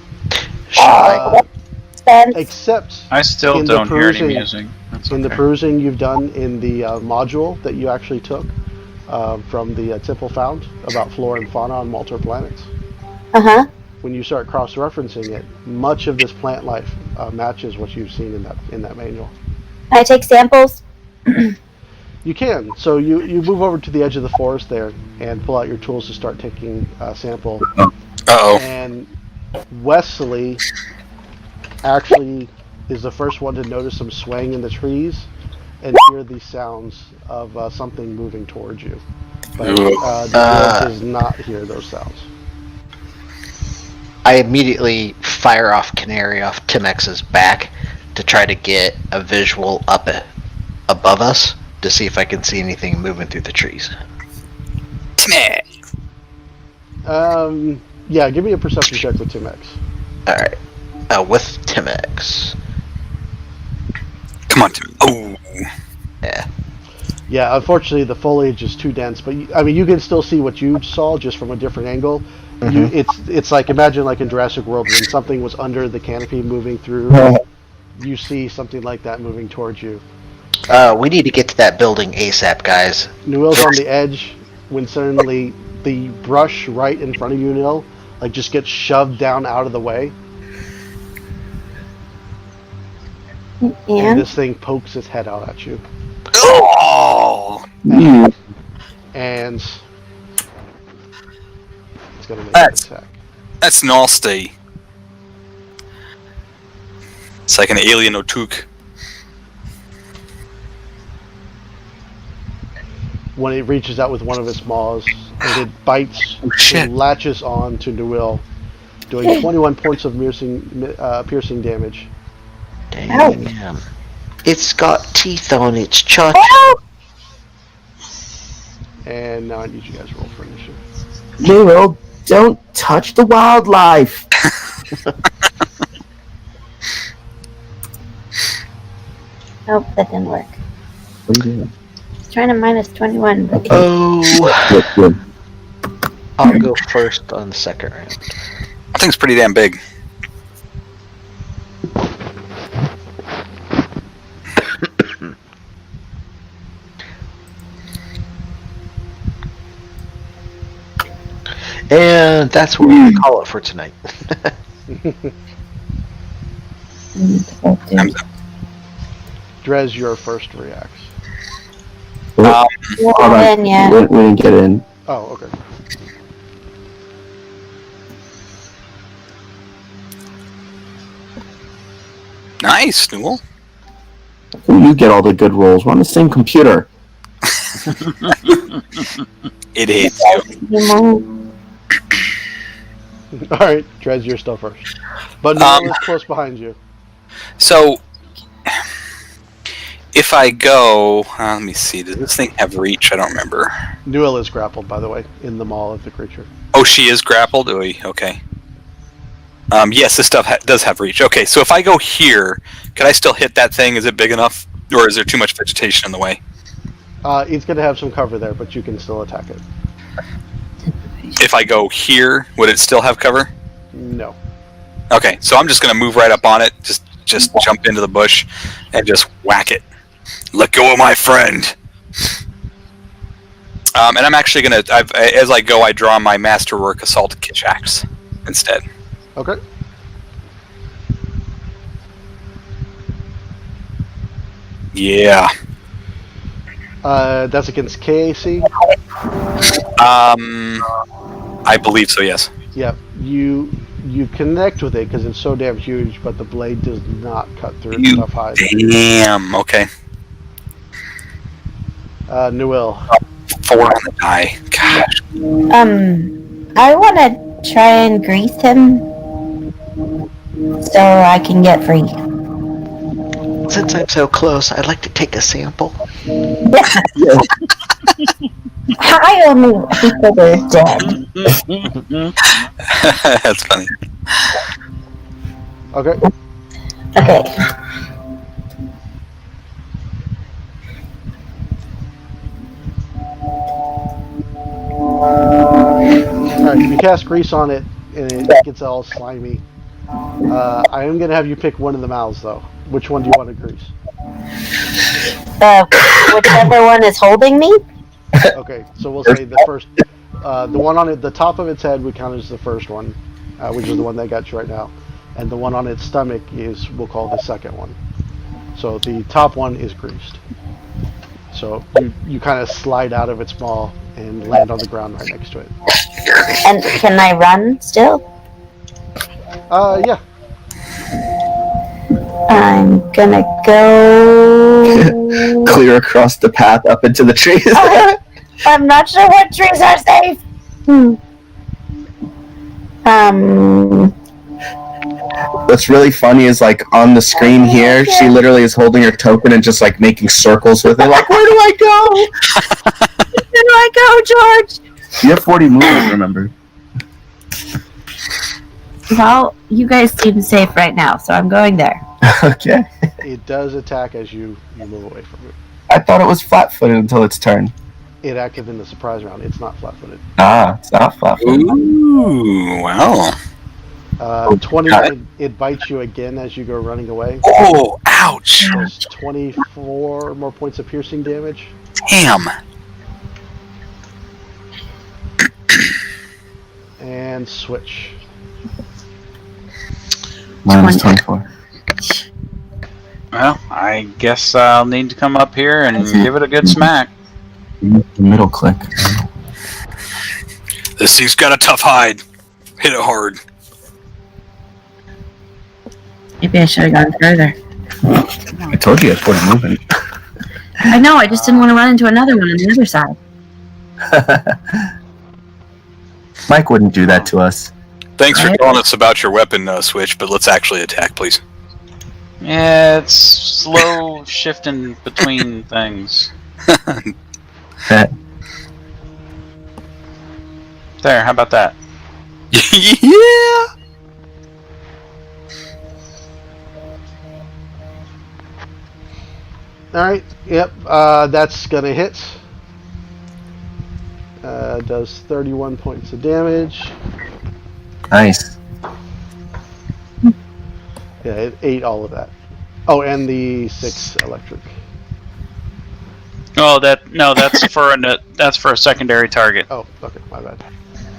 Sense?
Except
I still
in the
don't hear any
perusing-
music. That's
in the
okay.
perusing you've done in the module that you actually took from the Temple Found about flora and fauna on Maltor planets.
Uh-huh.
When you start cross-referencing it, much of this plant life matches what you've seen in that manual.
I take samples?
You can. So you move over to the edge of the forest there and pull out your tools to start taking a sample.
Uh-oh.
And Wesley actually is the first one to notice some swaying in the trees and hear the sounds of something moving towards you. But the world does not hear those sounds.
I immediately fire off Canary off Timex's back to try to get a visual up above us to see if I can see anything moving through the trees.
Timmy!
Yeah, give me a perception check with Timex.
Alright. With Timex.
Come on, Timmy. Oh.
Yeah.
Yeah, unfortunately the foliage is too dense, but you can still see what you saw just from a different angle. It's like, imagine like in Jurassic World when something was under the canopy moving through. You see something like that moving towards you.
We need to get to that building ASAP, guys.
Newell's on the edge when suddenly the brush right in front of you, Newell, like just gets shoved down out of the way, and
And?
this thing pokes its head out at you.
Oh!
And it's gonna make an
That's-
attack.
That's nasty. It's like an alien Otuk.
When it reaches out with one of its maws, and it bites
shit.
and latches on to Newell, doing 21 points of piercing damage.
Damn. It's got teeth on its chest.
And now I need you guys to roll for initiative.
Newell, don't touch the wildlife.
Nope, that didn't work.
What are you doing?
Trying to minus 21. But
Oh. I'll go first on the second round.
I think it's pretty damn big.
And that's what we're going to call it for tonight.
Drez, your first reacts.
Well, then, yeah.
We didn't get in.
Oh, okay.
Nice, Newell.
You get all the good rolls. We're on the same computer.
It hates you.
All right, Dredge, you're still first. But Noel is close behind you.
So, if I go, let me see. Does this thing have reach? I don't remember.
Newell is grappled, by the way, in the maw of the creature.
Oh, she is grappled? Okay. Yes, this stuff does have reach. Okay, so if I go here, can I still hit that thing? Is it big enough? Or is there too much vegetation in the way?
It's going to have some cover there, but you can still attack it.
If I go here, would it still have cover?
No.
Okay, so I'm just going to move right up on it. Just jump into the bush and just whack it. Let go of my friend. And I'm actually going to, as I go, I draw my Masterwork Assault Kitch Axe instead.
Okay.
Yeah.
That's against KAC?
I believe so, yes.
Yep. You connect with it because it's so damn huge, but the blade does not cut through its tough hide.
Damn, okay.
Newell.
4 on the die. Gosh.
I want to try and grease him so I can get free.
Since I'm so close, I'd like to take a sample.
I only people are dead.
That's funny.
Okay.
Okay.
Alright, you cast grease on it, and it gets all slimy. I am going to have you pick one of the mouths, though. Which one do you want to grease?
Whichever one is holding me.
Okay, so we'll say the first, the one on it, the top of its head would count as the first one, which is the one that got you right now, and the one on its stomach is, we'll call the second one. So the top one is greased. So you kind of slide out of its maw and land on the ground right next to it.
And can I run still?
Yeah.
I'm gonna go
Clear across the path up into the trees.
I'm not sure what trees are safe.
What's really funny is like on the screen here, she literally is holding her token and just like making circles with it. Like, where do I go?
Where do I go, George?
You have 40 movement, remember?
Well, you guys seem safe right now, so I'm going there.
Okay.
It does attack as you move away from it.
I thought it was flat-footed until its turn.
It active in the surprise round. It's not flat-footed.
Ah, it's not flat-footed.
Ooh, wow.
20, it bites you again as you go running away.
Oh, ouch.
There's 24 more points of piercing damage.
Damn.
And switch.
Minus 24.
Well, I guess I'll need to come up here and give it a good smack.
Middle click.
This thing's got a tough hide. Hit it hard.
Maybe I should have gone further.
I told you I had 40 movement.
I know, I just didn't want to run into another one on the other side.
Mike wouldn't do that to us.
Thanks for telling us about your weapon switch, but let's actually attack, please.
Yeah, it's slow shifting between things.
That.
There, how about that?
Yeah.
Alright, yep, that's gonna hit. Does 31 points of damage.
Nice.
Yeah, it ate all of that. Oh, and the 6 electric.
Oh, that's for a secondary target.
Oh, okay, my bad.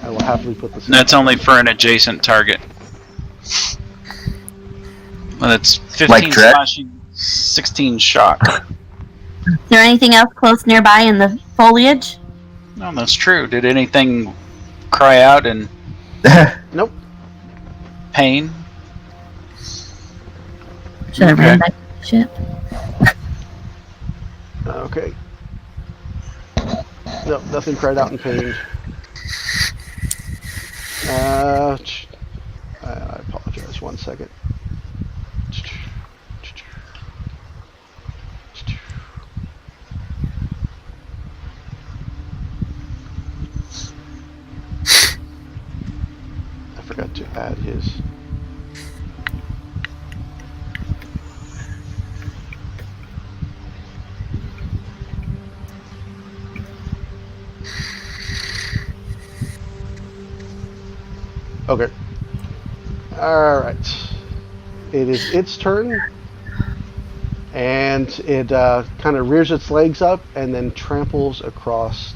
I will happily put this in.
That's only for an adjacent target. Well, it's 15
Like Dread?
slashing, 16 shock.
Is there anything else close nearby in the foliage?
No, that's true. Did anything cry out in
Nope.
pain?
Should I
Okay.
run back to the ship?
Okay. No, nothing cried out in pain. I apologize. 1 second. I forgot to add his. Okay. Alright. It is its turn. And it kind of rears its legs up and then tramples across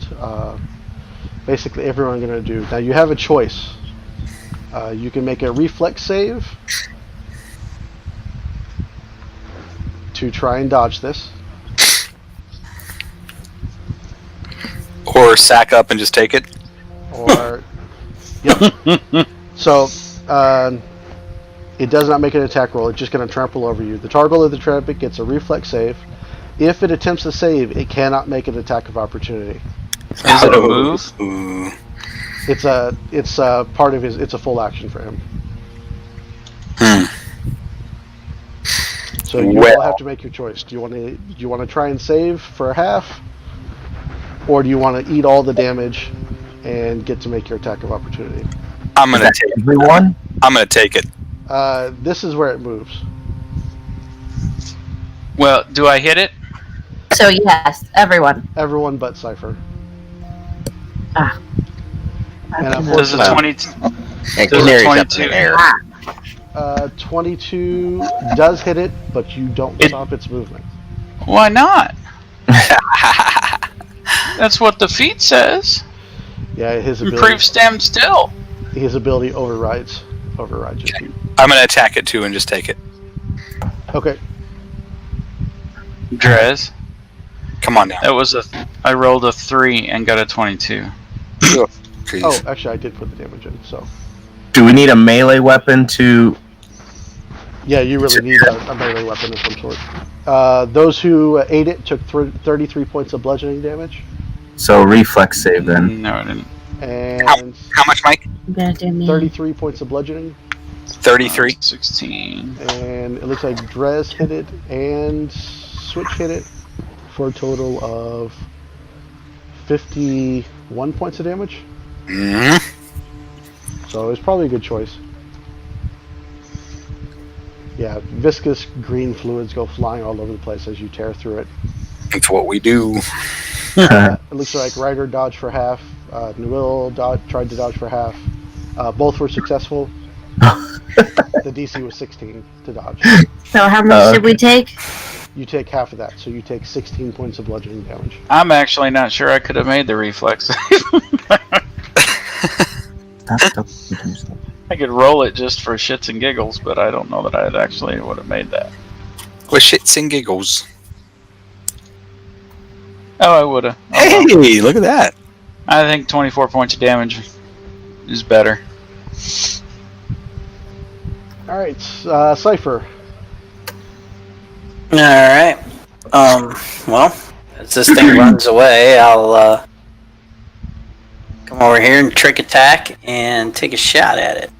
basically everyone I'm going to do. Now you have a choice. You can make a reflex save to try and dodge this.
Or sack up and just take it.
Or, yep. So, it does not make an attack roll. It's just going to trample over you. The target of the tramp gets a reflex save. If it attempts to save, it cannot make an attack of opportunity.
Is it a move?
Ooh.
It's a part of his. It's a full action for him. So you all have to make your choice. Do you want to try and save for a half, or do you want to eat all the damage and get to make your attack of opportunity?
I'm gonna take
everyone.
I'm gonna take it.
This is where it moves.
Well, do I hit it?
So yes, everyone.
Everyone but Cypher.
Ah.
And
Does a
unfortunately,
20?
Yeah,
Does
Canary's
a
up in
22?
the air.
22 does hit it, but you don't stop its movement.
Why not? That's what the feat says.
Yeah, his ability.
Improve stand still.
His ability overrides your feat.
I'm gonna attack it too and just take it.
Okay.
Drez.
Come on now.
That was I rolled a 3 and got a 22.
Jeez.
Oh, actually, I did put the damage in. So.
Do we need a melee weapon to?
Yeah, you really need a melee weapon of some sort. Those who ate it took 33 points of bludgeoning damage.
So reflex save then.
No, I didn't.
And
How much, Mike?
You gotta do me.
33 points of bludgeoning.
33.
16.
And it looks like Drez hit it and Switch hit it for a total of 51 points of damage.
Mm-hmm.
So it was probably a good choice. Yeah, viscous green fluids go flying all over the place as you tear through it.
It's what we do.
It looks like Ryder dodged for half. Newell tried to dodge for half. Both were successful. The DC was 16 to dodge.
So how much did we take?
You take half of that, so you take 16 points of bludgeoning damage.
I'm actually not sure I could have made the reflex. I could roll it just for shits and giggles, but I don't know that I actually would have made that.
With shits and giggles.
Oh, I would have.
Hey, look at that.
I think 24 points of damage is better.
Alright, Cypher.
Alright. Well, as this thing runs away, I'll come over here and trick attack and take a shot at it.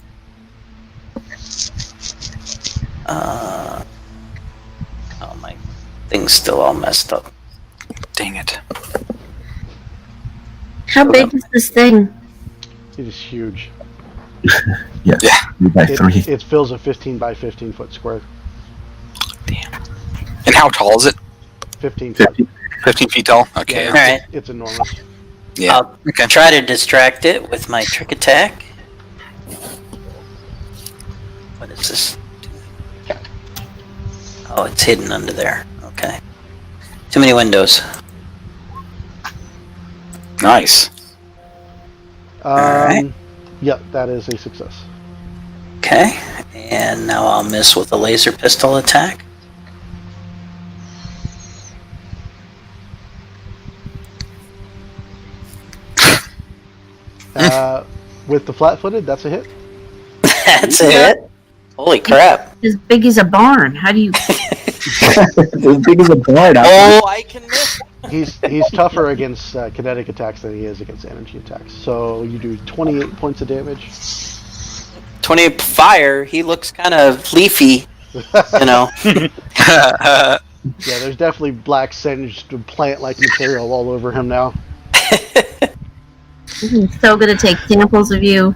Oh, my thing's still all messed up.
Dang it.
How big is this thing?
It is huge.
Yes.
Yeah.
By 3.
It fills a 15 by 15 foot square.
Damn. And how tall is it?
15 feet.
15 feet tall? Okay.
Yeah,
Alright.
It's enormous.
Yeah.
I'll
Okay.
try to distract it with my trick attack. What is this? Oh, it's hidden under there. Okay. Too many windows.
Nice.
Alright.
Yep, that is a success.
Okay. And now I'll miss with a laser pistol attack.
With the flat-footed, that's a hit.
That's a hit. Holy crap.
As big as a barn. How do you?
As big as a bird.
Oh, I can miss.
He's tougher against kinetic attacks than he is against energy attacks. So you do 28 points of damage.
20 fire. He looks kind of leafy, you know.
Yeah, there's definitely black singed plant-like material all over him now.
I'm still gonna take samples of you.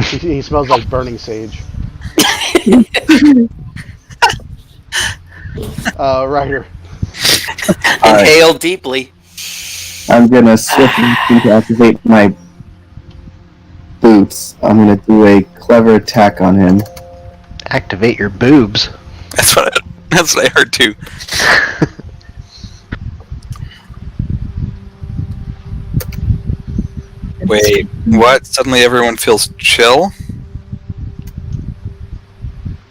He smells like burning sage. Ryder.
Inhale deeply.
I'm gonna swiftly activate my boots. I'm gonna do a clever attack on him.
Activate your boobs.
That's what I heard too. Wait, what? Suddenly everyone feels chill?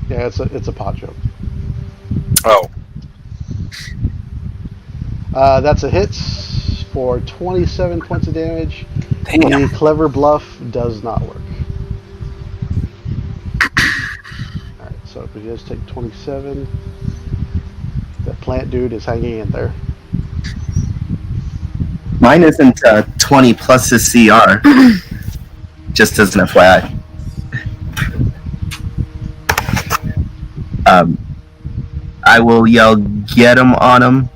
Yeah, it's a pot joke.
Oh.
That's a hit for 27 points of damage.
Damn.
The clever bluff does not work. Alright, so if we just take 27, that plant dude is hanging in there.
Mine isn't 20 plus his CR. Just as an FYI. I will yell, "Get him on him,"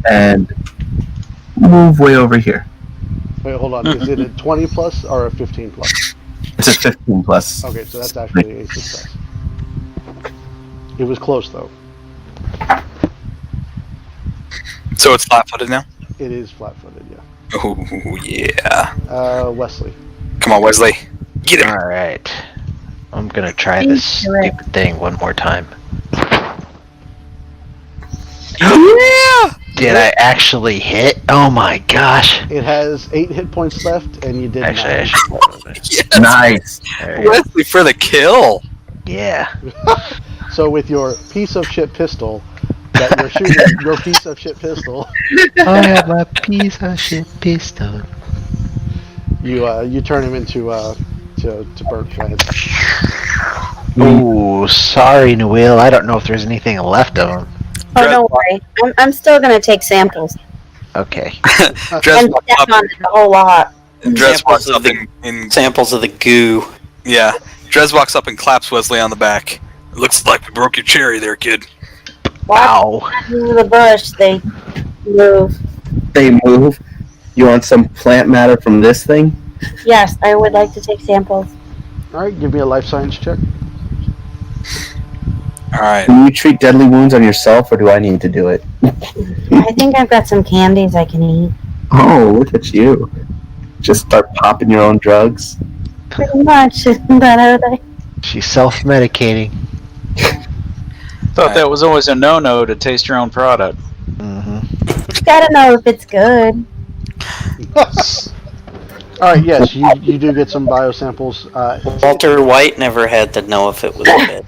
and move way over here.
Wait, hold on. Is it a 20 plus or a 15 plus?
It's a 15 plus.
Okay, so that's actually a success. It was close, though.
So it's flat-footed now?
It is flat-footed, yeah.
Oh, yeah.
Wesley.
Come on, Wesley. Get him.
Alright. I'm gonna try this stupid thing one more time.
Yeah!
Did I actually hit? Oh my gosh.
It has 8 hit points left, and you did
Actually, I
9.
should roll it.
Yes!
Nice.
Alright.
Wesley for the kill.
Yeah.
So with your piece of shit pistol, that you're shooting your piece of shit pistol,
I have my piece of shit pistol.
you turn him into to burnt plants.
Ooh, sorry, Noel. I don't know if there's anything left of them.
Oh, don't worry. I'm still gonna take samples
Okay.
Dress
and
walks
step
up,
on it a whole lot.
Dress walks
Samples
up
of
and
Samples of the goo.
yeah. Dress walks up and claps Wesley on the back. It looks like we broke your cherry there, kid.
Wow.
Into the bush, they move.
They move. You want some plant matter from this thing?
Yes, I would like to take samples.
Alright, give me a life science check.
Alright.
Can you treat deadly wounds on yourself, or do I need to do it?
I think I've got some candies I can eat.
Oh, look at you. Just start popping your own drugs.
Pretty much. Isn't that how they?
She's self-medicating.
Thought that was always a no-no to taste your own product.
Mm-hmm.
Gotta know if it's good.
Alright, yes, you do get some biosamples.
Walter White never had to know if it was good.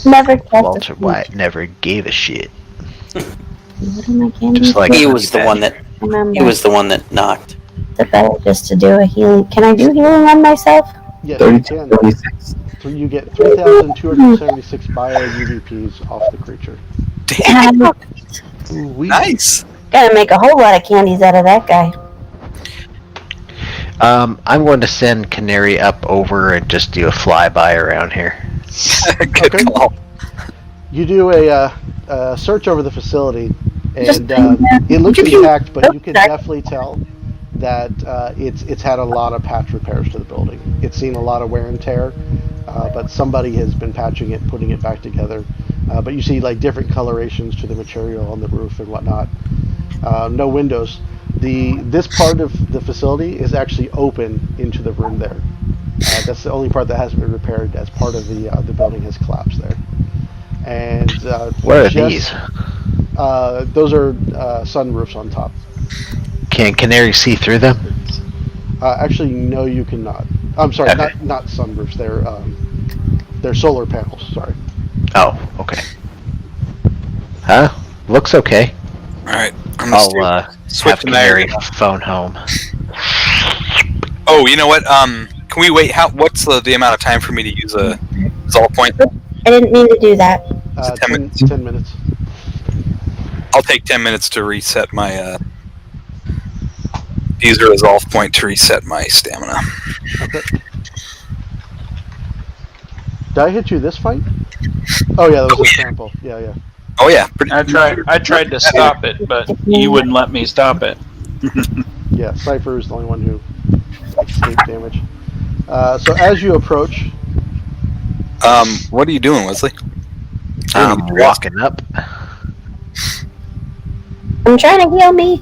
Never tested.
Walter White never gave a shit.
What are my candies?
Just like
He was the one that
Remember,
he was the one that knocked.
the better just to do a healing. Can I do healing on myself?
Yes, you
32,
can.
26.
So you get 3,276 bio UVPs off the creature.
Damn.
Ooh-wee.
Nice.
Gotta make a whole lot of candies out of that guy.
I'm going to send Canary up over and just do a flyby around here.
Good
Okay.
call.
You do a search over the facility,
Just
and
hang there.
it looks intact, but you can
Sorry.
definitely tell that it's had a lot of patch repairs to the building. It's seen a lot of wear and tear, but somebody has been patching it, putting it back together. But you see like different colorations to the material on the roof and whatnot. No windows. This part of the facility is actually open into the room there. That's the only part that hasn't been repaired, as part of the building has collapsed there. And
What are
just-
these?
Those are sunroofs on top.
Can Canary see through them?
Actually, no, you cannot. I'm sorry,
Okay.
not sunroofs. They're solar panels. Sorry.
Oh, okay. Huh? Looks okay.
Alright. I'm gonna
I'll
switch
have
to
Canary
Mary.
phone home.
Oh, you know what? Can we wait? What's the amount of time for me to use a resolve point?
I didn't mean to do that.
10 minutes.
10 minutes.
I'll take 10 minutes to reset my. Use a resolve point to reset my stamina.
Okay. Did I hit you this fight? Oh yeah, that was a trample. Yeah.
Oh yeah.
I tried to stop it, but you wouldn't let me stop it.
Yeah, Cypher is the only one who escaped damage. So as you approach,
What are you doing, Wesley?
I'm walking up.
I'm trying to heal me.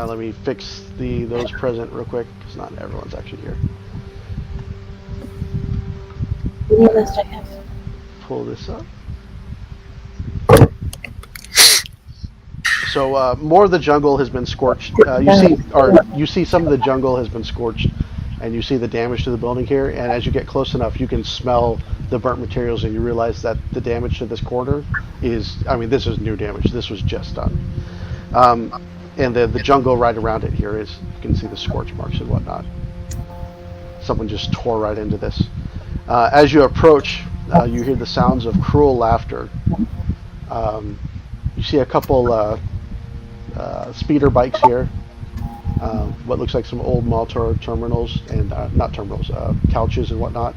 let me fix those present real quick because not everyone's actually here.
What list I have?
Pull this up. So more of the jungle has been scorched. You see some of the jungle has been scorched, and you see the damage to the building here. And as you get close enough, you can smell the burnt materials, and you realize that the damage to this corner is, this is new damage. This was just done. And the jungle right around it here is, you can see the scorch marks and whatnot. Someone just tore right into this. As you approach, you hear the sounds of cruel laughter. You see a couple speeder bikes here. What looks like some old Maltor terminals and not terminals, couches and whatnot.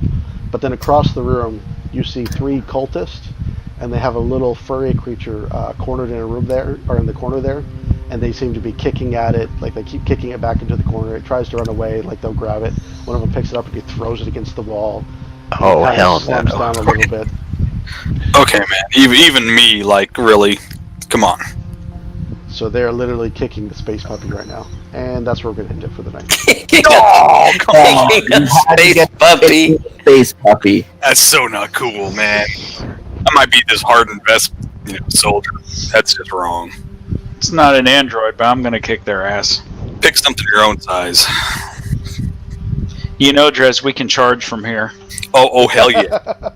But then across the room, you see 3 cultists, and they have a little furry creature cornered in a room there, or in the corner there, and they seem to be kicking at it, like they keep kicking it back into the corner. It tries to run away, like they'll grab it. One of them picks it up and he throws it against the wall.
Oh, hell
slumps
no.
down a little bit.
Okay, man. Even me, like, really. Come on.
So they're literally kicking the space puppy right now, and that's where we're gonna end it for the night.
Oh, come on.
Space puppy.
Space puppy.
That's so not cool, man. I might be this hardened vest, soldier. That's just wrong.
It's not an android, but I'm gonna kick their ass.
Pick something your own size.
You know, Drez, we can charge from here.
Oh, hell yeah.